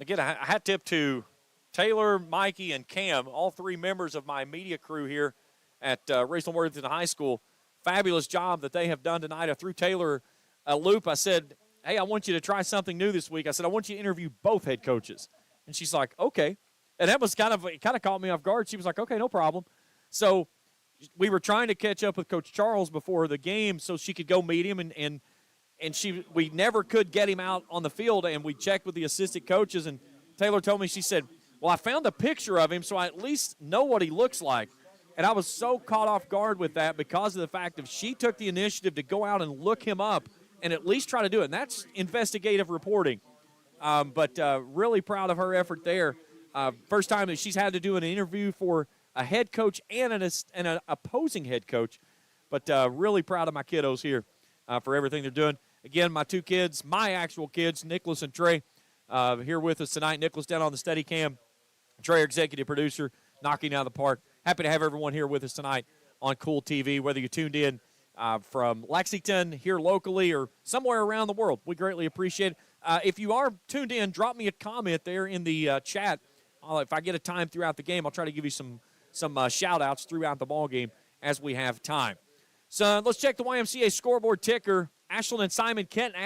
Again, a hat tip to Taylor, Mikey, and Cam, all three members of my media crew here at Raceland Worthington High School. Fabulous job that they have done tonight. I threw Taylor a loop. I said, hey, I want you to try something new this week. I said, I want you to interview both head coaches. And she's like, okay. And that was kind of caught me off guard. She was like, okay, no problem. So we were trying to catch up with Coach Charles before the game so she could go meet him, and we never could get him out on the field, and we checked with the assistant coaches, and Taylor told me, she said, well, I found a picture of him so I at least know what he looks like. And I was so caught off guard with that because of the fact that she took the initiative to go out and look him up and at least try to do it. And that's investigative reporting. But really proud of her effort there. First time that she's had to do an interview for a head coach and an opposing head coach. But really proud of my kiddos here for everything they're doing. Again, my two kids, my actual kids, Nicholas and Trey, here with us tonight. Nicholas down on the Steadicam. Trey, our executive producer, knocking out of the park. Happy to have everyone here with us tonight on Kool TV, whether you tuned in from Lexington, here locally, or somewhere around the world. We greatly appreciate it. If you are tuned in, drop me a comment there in the chat. If I get a time throughout the game, I'll try to give you some shout-outs throughout the ball game as we have time. So let's check the YMCA scoreboard ticker. Ashland and Simon Kent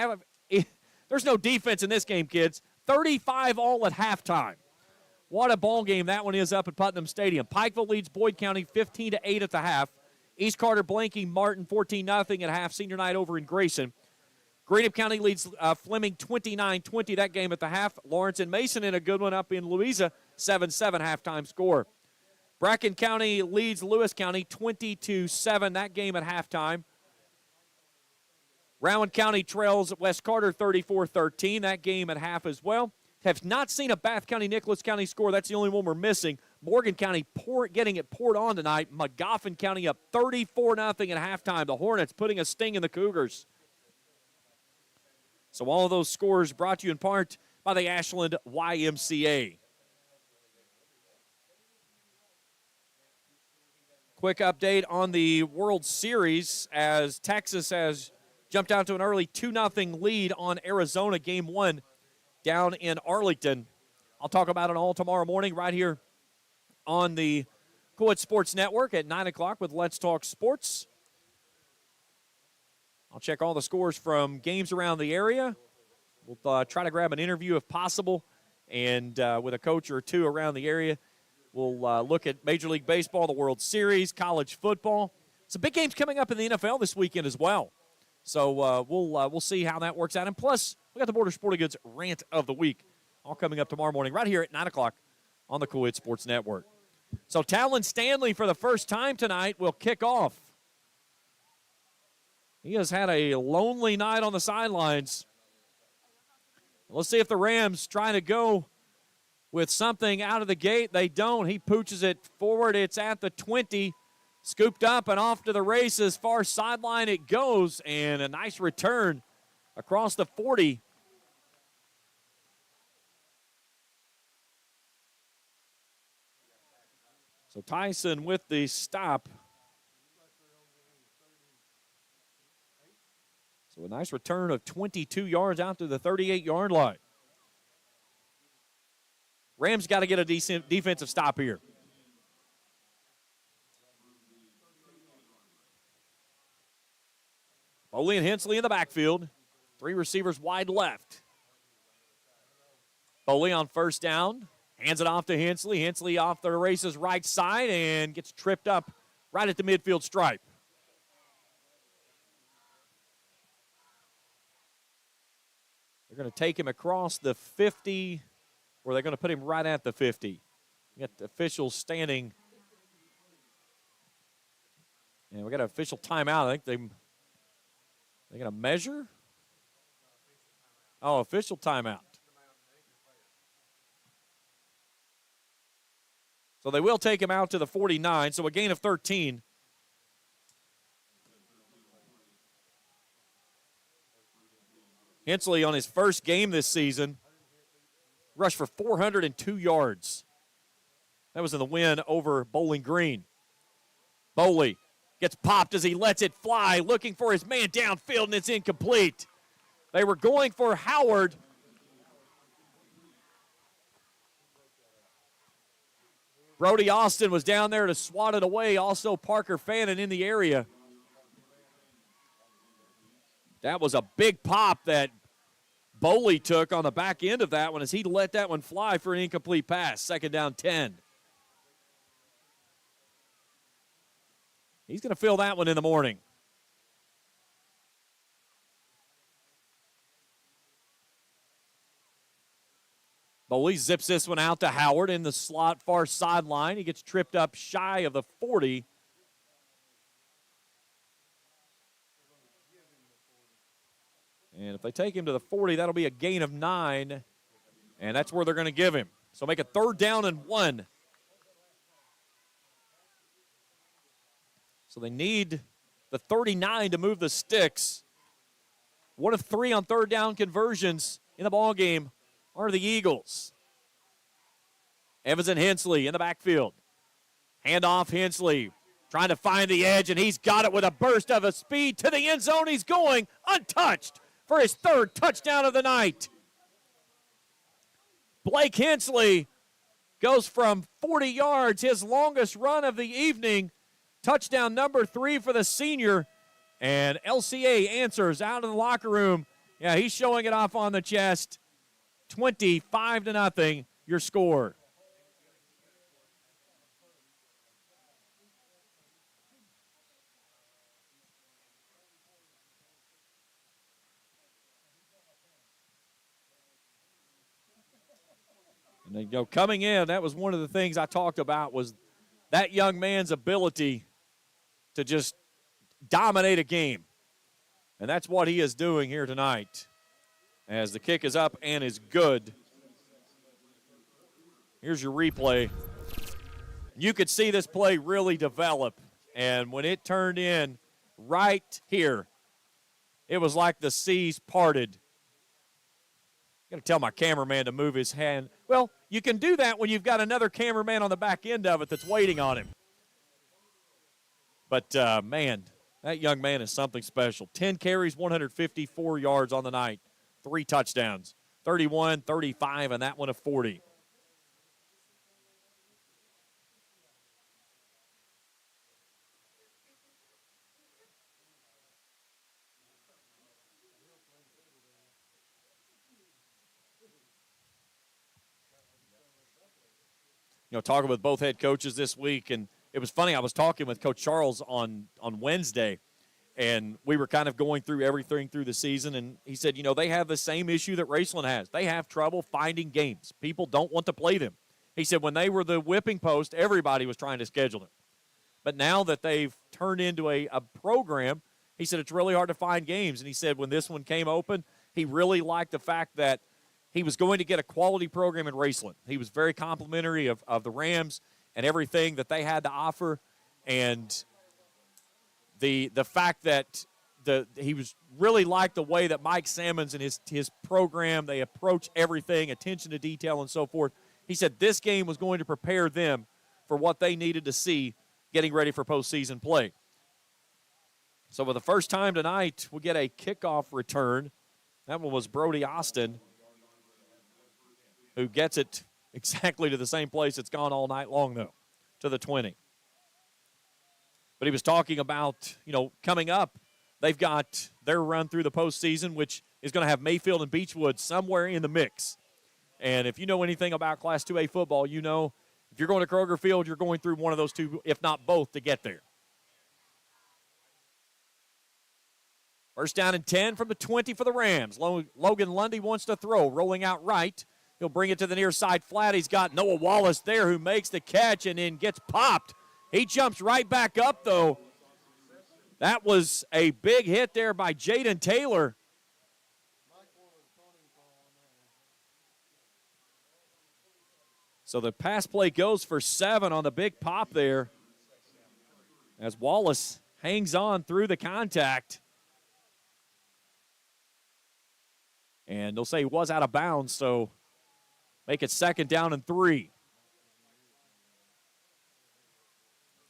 there's no defense in this game, kids. 35 all at halftime. What a ball game that one is up at Putnam Stadium. Pikeville leads Boyd County 15-8 at the half. East Carter blanking Martin 14-0 at half. Senior night over in Grayson. Greenup County leads Fleming 29-20 that game at the half. Lawrence and Mason in a good one up in Louisa, 7-7 halftime score. Bracken County leads Lewis County 20-7 that game at halftime. Rowan County trails West Carter 34-13 that game at half as well. Have not seen a Bath County, Nicholas County score. That's the only one we're missing. Morgan County getting it poured on tonight. Magoffin County up 34-0 at halftime. The Hornets putting a sting in the Cougars. So all of those scores brought to you in part by the Ashland YMCA. Quick update on the World Series as Texas has jumped out to an early 2-0 lead on Arizona Game 1 down in Arlington. I'll talk about it all tomorrow morning right here on the Kool Sports Network at 9 o'clock with Let's Talk Sports. I'll check all the scores from games around the area. We'll try to grab an interview if possible, and with a coach or two around the area. We'll look at Major League Baseball, the World Series, college football. Some big games coming up in the NFL this weekend as well. So we'll see how that works out. And plus, we got the Border Sporting Goods Rant of the Week all coming up tomorrow morning right here at 9 o'clock on the Kool Sports Network. So Talon Stanley, for the first time tonight, will kick off. He has had a lonely night on the sidelines. Let's see if the Rams trying to go with something out of the gate. They don't. He pooches it forward. It's at the 20. Scooped up and off to the races. Far sideline it goes. And a nice return across the 40. So Tyson with the stop. So a nice return of 22 yards out to the 38-yard line. Rams got to get a decent defensive stop here. Foley and Hensley in the backfield. Three receivers wide left. Foley on first down. Hands it off to Hensley. Hensley off the race's right side and gets tripped up right at the midfield stripe. They're going to take him across the 50, or they're going to put him right at the 50. We got the officials standing. And we got an official timeout. I think they're going to measure. Oh, official timeout. So they will take him out to the 49, so a gain of 13. Hensley on his first game this season rushed for 402 yards. That was in the win over Bowling Green. Bowley gets popped as he lets it fly, looking for his man downfield, and it's incomplete. They were going for Howard. Brody Austin was down there to swat it away. Also Parker Fannin in the area. That was a big pop that Bowley took on the back end of that one as he let that one fly for an incomplete pass. Second down 10. He's going to fill that one in the morning. Bowley zips this one out to Howard in the slot far sideline. He gets tripped up shy of the 40. And if they take him to the 40, that'll be a gain of 9. And that's where they're going to give him. So make a 3rd down and 1. So they need the 39 to move the sticks. 1 of 3 on 3rd down conversions in the ballgame are the Eagles. Evans and Hensley in the backfield. Handoff Hensley trying to find the edge, and he's got it with a burst of a speed to the end zone. He's going untouched for his 3rd touchdown of the night. Blake Hensley goes from 40 yards, his longest run of the evening. Touchdown number 3 for the senior. And LCA answers out of the locker room. Yeah, he's showing it off on the chest. 25-0, your score. And then, coming in, that was one of the things I talked about was that young man's ability to just dominate a game. And that's what he is doing here tonight as the kick is up and is good. Here's your replay. You could see this play really develop. And when it turned in right here, it was like the seas parted. I'm going to tell my cameraman to move his hand. Well, you can do that when you've got another cameraman on the back end of it that's waiting on him. But, man, that young man is something special. 10 carries, 154 yards on the night. 3 touchdowns. 31, 35, and that one of 40. Talking with both head coaches this week, and it was funny. I was talking with Coach Charles on Wednesday, and we were kind of going through everything through the season, and he said, they have the same issue that Raceland has. They have trouble finding games. People don't want to play them. He said when they were the whipping post, everybody was trying to schedule them. But now that they've turned into a program, he said it's really hard to find games. And he said when this one came open, he really liked the fact that he was going to get a quality program in Raceland. He was very complimentary of the Rams and everything that they had to offer. And the fact that he was really liked the way that Mike Sammons and his program, they approach everything, attention to detail and so forth. He said this game was going to prepare them for what they needed to see getting ready for postseason play. So for the first time tonight, we'll get a kickoff return. That one was Brody Austin, who gets it exactly to the same place it's gone all night long, though, to the 20. But he was talking about, coming up, they've got their run through the postseason, which is going to have Mayfield and Beechwood somewhere in the mix. And if you know anything about Class 2A football, if you're going to Kroger Field, you're going through one of those two, if not both, to get there. First down and 10 from the 20 for the Rams. Logan Lundy wants to throw, rolling out right. He'll bring it to the near side flat. He's got Noah Wallace there who makes the catch and then gets popped. He jumps right back up, though. That was a big hit there by Jaden Taylor. So the pass play goes for 7 on the big pop there as Wallace hangs on through the contact. And they'll say he was out of bounds, so make it 2nd down and 3.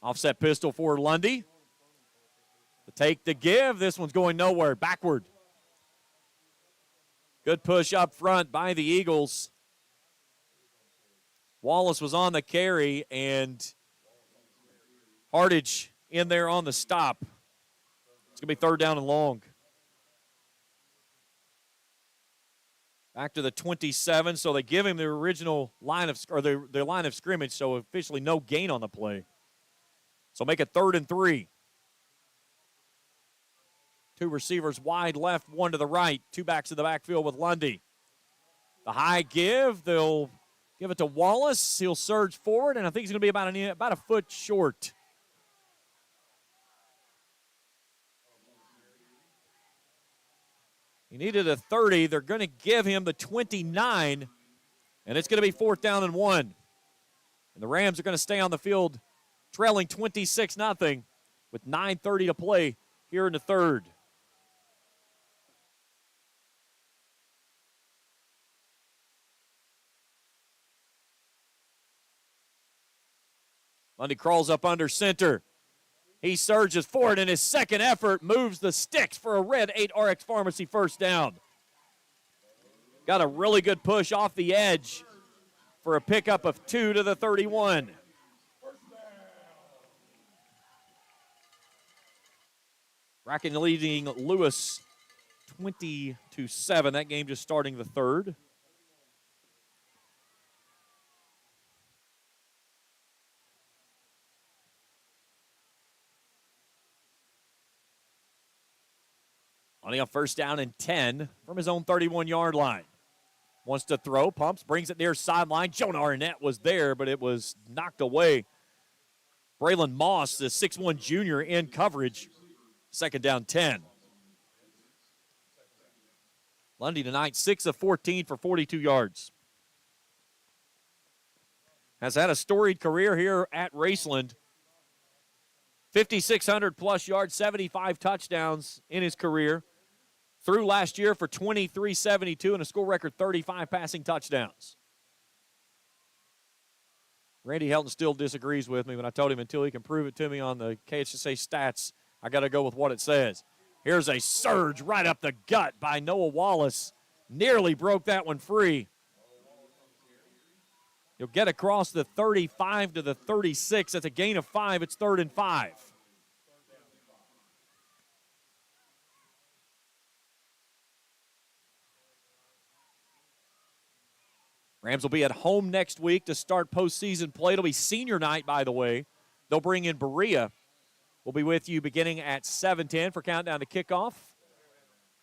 Offset pistol for Lundy. The take, the give. This one's going nowhere. Backward. Good push up front by the Eagles. Wallace was on the carry, and Hardage in there on the stop. It's going to be 3rd down and long. Back to the 27, so they give him the original line of, or their line of scrimmage, so officially no gain on the play. So make it 3rd and 3. 2 receivers wide left, 1 to the right. 2 backs in the backfield with Lundy. The high give, they'll give it to Wallace. He'll surge forward, and I think he's going to be about a foot short. He needed a 30. They're going to give him the 29, and it's going to be 4th down and 1. And the Rams are going to stay on the field trailing 26-0 with 9:30 to play here in the 3rd. Lundy crawls up under center. He surges forward in his 2nd effort, moves the sticks for a red 8 RX Pharmacy 1st down. Got a really good push off the edge for a pickup of 2 to the 31. Bracken leading Lewis 20-7. That game just starting the 3rd. Only on 1st down and 10 from his own 31-yard line. Wants to throw, pumps, brings it near sideline. Jonah Arnett was there, but it was knocked away. Braylon Moss, the 6'1 junior, in coverage. 2nd down 10. Lundy tonight, 6 of 14 for 42 yards. Has had a storied career here at Raceland. 5,600-plus yards, 75 touchdowns in his career. Through last year for 23-72 and a school record 35 passing touchdowns. Randy Helton still disagrees with me when I told him until he can prove it to me on the KHSA stats, I got to go with what it says. Here's a surge right up the gut by Noah Wallace. Nearly broke that one free. He'll get across the 35 to the 36. That's a gain of 5. It's 3rd and 5. Rams will be at home next week to start postseason play. It'll be senior night, by the way. They'll bring in Berea. We'll be with you beginning at 7:10 for countdown to kickoff.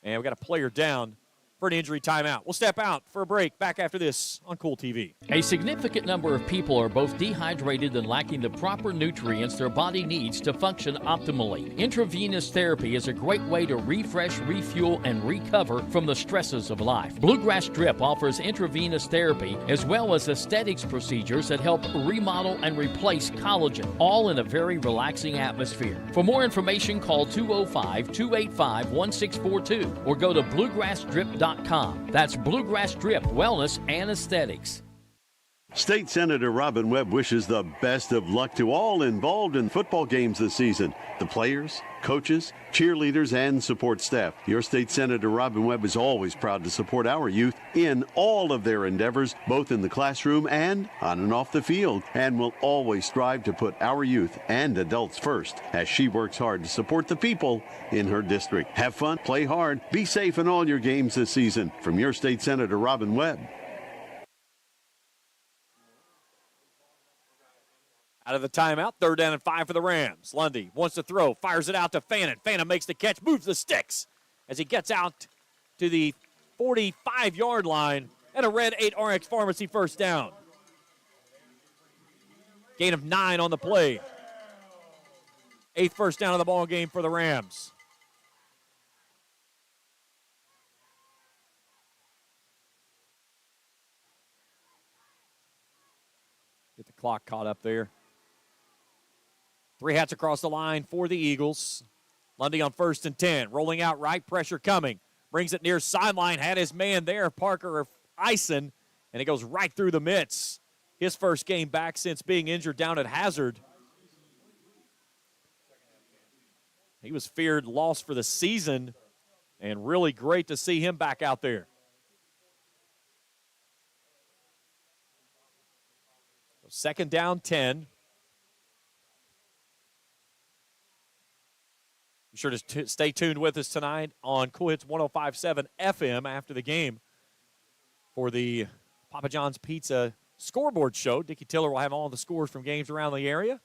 And we've got a player down for an injury timeout. We'll step out for a break. Back after this on Kool TV. A significant number of people are both dehydrated and lacking the proper nutrients their body needs to function optimally. Intravenous therapy is a great way to refresh, refuel, and recover from the stresses of life. Bluegrass Drip offers intravenous therapy as well as aesthetics procedures that help remodel and replace collagen, all in a very relaxing atmosphere. For more information, call 205-285-1642 or go to bluegrassdrip.com. That's Bluegrass Drip Wellness and Aesthetics. State Senator Robin Webb wishes the best of luck to all involved in football games this season. The players, coaches, cheerleaders, and support staff. Your State Senator Robin Webb is always proud to support our youth in all of their endeavors, both in the classroom and on and off the field, and will always strive to put our youth and adults first as she works hard to support the people in her district. Have fun, play hard, be safe in all your games this season. From your State Senator Robin Webb. Out of the timeout, 3rd down and 5 for the Rams. Lundy wants to throw, fires it out to Fannin. Fannin makes the catch, moves the sticks as he gets out to the 45-yard line, and a red 8 RX Pharmacy 1st down. Gain of 9 on the play. 8th first down of the ball game for the Rams. clock caught up there. 3 hats across the line for the Eagles. Lundy on 1st and 10. Rolling out right, pressure coming. Brings it near sideline. Had his man there, Parker Eisen, and it goes right through the mitts. His first game back since being injured down at Hazard. He was feared loss for the season, and really great to see him back out there. So 2nd down, 10. Be sure to stay tuned with us tonight on Kool Hits 105.7 FM after the game for the Papa John's Pizza scoreboard show. Dickie Tiller will have all the scores from games around the area.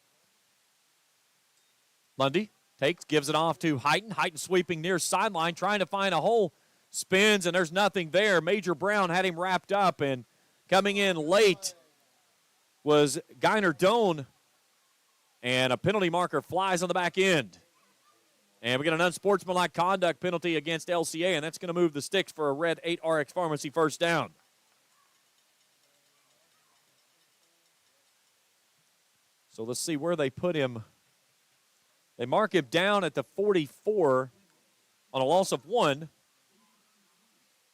Lundy gives it off to Heighton. Heighton sweeping near sideline, trying to find a hole. Spins, and there's nothing there. Major Brown had him wrapped up, and coming in late was Geiner Doan, and a penalty marker flies on the back end. And we get an unsportsmanlike conduct penalty against LCA, and that's going to move the sticks for a red 8RX Pharmacy first down. So let's see where they put him. They mark him down at the 44 on a loss of 1.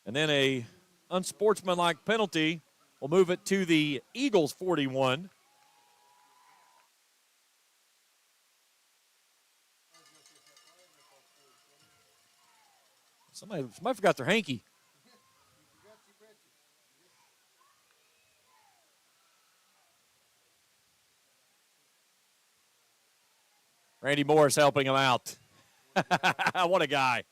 And then a unsportsmanlike penalty will move it to the Eagles 41. Somebody forgot their hanky. Randy Morris helping him out. What a guy.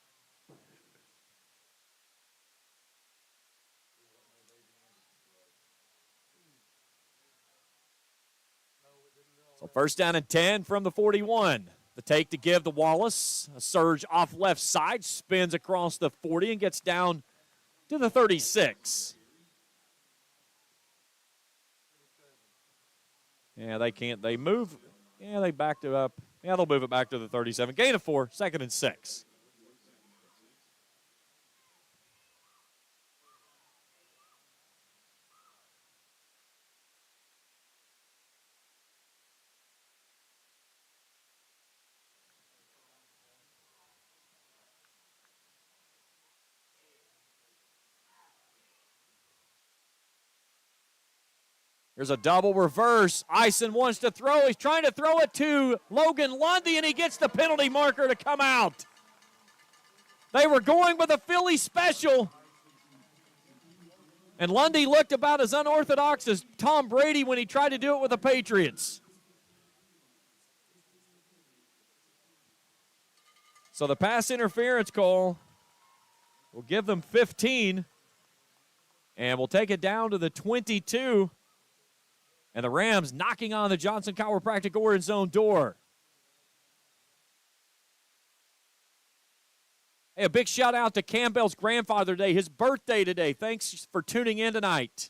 So 1st down and 10 from the 41. The take to give to Wallace. A surge off left side, spins across the 40 and gets down to the 36. Yeah, they can't. They move. Yeah, they backed it up. Yeah, they'll move it back to the 37. Gain of 4, 2nd and 6. Here's a double reverse. Eisen wants to throw. He's trying to throw it to Logan Lundy, and he gets the penalty marker to come out. They were going with a Philly special, and Lundy looked about as unorthodox as Tom Brady when he tried to do it with the Patriots. So the pass interference call will give them 15, and we'll take it down to the 22. And the Rams knocking on the Johnson Chiropractic Orange Zone door. Hey, a big shout out to Campbell's grandfather today, his birthday today. Thanks for tuning in tonight.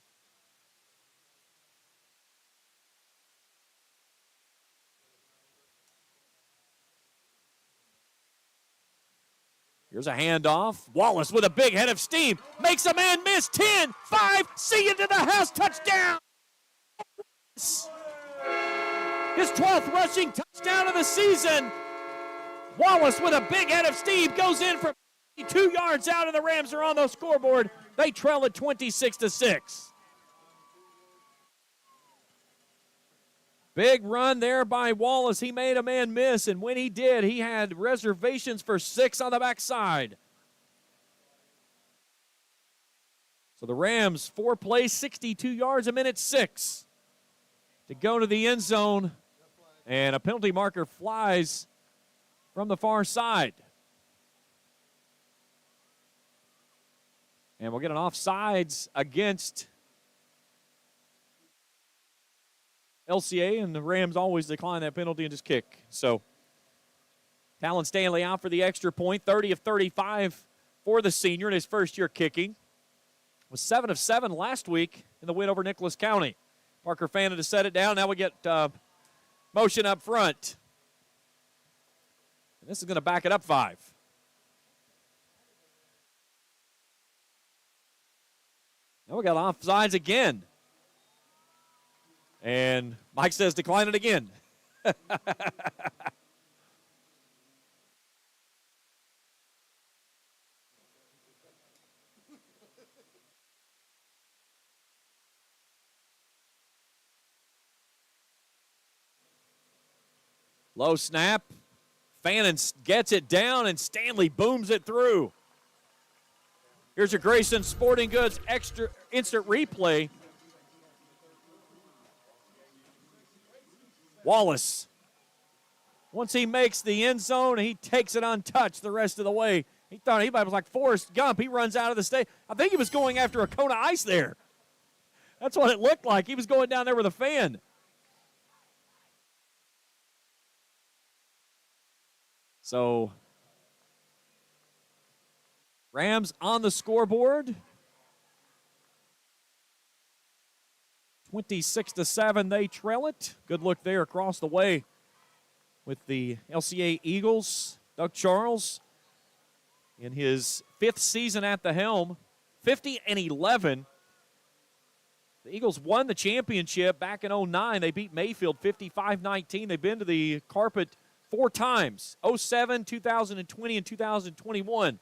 Here's a handoff. Wallace with a big head of steam. Makes a man miss. 10, 5, see you to the house. Touchdown. His 12th rushing touchdown of the season. Wallace with a big head of steam goes in from 2 yards out, and the Rams are on the scoreboard. They trail at 26-6. Big run there by Wallace. He made a man miss, and when he did, he had reservations for 6 on the backside. So the Rams, 4 plays, 62 yards a minute, 6. To go to the end zone, and a penalty marker flies from the far side. And we'll get an offsides against LCA, and the Rams always decline that penalty and just kick. So Talon Stanley out for the extra point, 30 of 35 for the senior in his first year kicking. Was 7 of 7 last week in the win over Nicholas County. Parker Fannin to set it down. Now we get motion up front. And this is going to back it up 5. Now we got offsides again. And Mike says decline it again. Low snap. Fannin gets it down, and Stanley booms it through. Here's your Grayson Sporting Goods extra instant replay. Wallace. Once he makes the end zone, he takes it untouched the rest of the way. He thought he was like Forrest Gump. He runs out of the stage. I think he was going after a cone of ice there. That's what it looked like. He was going down there with a fan. So, Rams on the scoreboard. 26-7, they trail it. Good look there across the way with the LCA Eagles. Doug Charles in his 5th season at the helm, 50-11. The Eagles won the championship back in 2009. They beat Mayfield 55-19. They've been to the carpet 4 times, 2007, 2020, and 2021.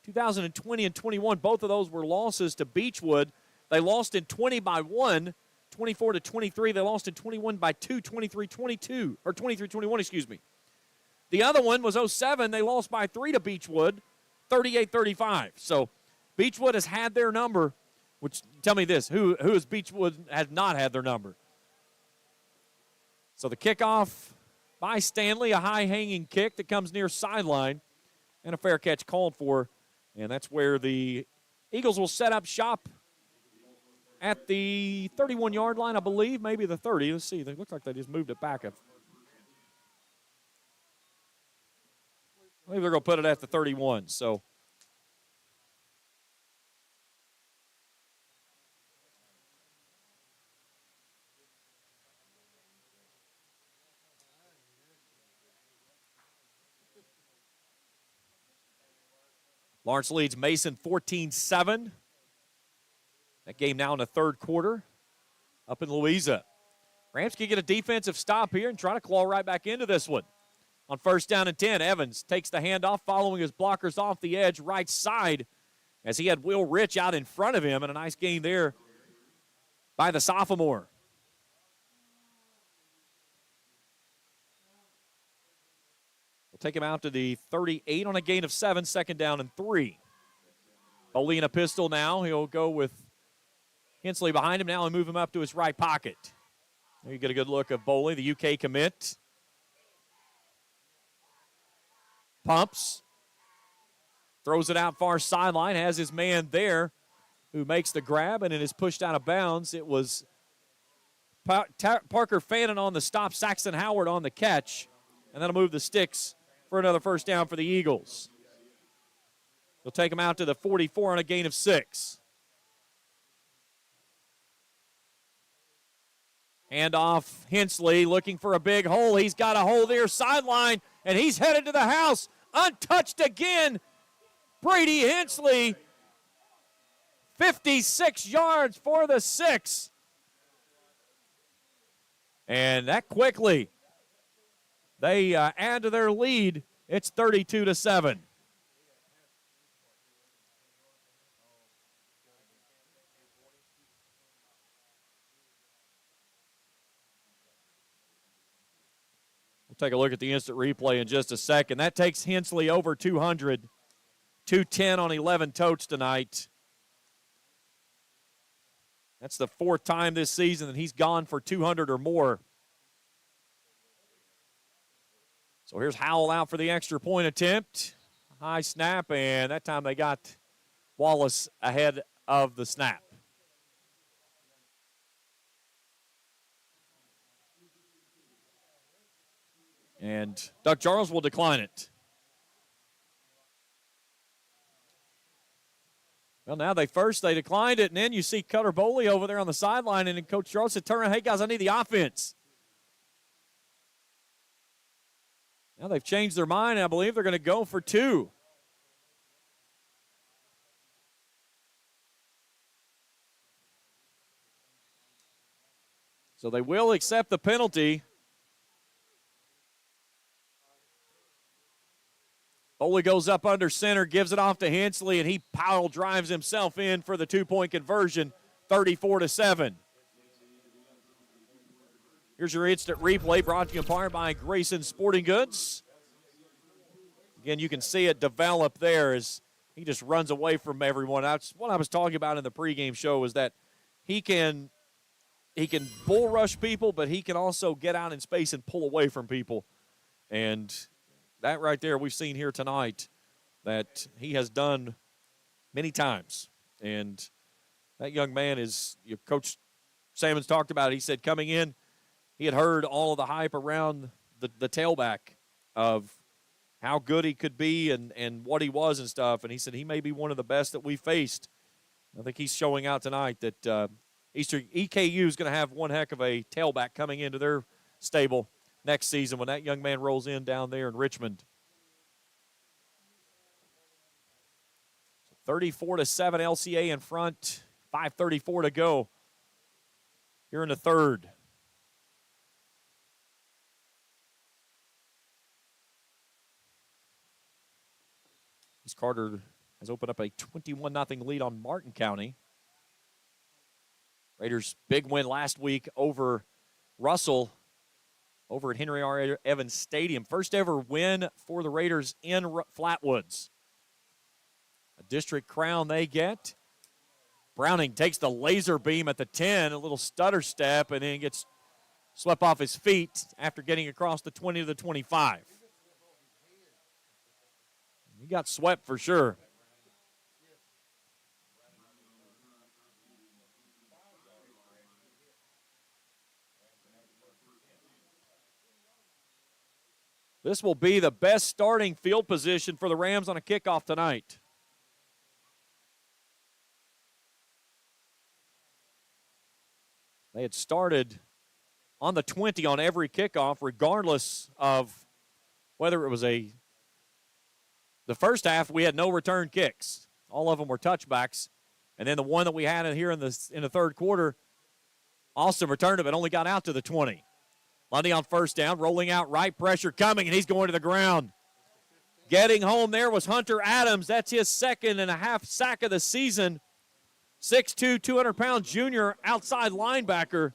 2020 and 21, both of those were losses to Beechwood. They lost in 20 by 1, 24-23. They lost in 21 by 2, 23-22, or 23-21, excuse me. The other one was 2007. They lost by 3 to Beechwood, 38-35. So Beechwood has had their number, which, tell me this, who is Beechwood has not had their number? So the kickoff by Stanley, a high-hanging kick that comes near sideline, and a fair catch called for. And that's where the Eagles will set up shop at the 31-yard line, I believe, maybe the 30. Let's see. It looks like they just moved it back. I believe they're going to put it at the 31. So Lawrence leads Mason 14-7. That game now in the 3rd quarter up in Louisa. Rams can get a defensive stop here and try to claw right back into this one. On 1st down and 10, Evans takes the handoff following his blockers off the edge right side as he had Will Rich out in front of him, and a nice gain there by the sophomore. We'll take him out to the 38 on a gain of 7, 2nd down and 3. Boley in a pistol now. He'll go with Hensley behind him now and move him up to his right pocket. There you get a good look of Boley, the UK commit. Pumps. Throws it out far sideline. Has his man there who makes the grab, and it is pushed out of bounds. It was Parker Fannin on the stop, Saxon Howard on the catch, and that'll move the sticks for another 1st down for the Eagles. They'll take him out to the 44 on a gain of 6. Hand off Hensley, looking for a big hole. He's got a hole there, sideline, and he's headed to the house. Untouched again. Brady Hensley, 56 yards for the 6. And that quickly, they add to their lead. It's 32-7. We'll take a look at the instant replay in just a second. That takes Hensley over 200. 210 on 11 totes tonight. That's the 4th time this season that he's gone for 200 or more. So here's Howell out for the extra point attempt. High snap, and that time they got Wallace ahead of the snap. And Doug Charles will decline it. Well, now they declined it, and then you see Cutter Boley over there on the sideline, and then Coach Charles said, turn around, hey, guys, I need the offense. Now they've changed their mind, and I believe they're going to go for 2. So they will accept the penalty. Foley goes up under center, gives it off to Hensley, and he power drives himself in for the two-point conversion, 34-7. Here's your instant replay brought to you in part by Grayson Sporting Goods. Again, you can see it develop there as he just runs away from everyone. That's what I was talking about in the pregame show, is that he can bull rush people, but he can also get out in space and pull away from people. And that right there we've seen here tonight that he has done many times. And that young man is, Coach Salmons talked about it. He said coming in, he had heard all of the hype around the tailback of how good he could be and what he was and stuff. And he said he may be one of the best that we faced. I think he's showing out tonight that EKU is going to have one heck of a tailback coming into their stable next season when that young man rolls in down there in Richmond. 34-7 LCA in front, 5:34 to go here in the third. East Carter has opened up a 21-0 lead on Martin County. Raiders' big win last week over Russell over at Henry R. Evans Stadium. First ever win for the Raiders in Flatwoods. A district crown they get. Browning takes the laser beam at the 10, a little stutter step, and then gets swept off his feet after getting across the 20 to the 25. He got swept for sure. This will be the best starting field position for the Rams on a kickoff tonight. They had started on the 20 on every kickoff, regardless of whether it was the first half, we had no return kicks. All of them were touchbacks. And then the one that we had in here in the third quarter, Austin returned it, but only got out to the 20. Lundy on first down, rolling out right, pressure coming, and he's going to the ground. Getting home there was Hunter Adams. That's his 2.5 sack of the season. 6'2", 200-pound junior outside linebacker.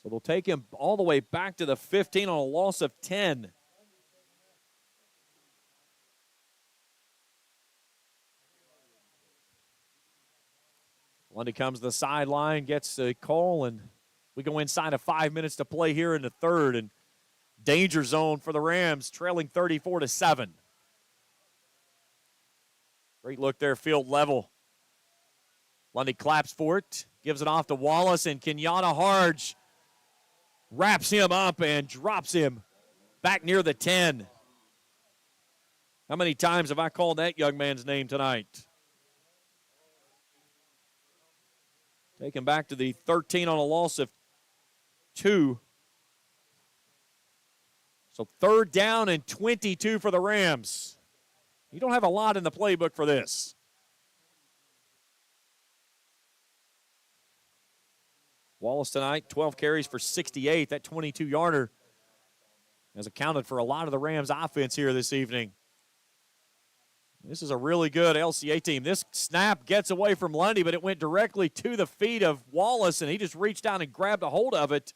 So they'll take him all the way back to the 15 on a loss of 10. Lundy comes to the sideline, gets the call, and we go inside of 5 minutes to play here in the third. And danger zone for the Rams, trailing 34-7. Great look there, field level. Lundy claps for it, gives it off to Wallace, and Kenyatta Harge wraps him up and drops him back near the 10. How many times have I called that young man's name tonight? Taken back to the 13 on a loss of 2. So third down and 22 for the Rams. You don't have a lot in the playbook for this. Wallace tonight, 12 carries for 68. That 22-yarder has accounted for a lot of the Rams' offense here this evening. This is a really good LCA team. This snap gets away from Lundy, but it went directly to the feet of Wallace, and he just reached down and grabbed a hold of it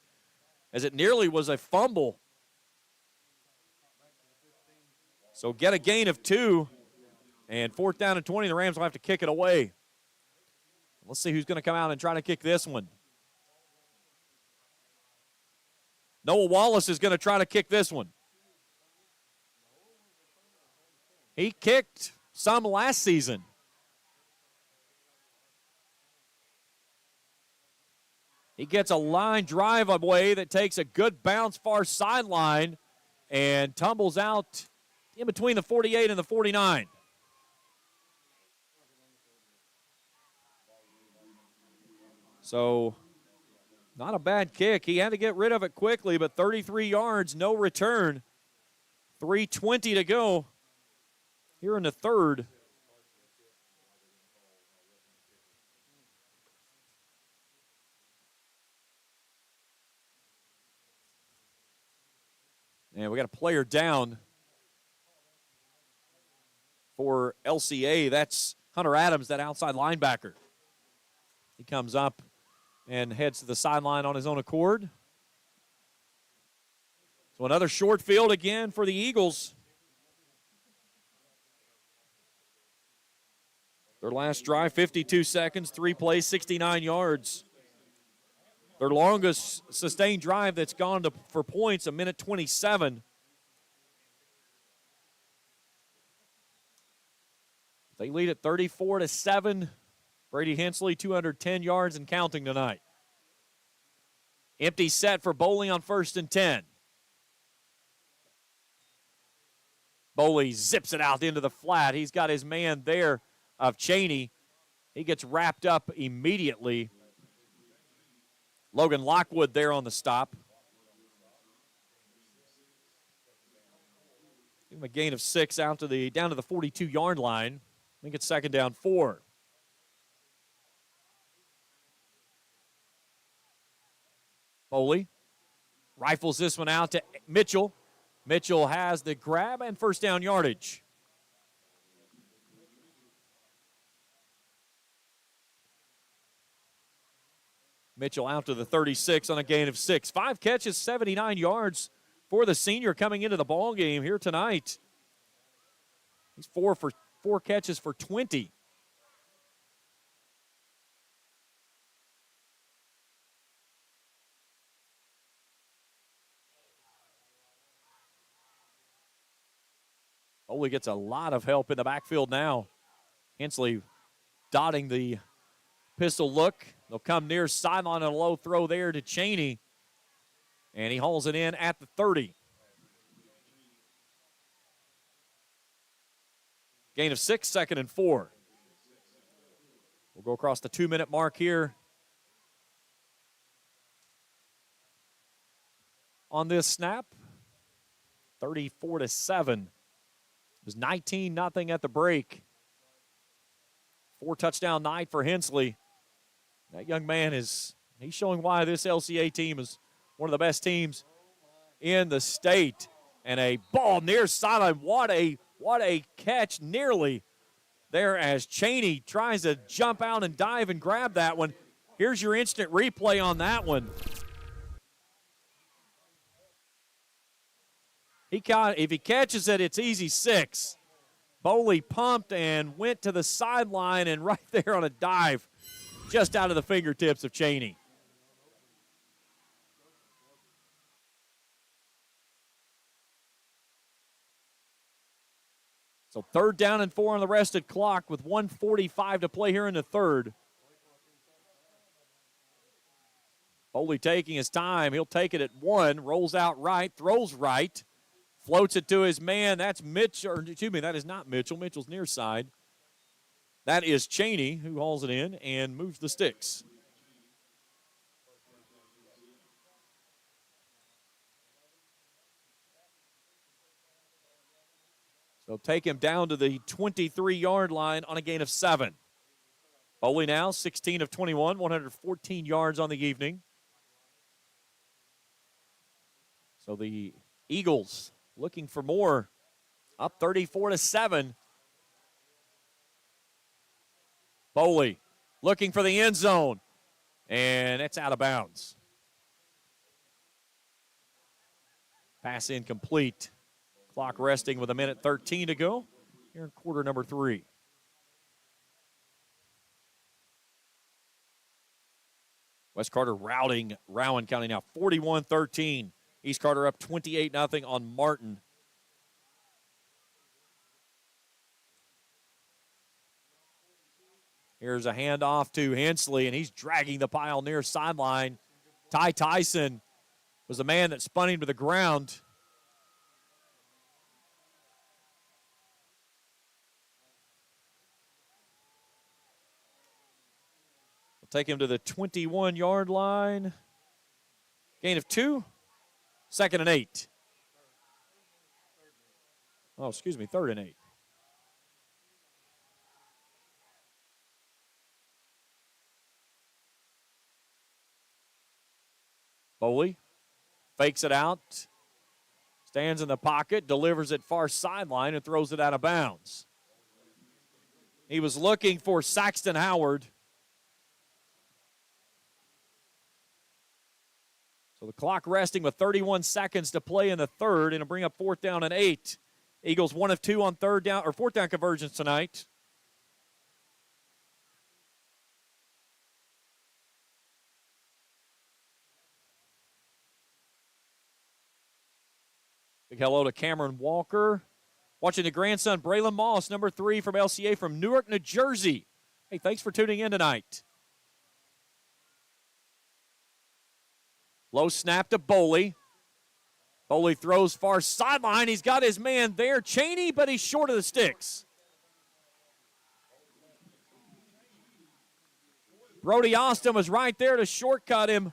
as it nearly was a fumble. So get a gain of 2, and fourth down and 20, the Rams will have to kick it away. Let's see who's going to come out and try to kick this one. Noah Wallace is going to try to kick this one. He kicked some last season. He gets a line drive away that takes a good bounce far sideline and tumbles out in between the 48 and the 49. So, not a bad kick. He had to get rid of it quickly, but 33 yards, no return. 3:20 to go here in the third. And we got a player down for LCA. That's Hunter Adams, that outside linebacker. He comes up and heads to the sideline on his own accord. So another short field again for the Eagles. Their last drive, 52 seconds, 3 plays, 69 yards. Their longest sustained drive that's gone for points, 1:27. They lead at 34-7. Brady Hensley, 210 yards and counting tonight. Empty set for Boley on 1st and 10. Boley zips it out into the flat. He's got his man there of Cheney. He gets wrapped up immediately. Logan Lockwood there on the stop. Give him a gain of 6 down to the 42-yard line. I think it's 2nd down 4. Boley rifles this one out to Mitchell. Mitchell has the grab and 1st down yardage. Mitchell out to the 36 on a gain of 6. 5 catches, 79 yards for the senior coming into the ball game here tonight. He's 4 catches for 20. Boley gets a lot of help in the backfield now. Hensley dotting the pistol look. They'll come near sideline on a low throw there to Cheney. And he hauls it in at the 30. Gain of 6, 2nd and 4. We'll go across the 2-minute mark here on this snap. 34-7. It was 19-0 at the break. 4-touchdown night for Hensley. That young man he's showing why this LCA team is one of the best teams in the state. And a ball near sideline. What a catch nearly there as Cheney tries to jump out and dive and grab that one. Here's your instant replay on that one. If he catches it, it's easy 6. Boley pumped and went to the sideline and right there on a dive, just out of the fingertips of Cheney. So 3rd down and 4 on the rested clock with 1:45 to play here in the 3rd. Boley taking his time. He'll take it at 1, rolls out right, throws right, floats it to his man. That's Mitchell, that is not Mitchell. Mitchell's near side. That is Cheney who hauls it in and moves the sticks. So take him down to the 23-yard line on a gain of 7. Boley now 16 of 21, 114 yards on the evening. So the Eagles looking for more, up 34-7. Boley looking for the end zone, and it's out of bounds. Pass incomplete. Clock resting with 1:13 to go here in quarter number 3. West Carter Rowan County now 41-13. East Carter up 28-0 on Martin. Here's a handoff to Hensley, and he's dragging the pile near sideline. Ty Tyson was the man that spun him to the ground. We'll take him to the 21-yard line. Gain of 2. 2nd and 8. Oh, excuse me, 3rd and 8. Boley fakes it out Stands in the pocket, delivers it far sideline, and throws it out of bounds. He was looking for Saxton Howard. So the clock resting with 31 seconds to play in the third, and it'll bring up 4th down and 8. Eagles 1 of 2 on 4th down conversions tonight. Big hello to Cameron Walker. Watching the grandson, Braylon Moss, number 3 from LCA from Newark, New Jersey. Hey, thanks for tuning in tonight. Low snap to Boley. Boley throws far sideline. He's got his man there, Chaney, but he's short of the sticks. Brody Austin was right there to shortcut him.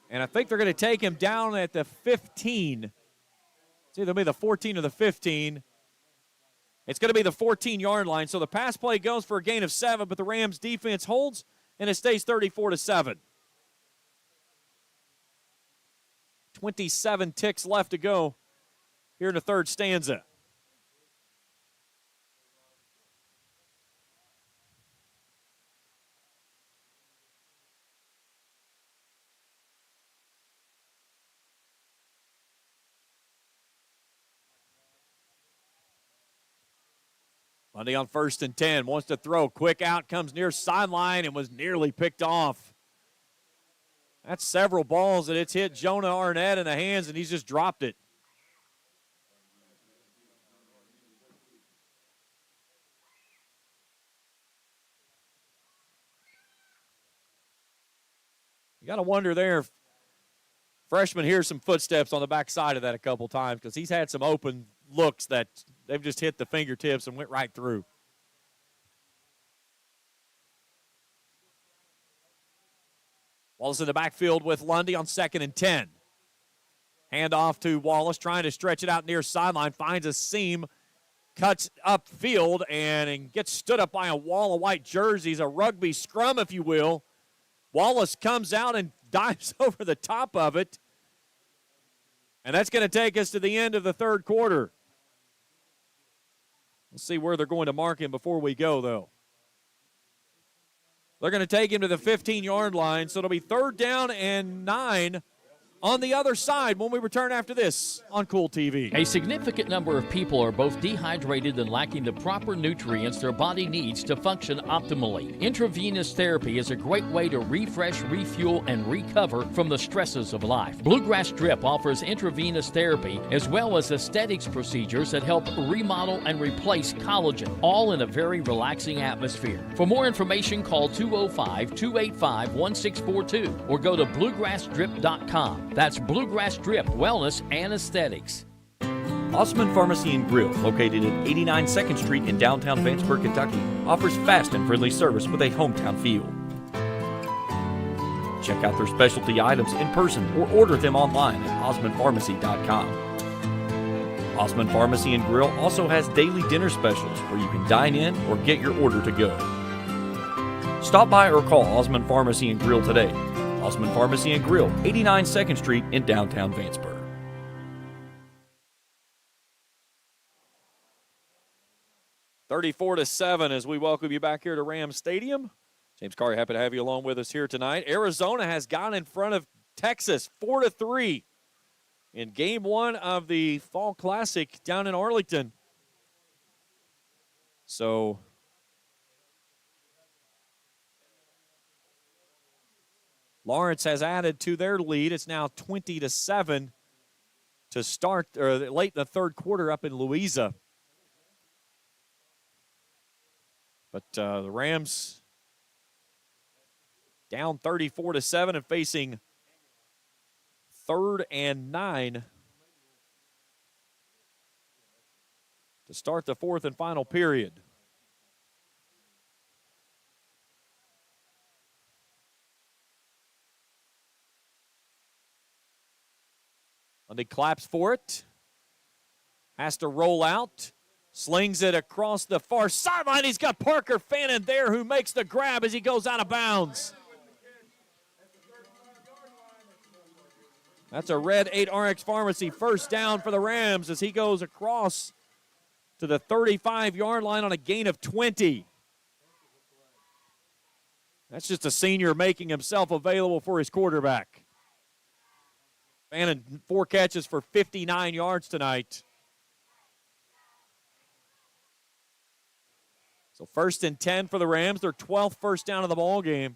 And I think they're going to take him down at the 15. It's either be the 14 or the 15. It's going to be the 14-yard line. So the pass play goes for a gain of 7, but the Rams defense holds, and it stays 34-7. 27 ticks left to go here in the third stanza. Lundy on 1st and 10, wants to throw. Quick out, comes near sideline and was nearly picked off. That's several balls that it's hit Jonah Arnett in the hands, and he's just dropped it. You got to wonder there if freshman hears some footsteps on the backside of that a couple times, because he's had some open looks that they've just hit the fingertips and went right through. Wallace in the backfield with Lundy on 2nd and 10. Hand off to Wallace, trying to stretch it out near sideline, finds a seam, cuts upfield, and gets stood up by a wall of white jerseys, a rugby scrum, if you will. Wallace comes out and dives over the top of it. And that's going to take us to the end of the third quarter. Let's see where they're going to mark him before we go, though. They're going to take him to the 15-yard line, so it'll be 3rd down and 9 on the other side when we return after this on Kool TV. A significant number of people are both dehydrated and lacking the proper nutrients their body needs to function optimally. Intravenous therapy is a great way to refresh, refuel, and recover from the stresses of life. Bluegrass Drip offers intravenous therapy as well as aesthetics procedures that help remodel and replace collagen, all in a very relaxing atmosphere. For more information, call 205-285-1642 or go to bluegrassdrip.com. That's Bluegrass Drip Wellness and Aesthetics. Osman Pharmacy and Grill, located at 89 2nd Street in downtown Vanceburg, Kentucky, offers fast and friendly service with a hometown feel. Check out their specialty items in person or order them online at osmanpharmacy.com. Osman Pharmacy and Grill also has daily dinner specials where you can dine in or get your order to go. Stop by or call Osman Pharmacy and Grill today. Osman Pharmacy and Grill, 89 2nd Street in downtown Vanceburg. 34-7 as we welcome you back here to Rams Stadium. James Carr, happy to have you along with us here tonight. Arizona has gone in front of Texas 4-3 in Game 1 of the Fall Classic down in Arlington. So Lawrence has added to their lead. It's now 20-7 to start late in the third quarter up in Louisa. But the Rams down 34-7 and facing 3rd and 9 to start the fourth and final period. Lundy claps for it. Has to roll out. Slings it across the far sideline. He's got Parker Fannin there who makes the grab as he goes out of bounds. That's a Red 8 RX Pharmacy first down for the Rams as he goes across to the 35-yard line on a gain of 20. That's just a senior making himself available for his quarterback. Fannin, 4 catches for 59 yards tonight. So 1st and 10 for the Rams, their 12th first down of the ball game.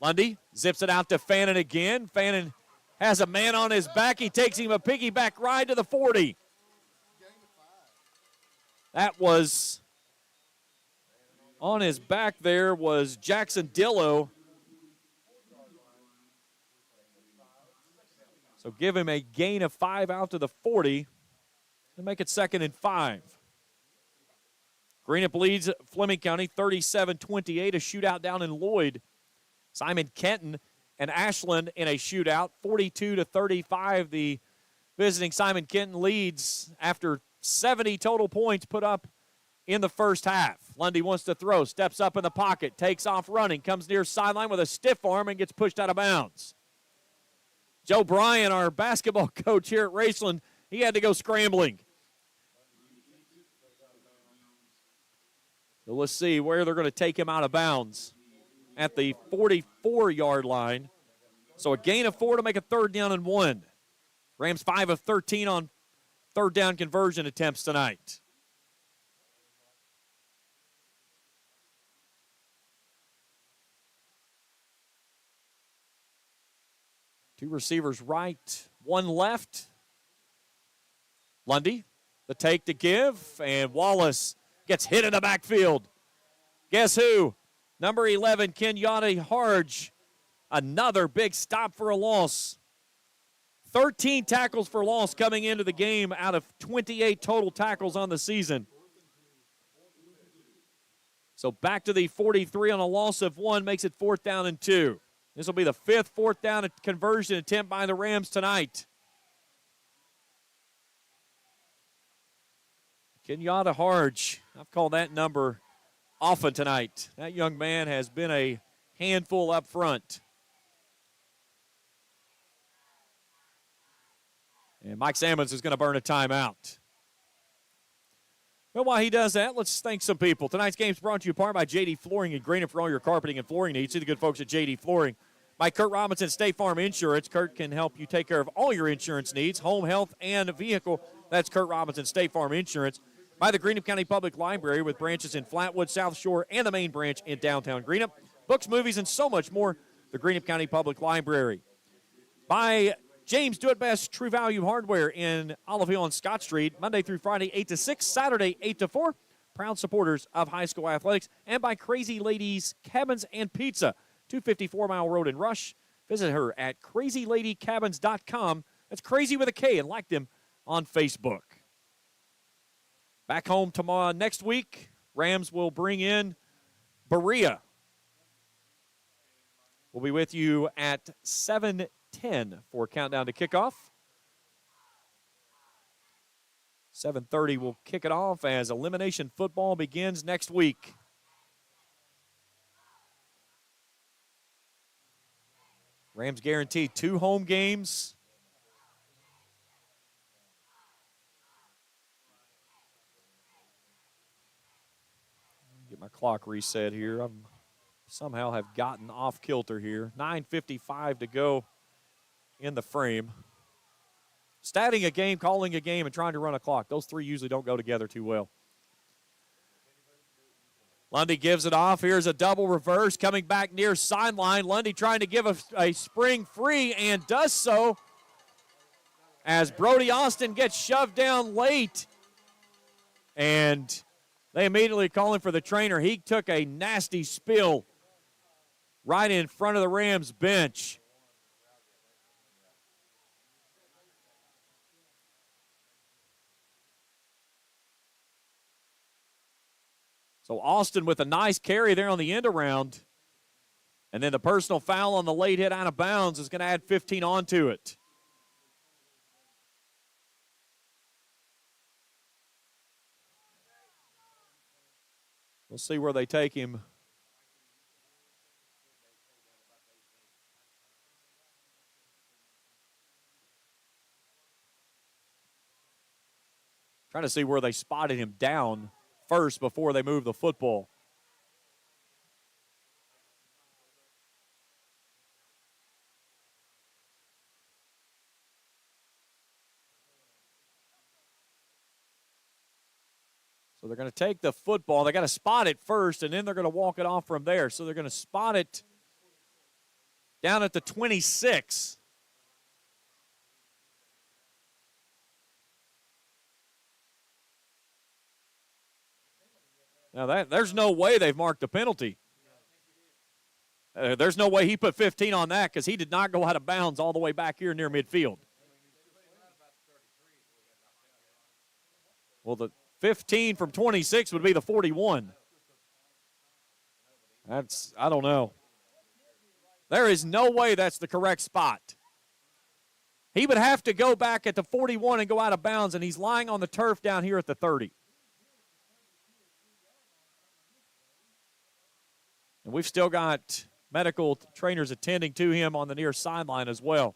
Lundy zips it out to Fannin again. Fannin has a man on his back. He takes him a piggyback ride to the 40. That was on his back there was Jackson Dillo. So give him a gain of 5 out to the 40 and make it 2nd and 5. Greenup leads Fleming County 37-28, a shootout down in Lloyd. Simon Kenton and Ashland in a shootout, 42-35. The visiting Simon Kenton leads after 70 total points put up in the first half. Lundy wants to throw, steps up in the pocket, takes off running, comes near sideline with a stiff arm and gets pushed out of bounds. Joe Bryan, our basketball coach here at Raceland, he had to go scrambling. So let's see where they're going to take him out of bounds. At the 44-yard line. So a gain of 4 to make a 3rd down and 1. Rams 5 of 13 on 3rd down conversion attempts tonight. Two receivers right, 1 left. Lundy, the take to give, and Wallace gets hit in the backfield. Guess who? Number 11, Kenyatta Harge, another big stop for a loss. 13 tackles for loss coming into the game out of 28 total tackles on the season. So back to the 43 on a loss of 1 makes it 4th down and 2. This will be the 5th 4th down conversion attempt by the Rams tonight. Kenyatta Harge, I've called that number often tonight. That young man has been a handful up front. And Mike Sammons is going to burn a timeout. Well, while he does that, let's thank some people. Tonight's game is brought to you in part by J.D. Flooring and Greenup for all your carpeting and flooring needs. See the good folks at J.D. Flooring. By Kurt Robinson, State Farm Insurance. Kurt can help you take care of all your insurance needs, home, health, and vehicle. That's Kurt Robinson, State Farm Insurance. By the Greenup County Public Library with branches in Flatwood, South Shore, and the main branch in downtown Greenup. Books, movies, and so much more. The Greenup County Public Library. By James Do It Best True Value Hardware in Olive Hill on Scott Street, Monday through Friday, 8 to 6, Saturday, 8 to 4. Proud supporters of high school athletics. And by Crazy Ladies Cabins and Pizza, 254 Mile Road in Rush. Visit her at crazyladycabins.com. That's crazy with a K, and like them on Facebook. Back home tomorrow, next week, Rams will bring in Berea. We'll be with you at 7:10 for countdown to kickoff. 7:30 we'll kick it off as elimination football begins next week. Rams guaranteed 2 home games. Get my clock reset here. I'm somehow have gotten off kilter here. 9:55 to go in the frame. Statting a game, calling a game, and trying to run a clock. Those 3 usually don't go together too well. Lundy gives it off. Here's a double reverse coming back near sideline. Lundy trying to give a spring free and does so as Brody Austin gets shoved down late. And they immediately calling for the trainer. He took a nasty spill right in front of the Rams bench. So Austin with a nice carry there on the end around. And then the personal foul on the late hit out of bounds is going to add 15 onto it. We'll see where they take him. Trying to see where they spotted him down first before they moved the football. So they're going to take the football. They got to spot it first, and then they're going to walk it off from there. So they're going to spot it down at the 26. Now, there's no way they've marked the penalty. There's no way he put 15 on that because he did not go out of bounds all the way back here near midfield. Well, the 15 from 26 would be the 41. I don't know. There is no way that's the correct spot. He would have to go back at the 41 and go out of bounds, and he's lying on the turf down here at the 30. And we've still got medical trainers attending to him on the near sideline as well.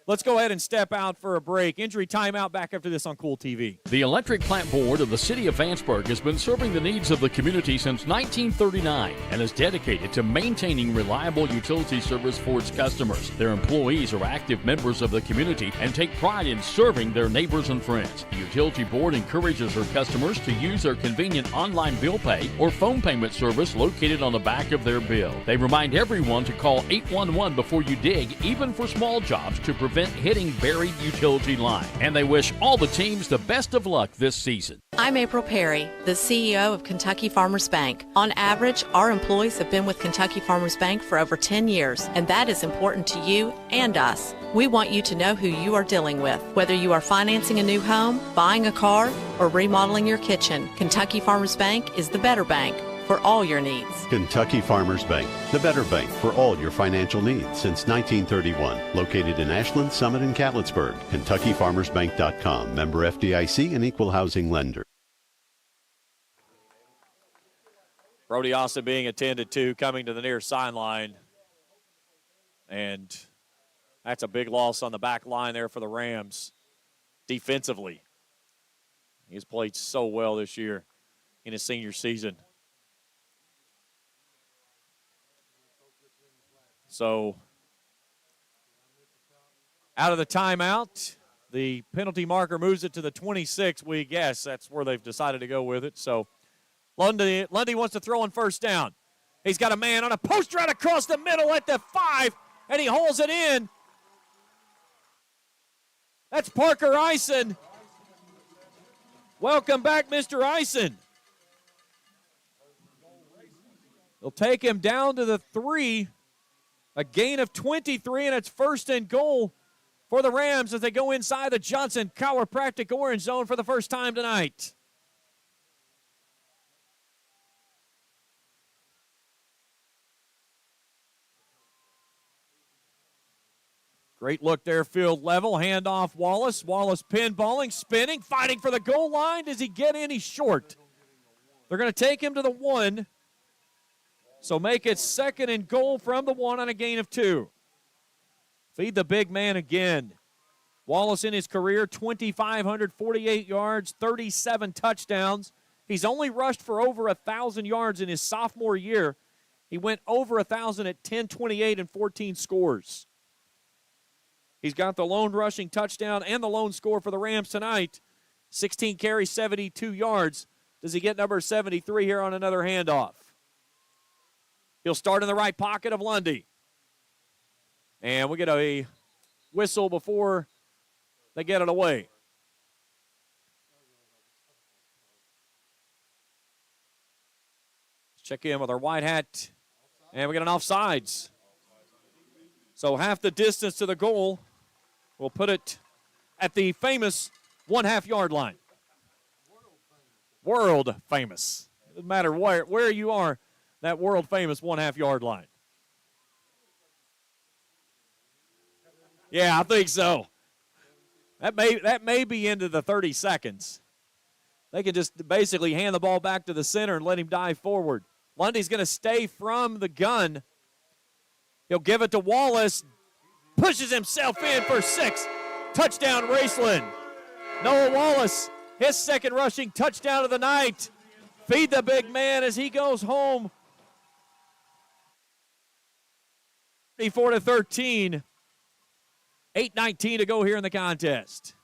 Let's go ahead and step out for a break. Injury timeout, back after this on Kool TV. The Electric Plant Board of the City of Vanceburg has been serving the needs of the community since 1939 and is dedicated to maintaining reliable utility service for its customers. Their employees are active members of the community and take pride in serving their neighbors and friends. The Utility Board encourages their customers to use their convenient online bill pay or phone payment service located on the back of their bill. They remind everyone to call 811 before you dig, even for small jobs, to prevent hitting buried utility line. And they wish all the teams the best of luck this season. I'm April Perry, the CEO of Kentucky Farmers Bank. On average, our employees have been with Kentucky Farmers Bank for over 10 years, and that is important to you and us. We want you to know who you are dealing with. Whether you are financing a new home, buying a car, or remodeling your kitchen, Kentucky Farmers Bank is the better bank for all your needs. Kentucky Farmers Bank, the better bank for all your financial needs since 1931. Located in Ashland, Summit, and Catlettsburg. KentuckyFarmersBank.com. Member FDIC and equal housing lender. Brody Austin being attended to, coming to the near sideline. And that's a big loss on the back line there for the Rams defensively. He's played so well this year in his senior season. So, out of the timeout, the penalty marker moves it to the 26. We guess that's where they've decided to go with it. So, Lundy wants to throw on first down. He's got a man on a post right across the middle at the 5, and he holds it in. That's Parker Eisen. Welcome back, Mr. Eisen. They'll take him down to the 3. A gain of 23, and it's first and goal for the Rams as they go inside the Johnson Chiropractic Orange Zone for the first time tonight. Great look there, field level. Handoff Wallace. Wallace pinballing, spinning, fighting for the goal line. Does he get in? He's short. They're going to take him to the 1. So make it second and goal from the 1 on a gain of 2. Feed the big man again. Wallace in his career, 2,548 yards, 37 touchdowns. He's only rushed for over 1,000 yards in his sophomore year. He went over 1,000 at 10-28 and 14 scores. He's got the lone rushing touchdown and the lone score for the Rams tonight. 16 carries, 72 yards. Does he get number 73 here on another handoff? He'll start in the right pocket of Lundy. And we get a whistle before they get it away. Let's check in with our white hat. And we get an offsides. So half the distance to the goal. We'll put it at the famous 1/2 yard line. World famous. Doesn't matter where you are. That world-famous 1/2 yard line. Yeah, I think so. That may be into the 30 seconds. They can just basically hand the ball back to the center and let him dive forward. Lundy's going to stay from the gun. He'll give it to Wallace. Pushes himself in for 6. Touchdown, Raceland. Noah Wallace his second rushing touchdown of the night. Feed the big man as he goes home. 34-13. 8:19 to go here in the contest.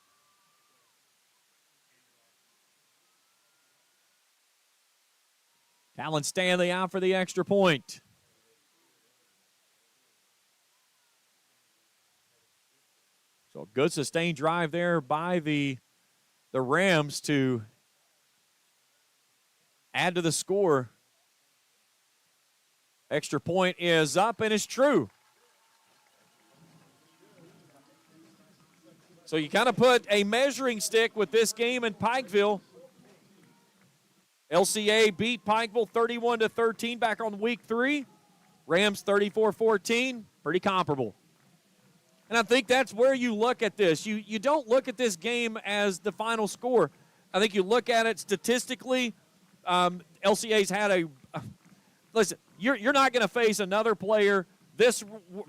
Talon Stanley out for the extra point. So a good sustained drive there by the Rams to add to the score. Extra point is up, and it's true. So you kind of put a measuring stick with this game in Pikeville. LCA beat Pikeville 31-13 back on week 3. Rams 34-14, pretty comparable. And I think that's where you look at this. You don't look at this game as the final score. I think you look at it statistically. LCA's had a listen. You're not going to face another player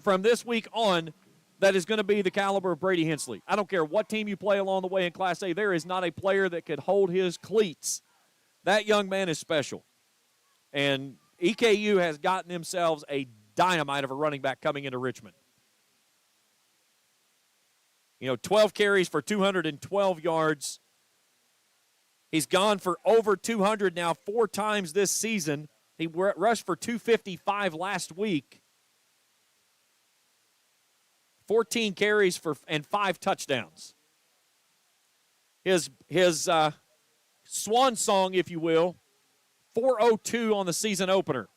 from this week on that is going to be the caliber of Brady Hensley. I don't care what team you play along the way in Class A. There is not a player that could hold his cleats. That young man is special. And EKU has gotten themselves a dynamite of a running back coming into Richmond. 12 carries for 212 yards. He's gone for over 200 now 4 times this season. He rushed for 255 last week. 14 carries and 5 touchdowns. His swan song, if you will, 402 on the season opener.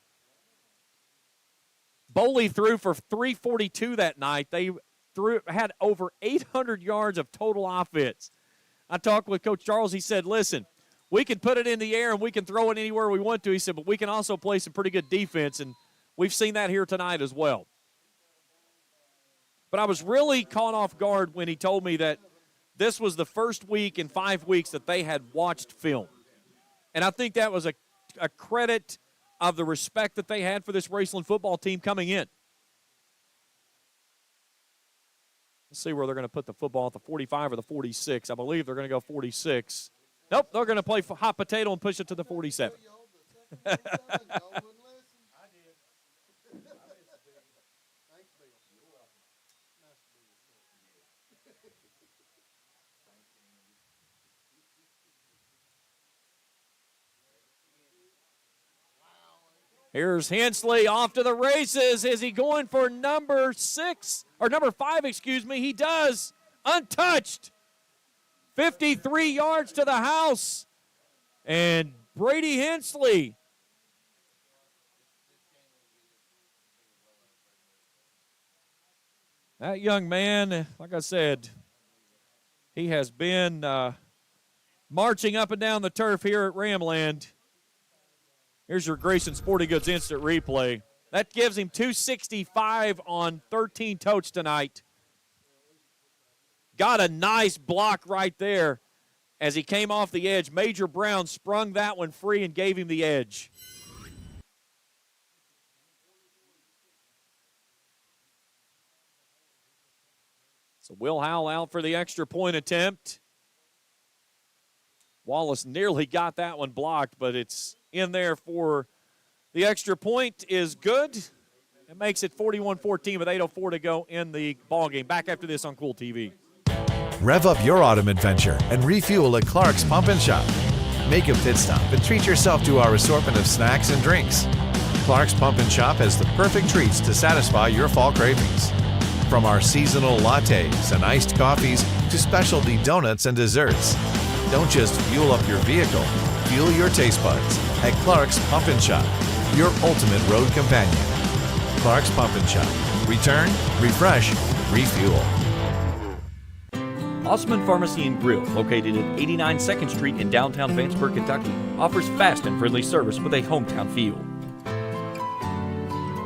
Boley threw for 342 that night. They had over 800 yards of total offense. I talked with Coach Charles. He said, listen, we can put it in the air and we can throw it anywhere we want to. He said, but we can also play some pretty good defense, and we've seen that here tonight as well. But I was really caught off guard when he told me that this was the first week in 5 weeks that they had watched film. And I think that was a credit of the respect that they had for this Raceland football team coming in. Let's see where they're going to put the football, at the 45 or the 46. I believe they're going to go 46. Nope, they're going to play hot potato and push it to the 47. Here's Hensley off to the races. Is he going for number 5, excuse me? He does. Untouched. 53 yards to the house. And Brady Hensley. That young man, like I said, he has been marching up and down the turf here at Ramland. Here's your Grayson Sporting Goods instant replay. That gives him 265 on 13 totes tonight. Got a nice block right there as he came off the edge. Major Brown sprung that one free and gave him the edge. So Will Howell out for the extra point attempt. Wallace nearly got that one blocked, but it's in there for the extra point is good. It makes it 41-14 with 8:04 to go in the ballgame. Back after this on Kool TV. Rev up your autumn adventure and refuel at Clark's Pump and Shop. Make a pit stop and treat yourself to our assortment of snacks and drinks. Clark's Pump and Shop has the perfect treats to satisfy your fall cravings. From our seasonal lattes and iced coffees to specialty donuts and desserts. Don't just fuel up your vehicle, fuel your taste buds at Clark's Pump and Shop, your ultimate road companion. Clark's Pump and Shop. Return, refresh, refuel. Osman Pharmacy and Grill, located at 89 2nd Street in downtown Vanceburg, Kentucky, offers fast and friendly service with a hometown feel.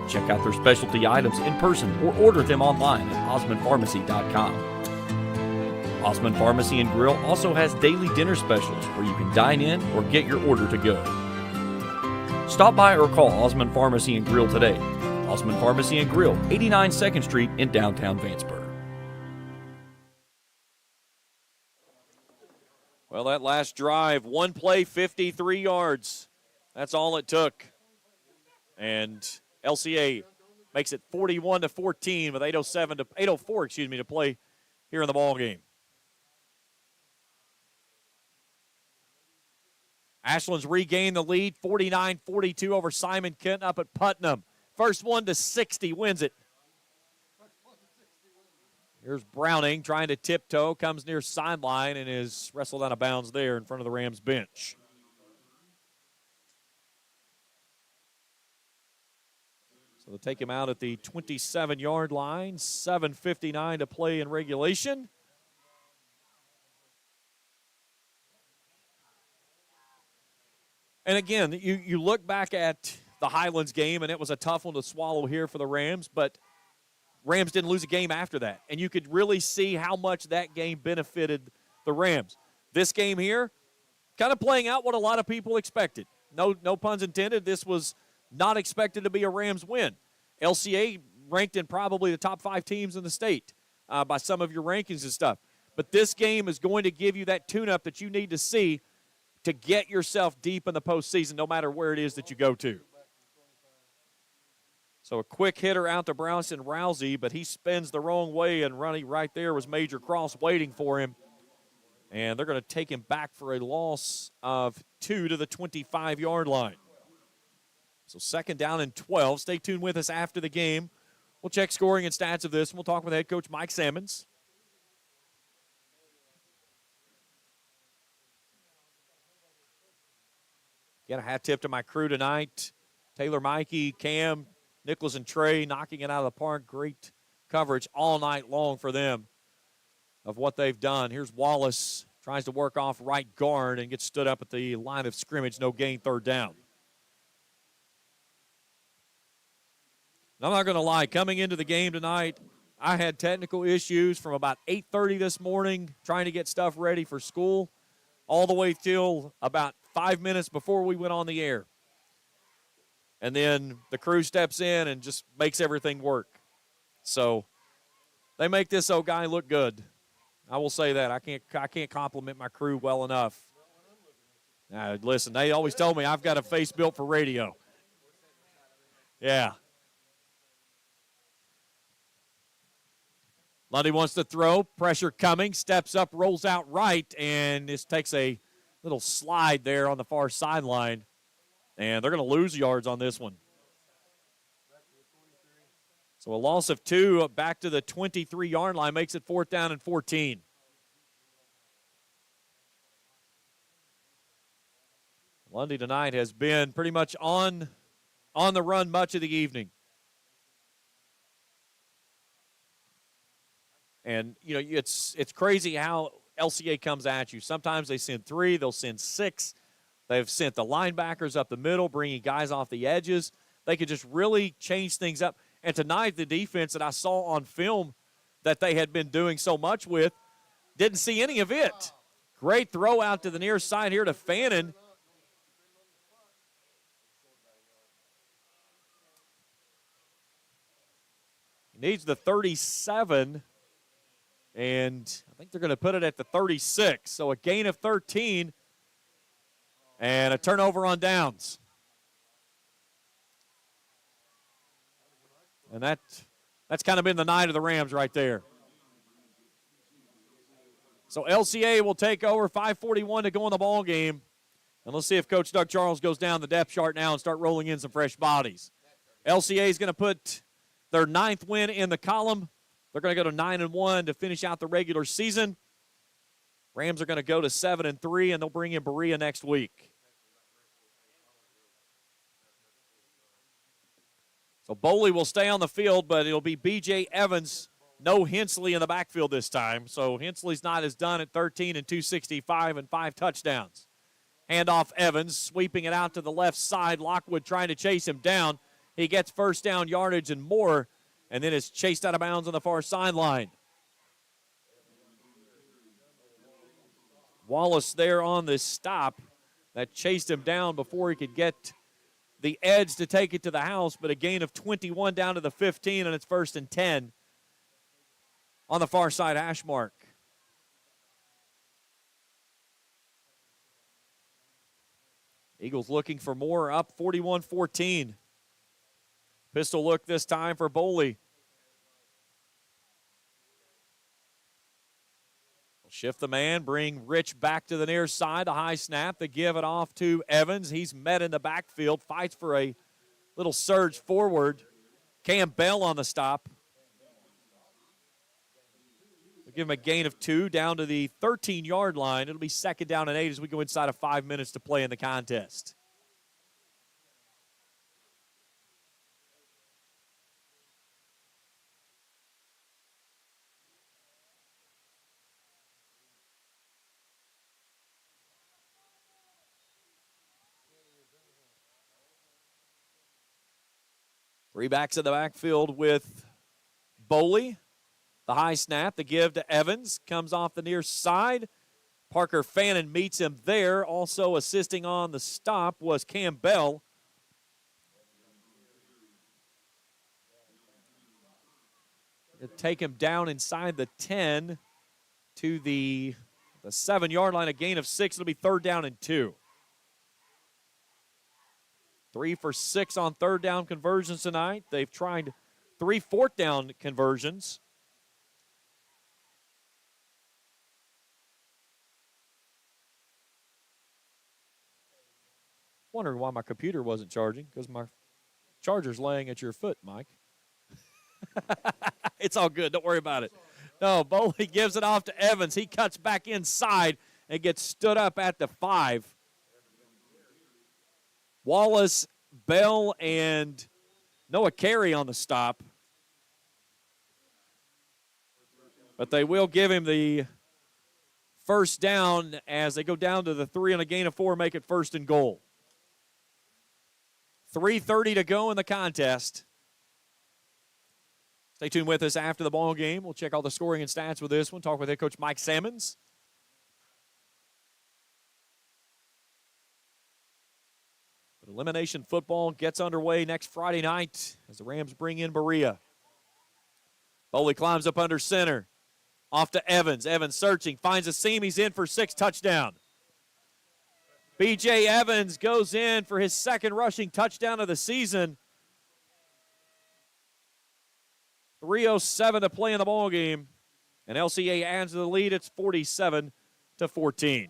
Check out their specialty items in person or order them online at osmanpharmacy.com. Osman Pharmacy and Grill also has daily dinner specials where you can dine in or get your order to go. Stop by or call Osman Pharmacy and Grill today. Osman Pharmacy and Grill, 89 2nd Street in downtown Vanceburg. Well, that last drive, one play, 53 yards. That's all it took. And LCA makes it 41-14 with 8:04 to play here in the ball game. Ashland's regained the lead, 49-42 over Simon Kent up at Putnam. First one to 60 wins it. Here's Browning trying to tiptoe, comes near sideline and is wrestled out of bounds there in front of the Rams bench. So they'll take him out at the 27-yard line, 7:59 to play in regulation. And again, you look back at the Highlands game, and it was a tough one to swallow here for the Rams, but Rams didn't lose a game after that. And you could really see how much that game benefited the Rams. This game here, kind of playing out what a lot of people expected. No puns intended. This was not expected to be a Rams win. LCA ranked in probably the top 5 teams in the state by some of your rankings and stuff. But this game is going to give you that tune-up that you need to see to get yourself deep in the postseason, no matter where it is that you go to. So a quick hitter out to Brownson Rousey, but he spins the wrong way, and running right there was Major Cross waiting for him. And they're going to take him back for a loss of 2 to the 25-yard line. So 2nd down and 12. Stay tuned with us after the game. We'll check scoring and stats of this, and we'll talk with head coach Mike Sammons. Get a hat tip to my crew tonight. Taylor, Mikey, Cam, Nicholas, and Trey knocking it out of the park. Great coverage all night long for them of what they've done. Here's Wallace. Tries to work off right guard and gets stood up at the line of scrimmage. No gain, 3rd down. I'm not going to lie. Coming into the game tonight, I had technical issues from about 8:30 this morning trying to get stuff ready for school all the way till about 5 minutes before we went on the air. And then the crew steps in and just makes everything work. So they make this old guy look good. I will say that. I can't compliment my crew well enough. Listen, they always told me I've got a face built for radio. Yeah. Lundy wants to throw. Pressure coming. Steps up, rolls out right, and this takes a little slide there on the far sideline. And they're going to lose yards on this one. So a loss of 2 back to the 23-yard line makes it 4th down and 14. Lundy tonight has been pretty much on the run much of the evening. And, you know, it's crazy how LCA comes at you. Sometimes they send 3, they'll send 6. They've sent the linebackers up the middle, bringing guys off the edges. They could just really change things up. And tonight, the defense that I saw on film that they had been doing so much with, didn't see any of it. Great throw out to the near side here to Fannin. He needs the 37. And I think they're going to put it at the 36. So a gain of 13 and a turnover on downs. And that's kind of been the night of the Rams right there. So LCA will take over, 5:41 to go in the ball game. And let's see if Coach Doug Charles goes down the depth chart now and start rolling in some fresh bodies. LCA is going to put their 9th win in the column. They're going to go to 9-1 to finish out the regular season. Rams are going to go to 7-3, and they'll bring in Berea next week. So Boley will stay on the field, but it'll be B.J. Evans. No Hensley in the backfield this time. So Hensley's not as done at 13 and 265 and 5 touchdowns. Handoff Evans, sweeping it out to the left side. Lockwood trying to chase him down. He gets first down yardage and more, and then is chased out of bounds on the far sideline. Wallace there on the stop that chased him down before he could get the edge to take it to the house, but a gain of 21 down to the 15, and it's 1st and 10 on the far side hash mark. Eagles looking for more, up 41-14. Pistol look this time for Boley. Shift the man, bring Rich back to the near side. The high snap, they give it off to Evans. He's met in the backfield, fights for a little surge forward. Cam Bell on the stop. We'll give him a gain of 2 down to the 13-yard line. It'll be 2nd down and 8 as we go inside of 5 minutes to play in the contest. Three backs in the backfield with Boley. The high snap, the give to Evans, comes off the near side. Parker Fannin meets him there. Also assisting on the stop was Cam Bell. Take him down inside the 10 to the 7-yard line, a gain of 6. It'll be 3rd down and 2. 3 for 6 on 3rd down conversions tonight. They've tried 3 4th down conversions. Wondering why my computer wasn't charging, because my charger's laying at your foot, Mike. It's all good. Don't worry about it. No, Boley gives it off to Evans. He cuts back inside and gets stood up at the 5. Wallace, Bell, and Noah Carey on the stop. But they will give him the 1st down as they go down to the 3 on a gain of 4, make it 1st and goal. 3:30 to go in the contest. Stay tuned with us after the ball game. We'll check all the scoring and stats with this one. Talk with head coach Mike Sammons. But elimination football gets underway next Friday night as the Rams bring in Berea. Boley climbs up under center. Off to Evans. Evans searching, finds a seam. He's in for 6, touchdown. B.J. Evans goes in for his 2nd rushing touchdown of the season. 3:07 to play in the ball game, and LCA adds to the lead. It's 47-14.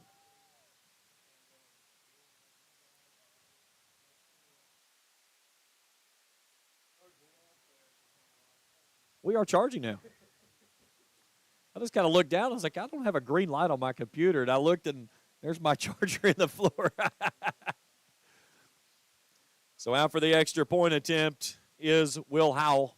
We are charging now. I just kind of looked down. I was like, I don't have a green light on my computer. And I looked, and there's my charger in the floor. So out for the extra point attempt is Will Howell.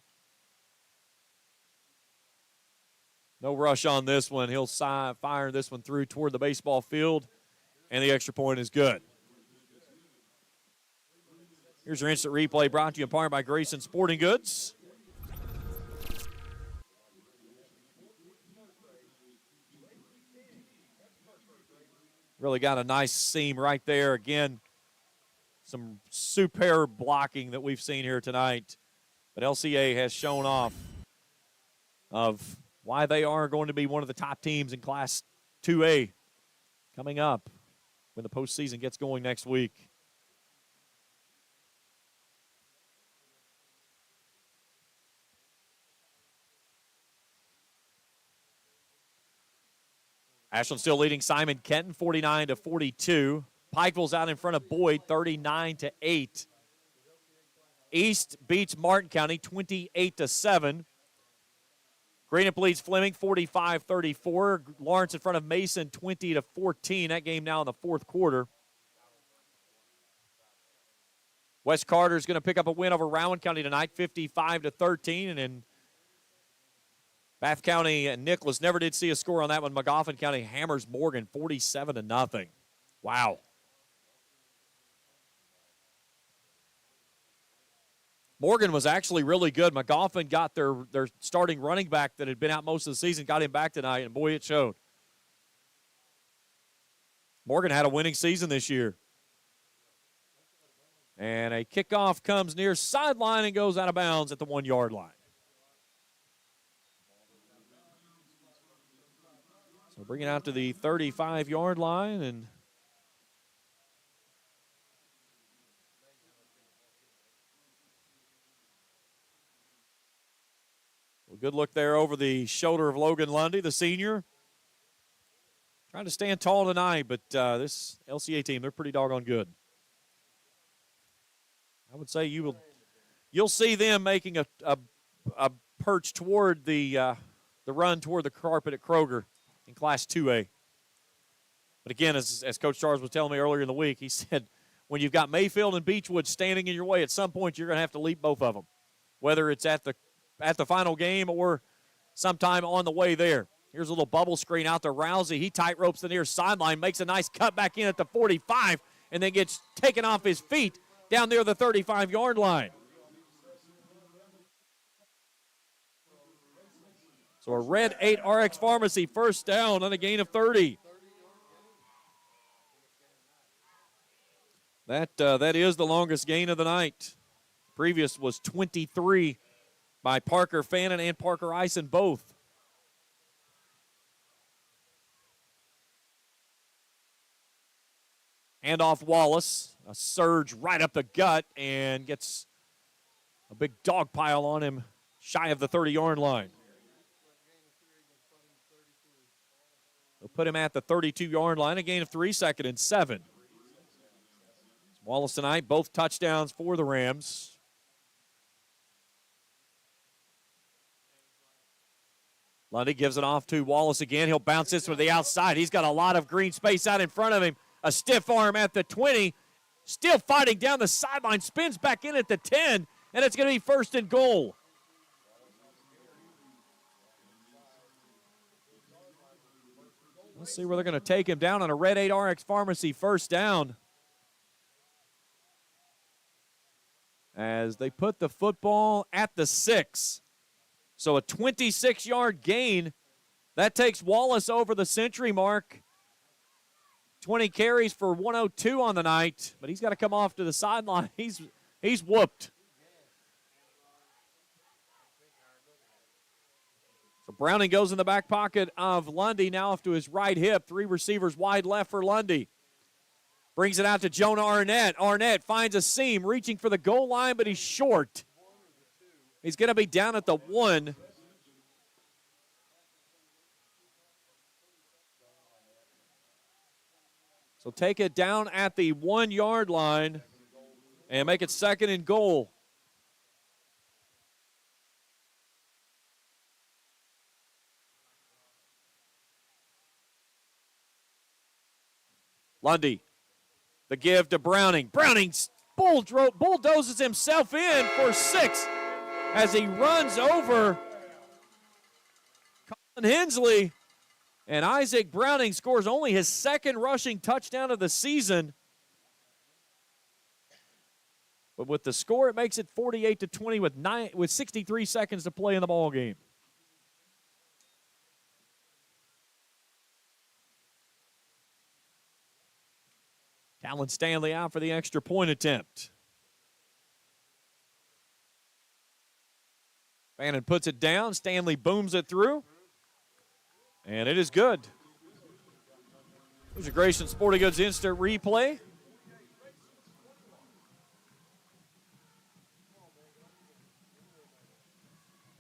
No rush on this one. He'll fire this one through toward the baseball field, and the extra point is good. Here's your instant replay brought to you in part by Grayson Sporting Goods. Really got a nice seam right there. Again, some superb blocking that we've seen here tonight. But LCA has shown off of why they are going to be one of the top teams in Class 2A coming up when the postseason gets going next week. Ashland still leading Simon Kenton 49-42. Pikeville's out in front of Boyd 39-8. East beats Martin County 28-7. Greenup leads Fleming 45-34. Lawrence in front of Mason 20-14. That game now in the 4th quarter. West Carter is going to pick up a win over Rowan County tonight 55-13. And in Bath County and Nicholas never did see a score on that one. Magoffin County hammers Morgan 47-0. Wow. Morgan was actually really good. Magoffin got their starting running back that had been out most of the season, got him back tonight, and boy, it showed. Morgan had a winning season this year. And a kickoff comes near sideline and goes out of bounds at the 1-yard line. So bring it out to the 35-yard line, and A good look there over the shoulder of Logan Lundy, the senior. Trying to stand tall tonight, but this LCA team, they're pretty doggone good. I would say you'll see them making a perch toward the run toward the carpet at Kroger in Class 2A. But again, as Coach Charles was telling me earlier in the week, he said when you've got Mayfield and Beechwood standing in your way, at some point you're going to have to leap both of them, whether it's at the final game or sometime on the way there. Here's a little bubble screen out to Rousey. He tight ropes the near sideline, makes a nice cut back in at the 45, and then gets taken off his feet down near the 35-yard line. So a Red 8 RX Pharmacy first down on a gain of 30. That is the longest gain of the night. Previous was 23 by Parker Fannin and Parker Eisen both. Handoff Wallace, a surge right up the gut, and gets a big dog pile on him shy of the 30-yard line. They'll put him at the 32-yard line, a gain of 3, 2nd and 7. Wallace tonight, both touchdowns for the Rams. Lundy gives it off to Wallace again. He'll bounce this to the outside. He's got a lot of green space out in front of him. A stiff arm at the 20. Still fighting down the sideline. Spins back in at the 10. And it's going to be 1st and goal. Let's see where they're going to take him down on a Red 8 RX Pharmacy first down. As they put the football at the 6. So a 26-yard gain. That takes Wallace over the century mark. 20 carries for 102 on the night, but he's got to come off to the sideline. He's whooped. So Browning goes in the back pocket of Lundy, now off to his right hip. 3 receivers wide left for Lundy. Brings it out to Jonah Arnett. Arnett finds a seam, reaching for the goal line, but he's short. He's going to be down at the 1. So take it down at the 1-yard line and make it 2nd and goal. Lundy, the give to Browning. Browning bulldozes himself in for 6 as he runs over Colin Hensley. And Isaac Browning scores only his 2nd rushing touchdown of the season. But with the score, it makes it 48-20 with 63 seconds to play in the ball game. Talon Stanley out for the extra point attempt. Fannin puts it down. Stanley booms it through. And it is good. There's a Grayson Sporting Goods instant replay.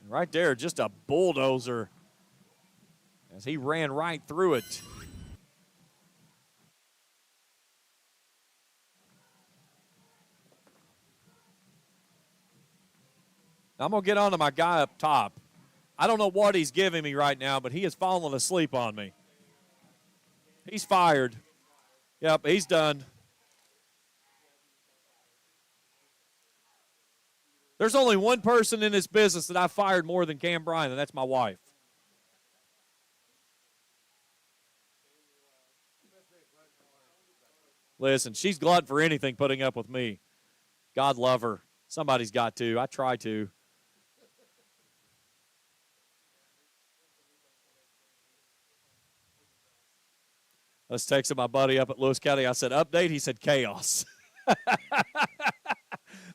And right there, just a bulldozer as he ran right through it. I'm going to get on to my guy up top. I don't know what he's giving me right now, but he has fallen asleep on me. He's fired. Yep, he's done. There's only one person in this business that I've fired more than Cam Bryan, and that's my wife. Listen, she's glad for anything putting up with me. God love her. Somebody's got to. I try to. I was texting my buddy up at Lewis County. I said, update. He said, chaos.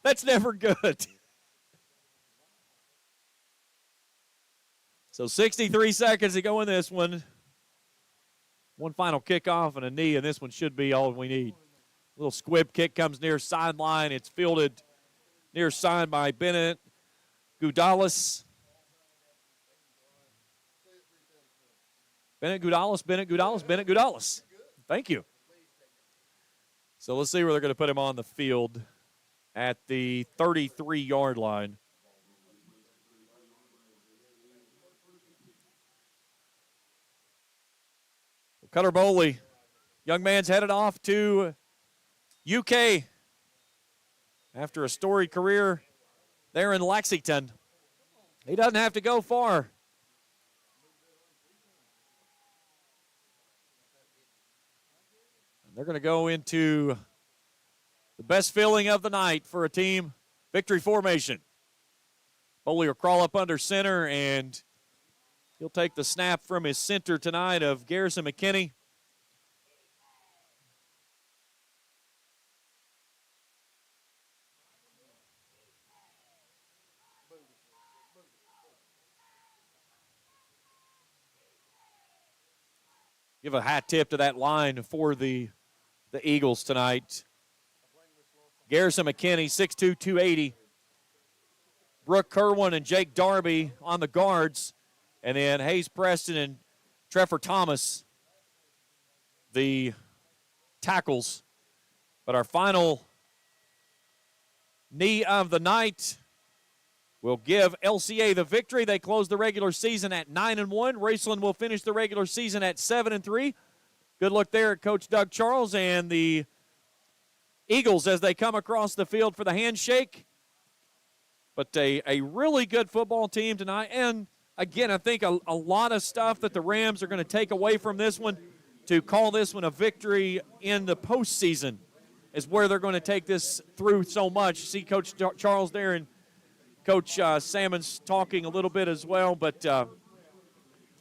That's never good. So 63 seconds to go in this one. One final kickoff and a knee, and this one should be all we need. Little squib kick comes near sideline. It's fielded near side by Bennett Goudalis. Bennett Gudales. Thank you. So let's see where they're going to put him on the field at the 33-yard line. Cutter Bowley, young man's headed off to UK after a storied career there in Lexington. He doesn't have to go far. And they're going to go into the best feeling of the night for a team, victory formation. Bowley will crawl up under center, and he'll take the snap from his center tonight of Garrison McKinney. Give a hat tip to that line for the Eagles tonight. Garrison McKinney, 6'2", 280. Brooke Kerwin and Jake Darby on the guards. And then Hayes Preston and Trevor Thomas, the tackles. But our final knee of the night will give LCA the victory. They close the regular season at 9-1. Raceland will finish the regular season at 7-3. Good look there at Coach Doug Charles and the Eagles as they come across the field for the handshake. But a really good football team tonight. And, again, I think a lot of stuff that the Rams are going to take away from this one to call this one a victory in the postseason is where they're going to take this through so much. See Coach Charles there and Coach Salmon's talking a little bit as well, but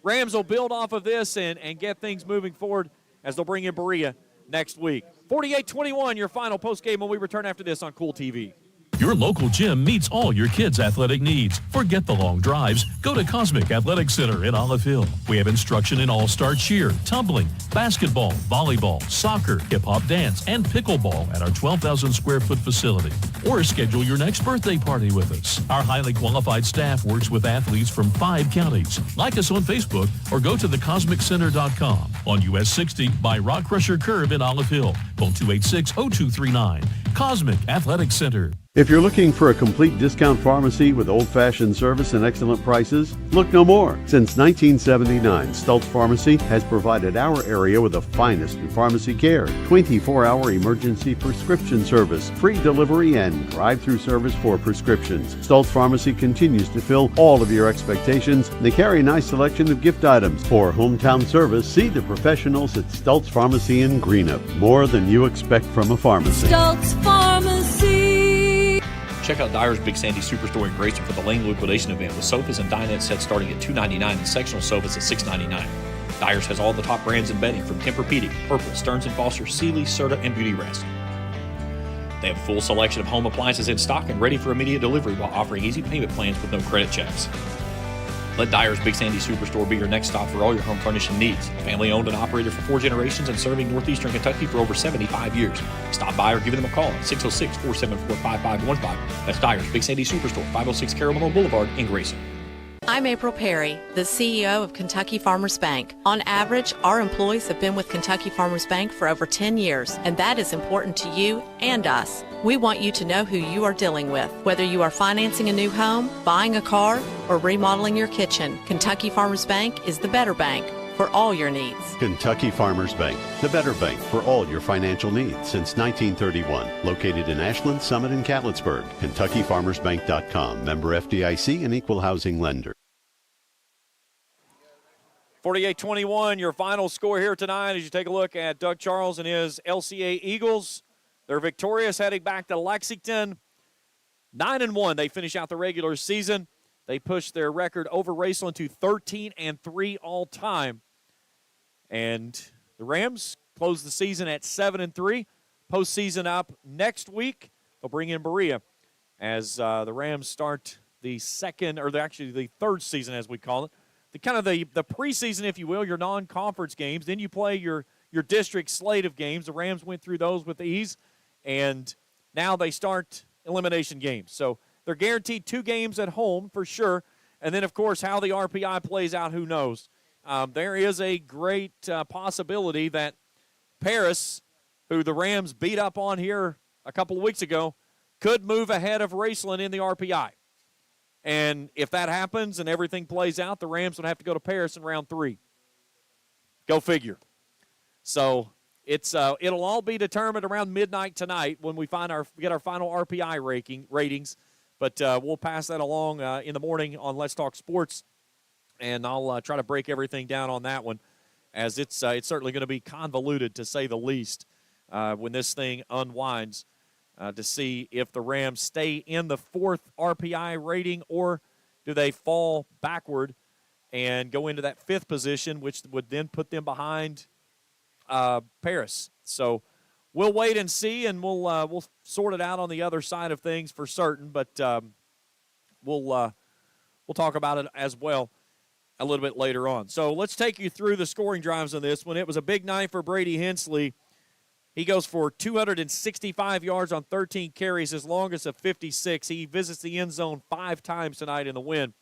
Rams will build off of this and get things moving forward as they'll bring in Berea next week. 48-21, your final postgame when we return after this on Kool TV. Your local gym meets all your kids' athletic needs. Forget the long drives. Go to Cosmic Athletic Center in Olive Hill. We have instruction in all-star cheer, tumbling, basketball, volleyball, soccer, hip-hop dance, and pickleball at our 12,000-square-foot facility. Or schedule your next birthday party with us. Our highly qualified staff works with athletes from 5 counties. Like us on Facebook or go to thecosmiccenter.com on US 60 by Rock Crusher Curve in Olive Hill. Phone 286-0239. Cosmic Athletic Center. If you're looking for a complete discount pharmacy with old-fashioned service and excellent prices, look no more. Since 1979, Stultz Pharmacy has provided our area with the finest in pharmacy care, 24-hour emergency prescription service, free delivery, and drive-through service for prescriptions. Stultz Pharmacy continues to fill all of your expectations. They carry a nice selection of gift items. For hometown service, see the professionals at Stultz Pharmacy in Greenup. More than you expect from a pharmacy. Stultz Pharmacy. Check out Dyer's Big Sandy Superstore in Grayson for the Lane liquidation event with sofas and dinette sets starting at $299 and sectional sofas at $699. Dyer's has all the top brands in bedding from Tempur-Pedic, Purple, Stearns & Foster, Sealy, Serta, and Beauty Rest. They have a full selection of home appliances in stock and ready for immediate delivery while offering easy payment plans with no credit checks. Let Dyer's Big Sandy Superstore be your next stop for all your home furnishing needs. Family owned and operated for 4 generations and serving northeastern Kentucky for over 75 years. Stop by or give them a call at 606-474-5515. That's Dyer's Big Sandy Superstore, 506 Carolina Boulevard in Grayson. I'm April Perry, the CEO of Kentucky Farmers Bank. On average, our employees have been with Kentucky Farmers Bank for over 10 years, and that is important to you and us. We want you to know who you are dealing with. Whether you are financing a new home, buying a car, or remodeling your kitchen, Kentucky Farmers Bank is the better bank for all your needs. Kentucky Farmers Bank, the better bank for all your financial needs since 1931. Located in Ashland, Summit, and Catlettsburg. KentuckyFarmersBank.com. Member FDIC and Equal Housing Lender. 48-21, your final score here tonight as you take a look at Doug Charles and his LCA Eagles. They're victorious heading back to Lexington. 9-1, they finish out the regular season. They push their record over Raceland to 13-3 all time. And the Rams close the season at 7-3. Postseason up next week. They'll bring in Berea as the Rams start the the third season, as we call it. The preseason, if you will, your non-conference games. Then you play your district slate of games. The Rams went through those with ease, and now they start elimination games. So they're guaranteed 2 games at home for sure. And then, of course, how the RPI plays out, who knows. there is a great possibility that Paris, who the Rams beat up on here a couple of weeks ago, could move ahead of Raceland in the RPI. And if that happens and everything plays out, the Rams would have to go to Paris in round 3. Go figure. So it'll all be determined around midnight tonight when we get our final RPI ratings. But we'll pass that along in the morning on Let's Talk Sports, and I'll try to break everything down on that one, as it's certainly going to be convoluted, to say the least, when this thing unwinds, to see if the Rams stay in the 4th RPI rating or do they fall backward and go into that 5th position, which would then put them behind Paris. So we'll wait and see, and we'll sort it out on the other side of things for certain. But we'll talk about it as well a little bit later on. So let's take you through the scoring drives on this one. It was a big night for Brady Hensley. He goes for 265 yards on 13 carries, his longest of 56. He visits the end zone 5 times tonight in the win.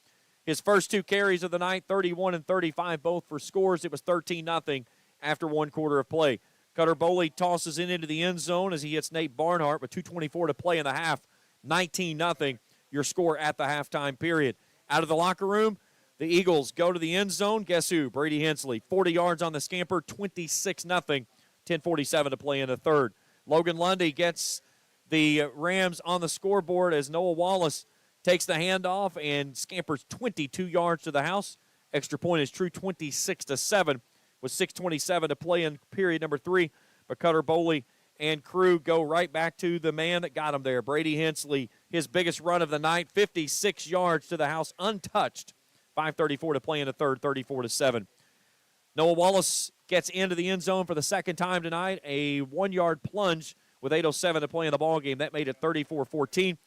His first 2 carries of the night, 31 and 35, both for scores. It was 13-0 after 1 quarter of play. Cutter Boley tosses it into the end zone as he hits Nate Barnhart with 2:24 to play in the half. 19-0, your score at the halftime period. Out of the locker room, the Eagles go to the end zone. Guess who? Brady Hensley. 40 yards on the scamper, 26-0. 10:47 to play in the third. Logan Lundy gets the Rams on the scoreboard as Noah Wallace takes the handoff and scampers 22 yards to the house. Extra point is true, 26-7. With 6:27 to play in period number 3. But Cutter Boley and crew go right back to the man that got him there, Brady Hensley. His biggest run of the night, 56 yards to the house, untouched. 5:34 to play in the third, 34-7. Noah Wallace gets into the end zone for the second time tonight. A 1-yard plunge with 8:07 to play in the ballgame. That made it 34-14.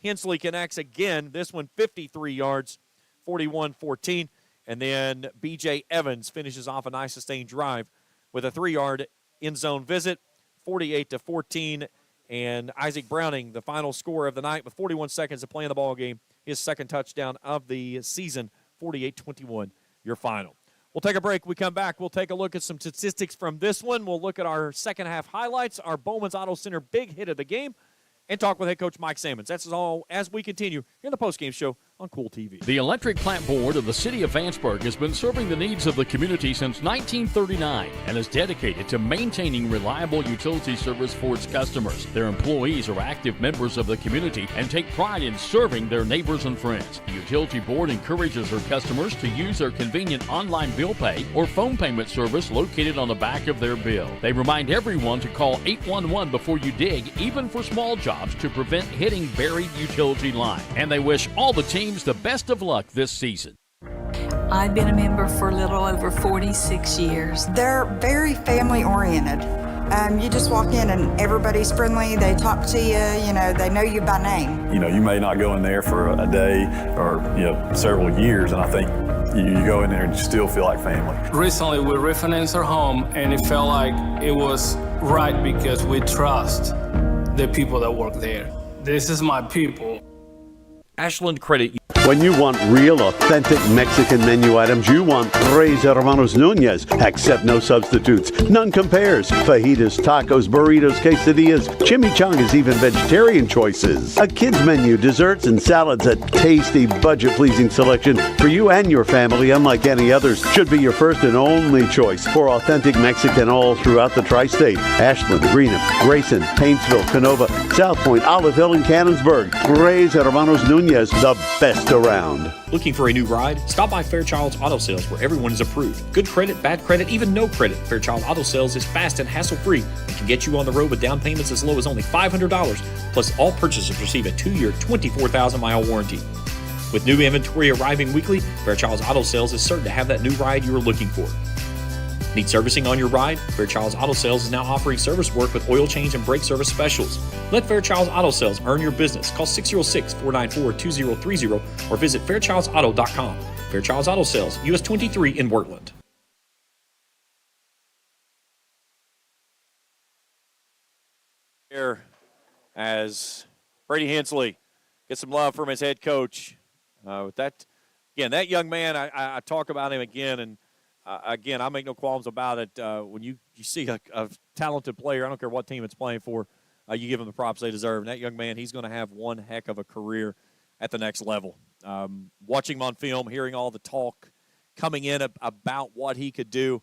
Hensley connects again. This one 53 yards, 41-14. And then B.J. Evans finishes off a nice sustained drive with a 3-yard end zone visit, 48-14. And Isaac Browning, the final score of the night with 41 seconds to play in the ballgame, his second touchdown of the season, 48-21, your final. We'll take a break. We come back. We'll take a look at some statistics from this one. We'll look at our second half highlights, our Bowman's Auto Center big hit of the game, and talk with head coach Mike Sammons. That's all as we continue here in the postgame show on Kool TV. The Electric Plant Board of the City of Vanceburg has been serving the needs of the community since 1939 and is dedicated to maintaining reliable utility service for its customers. Their employees are active members of the community and take pride in serving their neighbors and friends. The Utility Board encourages their customers to use their convenient online bill pay or phone payment service located on the back of their bill. They remind everyone to call 811 before you dig, even for small jobs, to prevent hitting buried utility line. And they wish all the teams the best of luck this season. I've been a member for a little over 46 years. They're very family oriented. You just walk in and everybody's friendly. They talk to you, they know you by name. You may not go in there for a day or, several years, and I think you go in there and you still feel like family. Recently, we refinanced our home, and it felt like it was right because we trust the people that work there. This is my people. Ashland Credit. When you want real, authentic Mexican menu items, you want Tres Hermanos Nunez. Accept no substitutes. None compares. Fajitas, tacos, burritos, quesadillas, chimichangas, even vegetarian choices. A kids menu, desserts and salads, a tasty, budget-pleasing selection for you and your family, unlike any others. Should be your first and only choice for authentic Mexican all throughout the tri-state. Ashland, Greenup, Grayson, Paintsville, Canova, South Point, Olive Hill, and Cannonsburg. Tres Hermanos Nunez, the best around. Looking for a new ride? Stop by Fairchild's Auto Sales, where everyone is approved. Good credit, bad credit, even no credit. Fairchild Auto Sales is fast and hassle-free and can get you on the road with down payments as low as only $500. Plus, all purchases receive a 2-year, 24,000-mile warranty. With new inventory arriving weekly, Fairchild's Auto Sales is certain to have that new ride you are looking for. Need servicing on your ride? Fairchild's Auto Sales is now offering service work with oil change and brake service specials. Let Fairchild's Auto Sales earn your business. Call 606-494-2030 or visit fairchildsauto.com. Fairchild's Auto Sales, US 23 in Wortland. Here as Brady Hensley gets some love from his head coach. With that again, that young man, I talk about him again, and again, I make no qualms about it. When you see a talented player, I don't care what team it's playing for, you give them the props they deserve. And that young man, he's going to have one heck of a career at the next level. Watching him on film, hearing all the talk coming in about what he could do,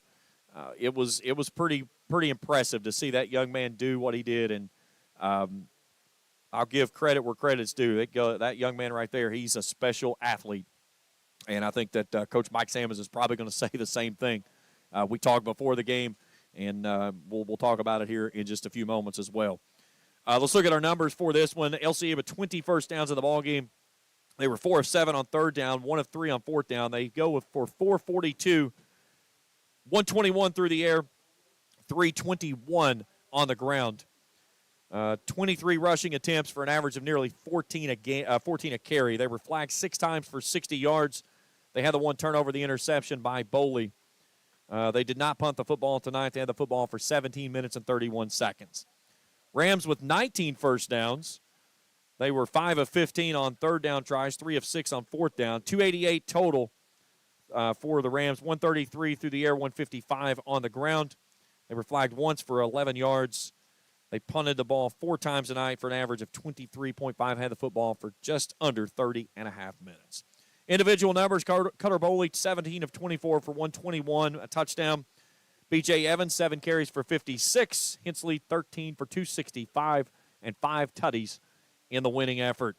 it was pretty impressive to see that young man do what he did. And I'll give credit where credit's due. That young man right there, he's a special athlete. And I think that Coach Mike Sammons is probably going to say the same thing. We talked before the game, and we'll talk about it here in just a few moments as well. Let's look at our numbers for this one. LCA with 20 first downs in the ballgame. They were 4 of 7 on third down, 1 of 3 on fourth down. They go for 442, 121 through the air, 321 on the ground. 23 rushing attempts for an average of nearly 14 a carry. They were flagged 6 times for 60 yards. They had the 1 turnover, the interception by Boley. They did not punt the football tonight. They had the football for 17 minutes and 31 seconds. Rams with 19 first downs. They were 5 of 15 on third down tries, 3 of 6 on fourth down. 288 total for the Rams, 133 through the air, 155 on the ground. They were flagged once for 11 yards. They punted the ball 4 times tonight for an average of 23.5, had the football for just under 30 and a half minutes. Individual numbers, Cutter Boley, 17 of 24 for 121, a touchdown. B.J. Evans, 7 carries for 56. Hensley, 13 for 265, and 5 tutties in the winning effort.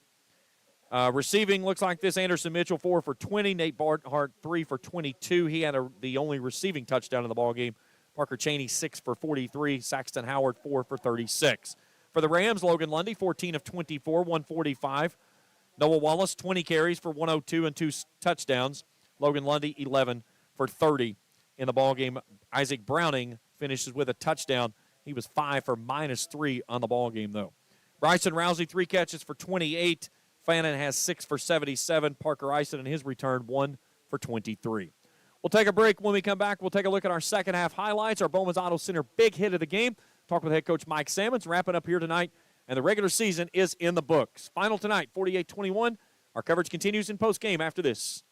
Receiving looks like this. Anderson Mitchell, 4 for 20. Nate Barthart, 3 for 22. He had the only receiving touchdown in the ballgame. Parker Chaney, 6 for 43. Saxton Howard, 4 for 36. For the Rams, Logan Lundy, 14 of 24, 145. Noah Wallace, 20 carries for 102 and 2 touchdowns. Logan Lundy, 11 for 30 in the ballgame. Isaac Browning finishes with a touchdown. He was 5 for -3 on the ballgame, though. Bryson Rousey, 3 catches for 28. Fannin has 6 for 77. Parker Ison in his return, 1 for 23. We'll take a break. When we come back, we'll take a look at our second half highlights, our Bowman's Auto Center big hit of the game. Talk with head coach Mike Sammons, wrapping up here tonight, and the regular season is in the books. Final tonight, 48-21. Our coverage continues in post-game after this.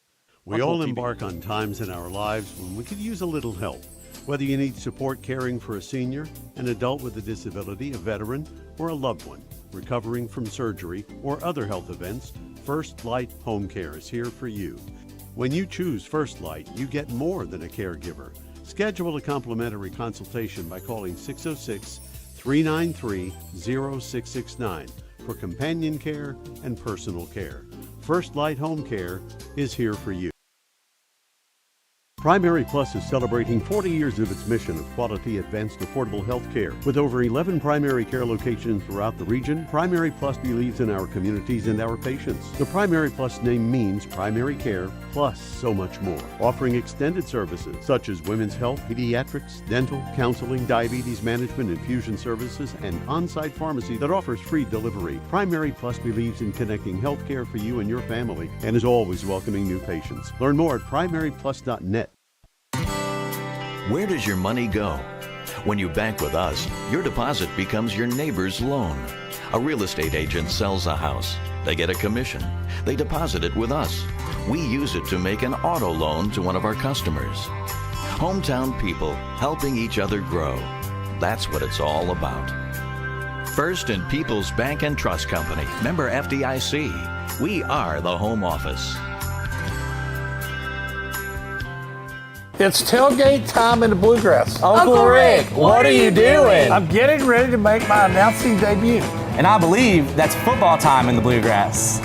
We all embark on times in our lives when we could use a little help. Whether you need support caring for a senior, an adult with a disability, a veteran, or a loved one recovering from surgery or other health events, First Light Home Care is here for you. When you choose First Light, you get more than a caregiver. Schedule a complimentary consultation by calling 606-393-0669 for companion care and personal care. First Light Home Care is here for you. Primary Plus is celebrating 40 years of its mission of quality, advanced, affordable health care. With over 11 primary care locations throughout the region, Primary Plus believes in our communities and our patients. The Primary Plus name means primary care plus so much more. Offering extended services such as women's health, pediatrics, dental, counseling, diabetes management, infusion services, and on-site pharmacy that offers free delivery. Primary Plus believes in connecting health care for you and your family and is always welcoming new patients. Learn more at primaryplus.net. Where does your money go? When you bank with us, your deposit becomes your neighbor's loan. A real estate agent sells a house. They get a commission. They deposit it with us. We use it to make an auto loan to one of our customers. Hometown people helping each other grow. That's what it's all about. First and People's Bank and Trust Company, member FDIC. We are the home office. It's tailgate time in the Bluegrass. Uncle Rick, what are you doing? I'm getting ready to make my announcing debut. And I believe that's football time in the Bluegrass.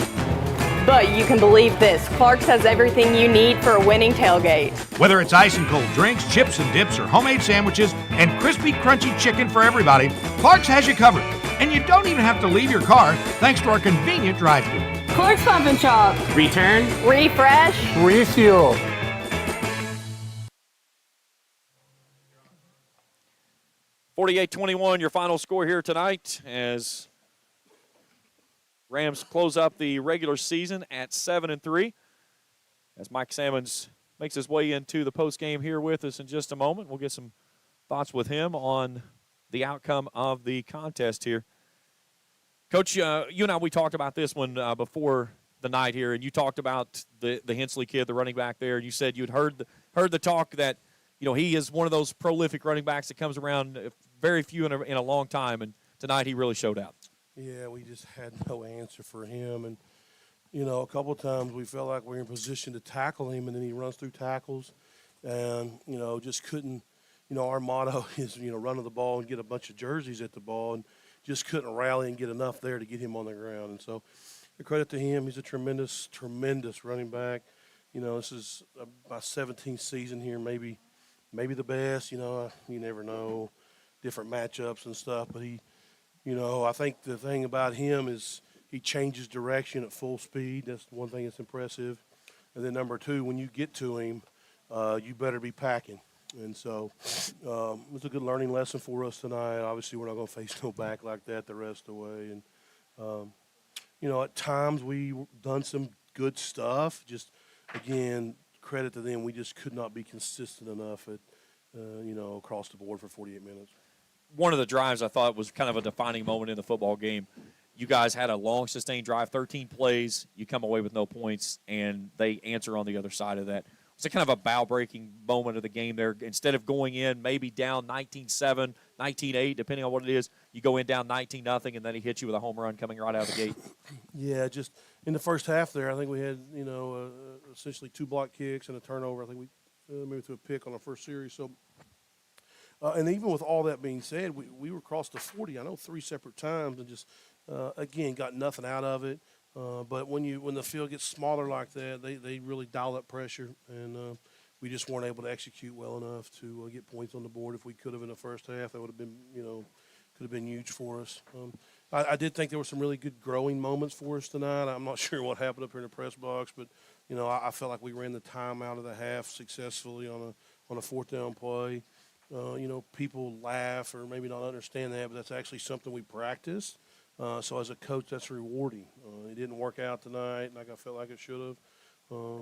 But you can believe this, Clark's has everything you need for a winning tailgate. Whether it's ice and cold drinks, chips and dips, or homemade sandwiches, and crispy, crunchy chicken for everybody, Clark's has you covered. And you don't even have to leave your car thanks to our convenient drive-thru. Clark's Pump and Shop. Return. Refresh. Refuel. 48-21, your final score here tonight as Rams close up the regular season at 7-3. As Mike Sammons makes his way into the postgame here with us in just a moment, we'll get some thoughts with him on the outcome of the contest here. Coach, you and I, we talked about this one before the night here, and you talked about the Hensley kid, the running back there, and you said you'd heard the talk that, he is one of those prolific running backs that comes around very few in a long time, and tonight he really showed out. Yeah, we just had no answer for him, and a couple of times we felt like we were in position to tackle him, and then he runs through tackles, and just couldn't. Our motto is run the ball and get a bunch of jerseys at the ball, and just couldn't rally and get enough there to get him on the ground. And so, the credit to him, he's a tremendous running back. This is my 17th season here, maybe the best. You never know, different matchups and stuff, but he. I think the thing about him is he changes direction at full speed. That's one thing that's impressive. And then number two, when you get to him, you better be packing. And so it was a good learning lesson for us tonight. Obviously, we're not going to face no back like that the rest of the way. And, at times we've done some good stuff. Just, again, credit to them. We just could not be consistent enough at, across the board for 48 minutes. One of the drives I thought was kind of a defining moment in the football game. You guys had a long, sustained drive, 13 plays. You come away with no points, and they answer on the other side of that. It's a kind of a bow-breaking moment of the game there. Instead of going in maybe down 19-7, 19-8, depending on what it is, you go in down 19-0, and then he hits you with a home run coming right out of the gate. Yeah, just in the first half there, I think we had, essentially 2 block kicks and a turnover. I think we maybe threw a pick on our first series. So, and even with all that being said, we were across the 40, I know 3 separate times, and just, again, got nothing out of it. But when the field gets smaller like that, they really dial up pressure, and we just weren't able to execute well enough to get points on the board. If we could have in the first half, that would have been, could have been huge for us. I did think there were some really good growing moments for us tonight. I'm not sure what happened up here in the press box, but I felt like we ran the time out of the half successfully on a 4th down play. People laugh or maybe not understand that, but that's actually something we practiced. So as a coach, that's rewarding. It didn't work out tonight, like I felt like it should have.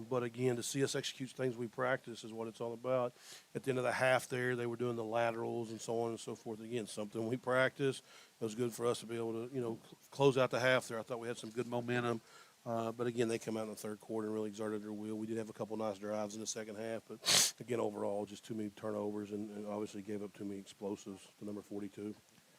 But again, to see us execute things we practice is what it's all about. At the end of the half there, they were doing the laterals and so on and so forth. Again, something we practice. It was good for us to be able to, close out the half there. I thought we had some good momentum. But again, they come out in the third quarter and really exerted their will. We did have a couple nice drives in the second half, but again, overall, just too many turnovers and obviously gave up too many explosives to number 42.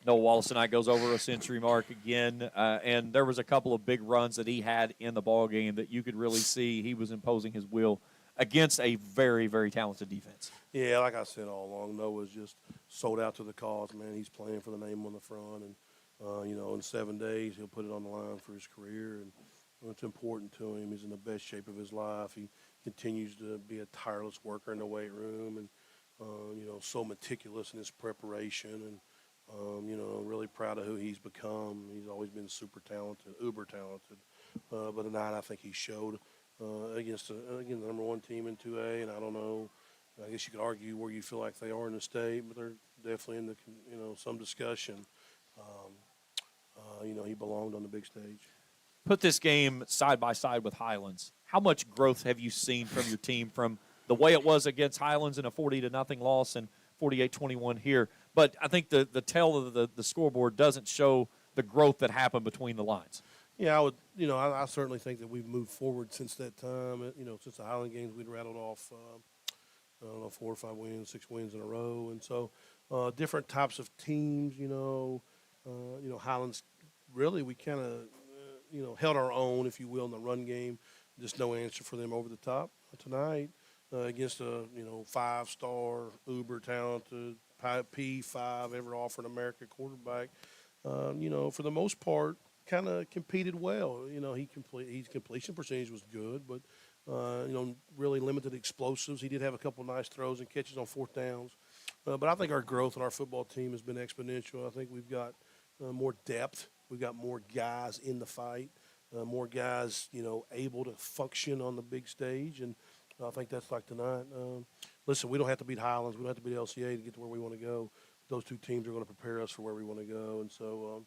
Noah Wallace tonight goes over a century mark again, and there was a couple of big runs that he had in the ball game that you could really see he was imposing his will against a very, very talented defense. Yeah, like I said all along, Noah's just sold out to the cause, man. He's playing for the name on the front, and, in 7 days he'll put it on the line for his career, and it's important to him. He's in the best shape of his life. He continues to be a tireless worker in the weight room and, so meticulous in his preparation and, really proud of who he's become. He's always been super talented, uber talented. But tonight I think he showed against the number 1 team in 2A, and I don't know, I guess you could argue where you feel like they are in the state, but they're definitely in the, some discussion. He belonged on the big stage. Put this game side by side with Highlands. How much growth have you seen from your team from the way it was against Highlands in a 40-0 loss and 48-21 here? But I think the tail of the scoreboard doesn't show the growth that happened between the lines. Yeah, I would. I certainly think that we've moved forward since that time. Since the Highland games, we'd rattled off, 4 or 5 wins, 6 wins in a row, and so different types of teams. Highlands really we kind of held our own, if you will, in the run game. Just no answer for them over the top tonight against a 5-star uber talented P5 ever offered America quarterback. For the most part, kind of competed well. His completion percentage was good, but really limited explosives. He did have a couple nice throws and catches on 4th downs. But I think our growth in our football team has been exponential. I think we've got more depth. We've got more guys in the fight, more guys, able to function on the big stage. And I think that's like tonight. Listen, we don't have to beat Highlands. We don't have to beat LCA to get to where we want to go. Those 2 teams are going to prepare us for where we want to go. And so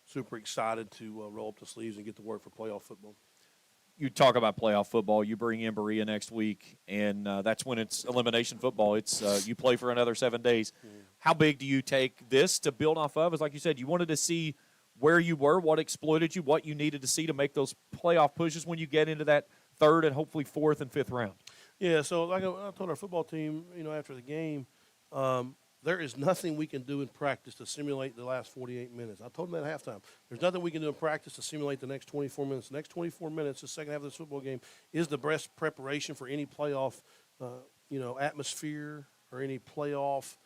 super excited to roll up the sleeves and get to work for playoff football. You talk about playoff football. You bring in Berea next week, and that's when it's elimination football. It's you play for another 7 days. How big do you take this to build off of? As like you said, you wanted to see where you were, what exploited you, what you needed to see to make those playoff pushes when you get into that third and hopefully fourth and fifth round? Yeah, so like I told our football team, after the game, there is nothing we can do in practice to simulate the last 48 minutes. I told them that at halftime. There's nothing we can do in practice to simulate the next 24 minutes. The next 24 minutes, the second half of this football game, is the best preparation for any playoff, atmosphere or any playoff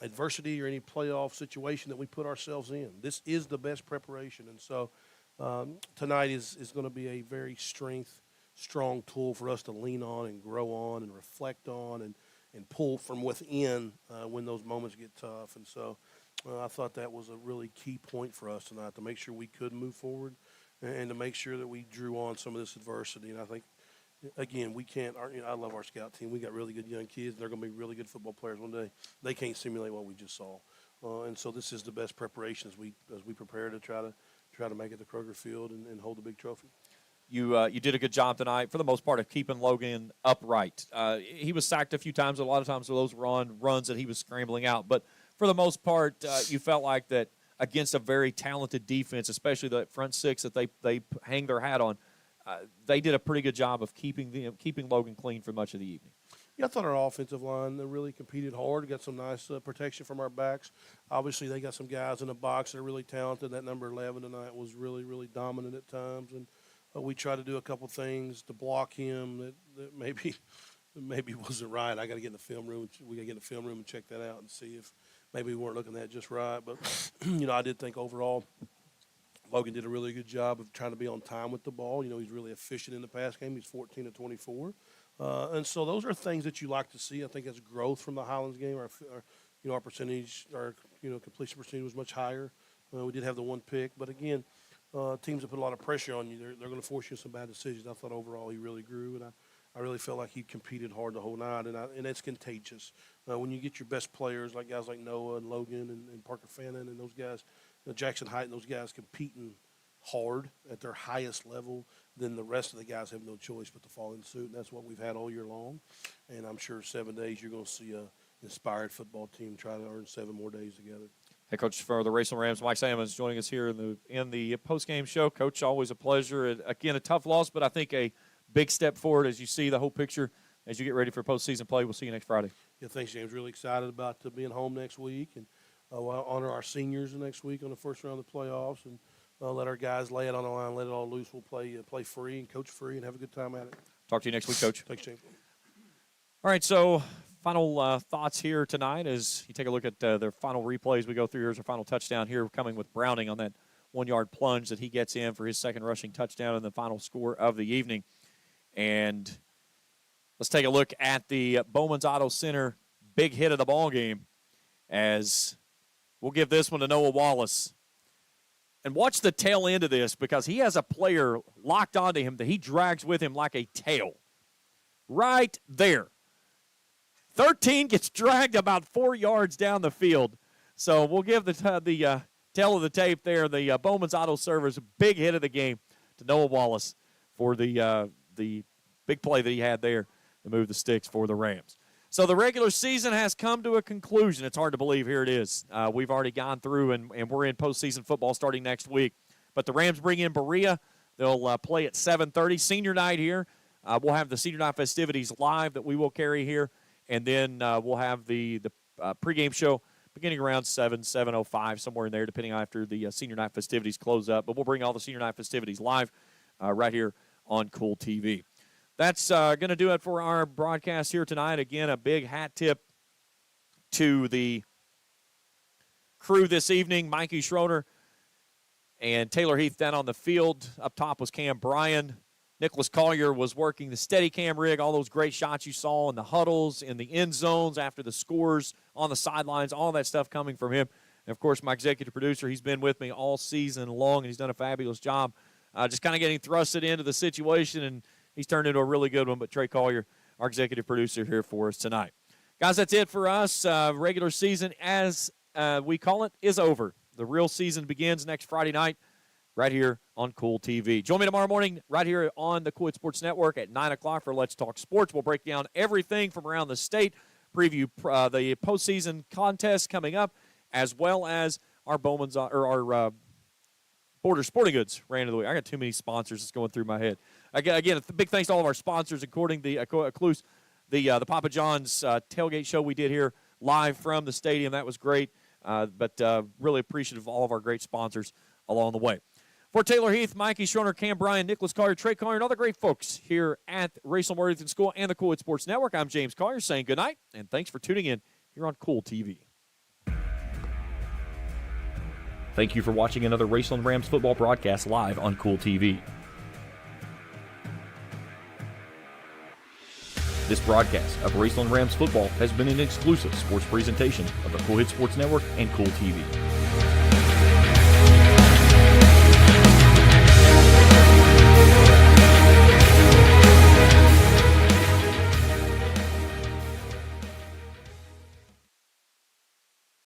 adversity or any playoff situation that we put ourselves in. This is the best preparation. And so tonight is going to be a very strong tool for us to lean on and grow on and reflect on and pull from within when those moments get tough. And so I thought that was a really key point for us tonight, to make sure we could move forward and to make sure that we drew on some of this adversity. And I think, again, we can't I love our scout team. We got really good young kids, and they're going to be really good football players one day. They can't simulate what we just saw. And so this is the best preparation as we prepare to try to make it to Kroger Field and hold the big trophy. You did a good job tonight, for the most part, of keeping Logan upright. He was sacked a few times. A lot of times those were on runs that he was scrambling out. But for the most part, you felt like that against a very talented defense, especially the front six that they hang their hat on, they did a pretty good job of keeping Logan clean for much of the evening. Yeah, I thought our offensive line really competed hard. Got some nice protection from our backs. Obviously, they got some guys in the box that are really talented. That number 11 tonight was really, really dominant at times. And we tried to do a couple things to block him that maybe wasn't right. I got to get in the film room. We got to get in the film room and check that out and see if maybe we weren't looking at it just right. But, I did think overall Logan did a really good job of trying to be on time with the ball. He's really efficient in the pass game. He's 14 of 24. And so those are things that you like to see. I think that's growth from the Highlands game. Our percentage, our completion percentage was much higher. We did have the one pick. But, again, teams that put a lot of pressure on you, they're going to force you some bad decisions. I thought overall he really grew, and I really felt like he competed hard the whole night, and it's contagious. When you get your best players, like guys like Noah and Logan and Parker Fannin and those guys, Jackson Height and those guys competing hard at their highest level, then the rest of the guys have no choice but to fall in suit, and that's what we've had all year long. And I'm sure 7 days you're going to see an inspired football team try to earn 7 more days together. Head coach for the Raceland Rams, Mike Salmons, joining us here in the post-game show. Coach, always a pleasure. Again, a tough loss, but I think a big step forward as you see the whole picture as you get ready for postseason play. We'll see you next Friday. Yeah, thanks, James. Really excited about being home next week, and we'll honor our seniors next week on the first round of the playoffs, and let our guys lay it on the line, let it all loose. We'll play free and coach free and have a good time at it. Talk to you next week, Coach. Thanks, James. All right, so final thoughts here tonight as you take a look at their final replays we go through. Here's our final touchdown here coming with Browning on that 1-yard plunge that he gets in for his second rushing touchdown and the final score of the evening. And let's take a look at the Bowman's Auto Center big hit of the ball game as we'll give this one to Noah Wallace. And watch the tail end of this because he has a player locked onto him that he drags with him like a tail. Right there. 13 gets dragged about 4 yards down the field. So we'll give the tail of the tape there. The Bowman's Auto Service big hit of the game to Noah Wallace for the big play that he had there to move the sticks for the Rams. So the regular season has come to a conclusion. It's hard to believe. Here it is. We've already gone through, and we're in postseason football starting next week. But the Rams bring in Berea. They'll play at 7:30. Senior night here. We'll have the senior night festivities live that we will carry here. And then we'll have the pregame show beginning around 7:05, somewhere in there, depending on after the senior night festivities close up. But we'll bring all the senior night festivities live right here on Kool TV. That's going to do it for our broadcast here tonight. Again, a big hat tip to the crew this evening, Mikey Schroeder and Taylor Heath down on the field. Up top was Cam Bryan. Nicholas Collier was working the Steadicam rig, all those great shots you saw in the huddles, in the end zones, after the scores, on the sidelines, all that stuff coming from him. And, of course, my executive producer, he's been with me all season long, and he's done a fabulous job just kind of getting thrusted into the situation, and he's turned into a really good one. But Trey Collier, our executive producer, here for us tonight. Guys, that's it for us. Regular season, as we call it, is over. The real season begins next Friday night right here on Kool TV. Join me tomorrow morning right here on the Kool Sports Network at 9 o'clock for Let's Talk Sports. We'll break down everything from around the state, preview the postseason contest coming up, as well as our Borders Sporting Goods Rant of the Week. I got too many sponsors that's going through my head. Again, a big thanks to all of our sponsors, including the Papa John's tailgate show we did here live from the stadium. That was great, but really appreciative of all of our great sponsors along the way. For Taylor Heath, Mikey Schroner, Cam Bryan, Nicholas Collier, Trey Collier, and all the great folks here at Raceland Worthington School and the Kool Sports Network, I'm James Collier saying good night, and thanks for tuning in here on Kool TV. Thank you for watching another Raceland Rams football broadcast live on Kool TV. This broadcast of Raceland Rams football has been an exclusive sports presentation of the Kool Sports Network and Kool TV.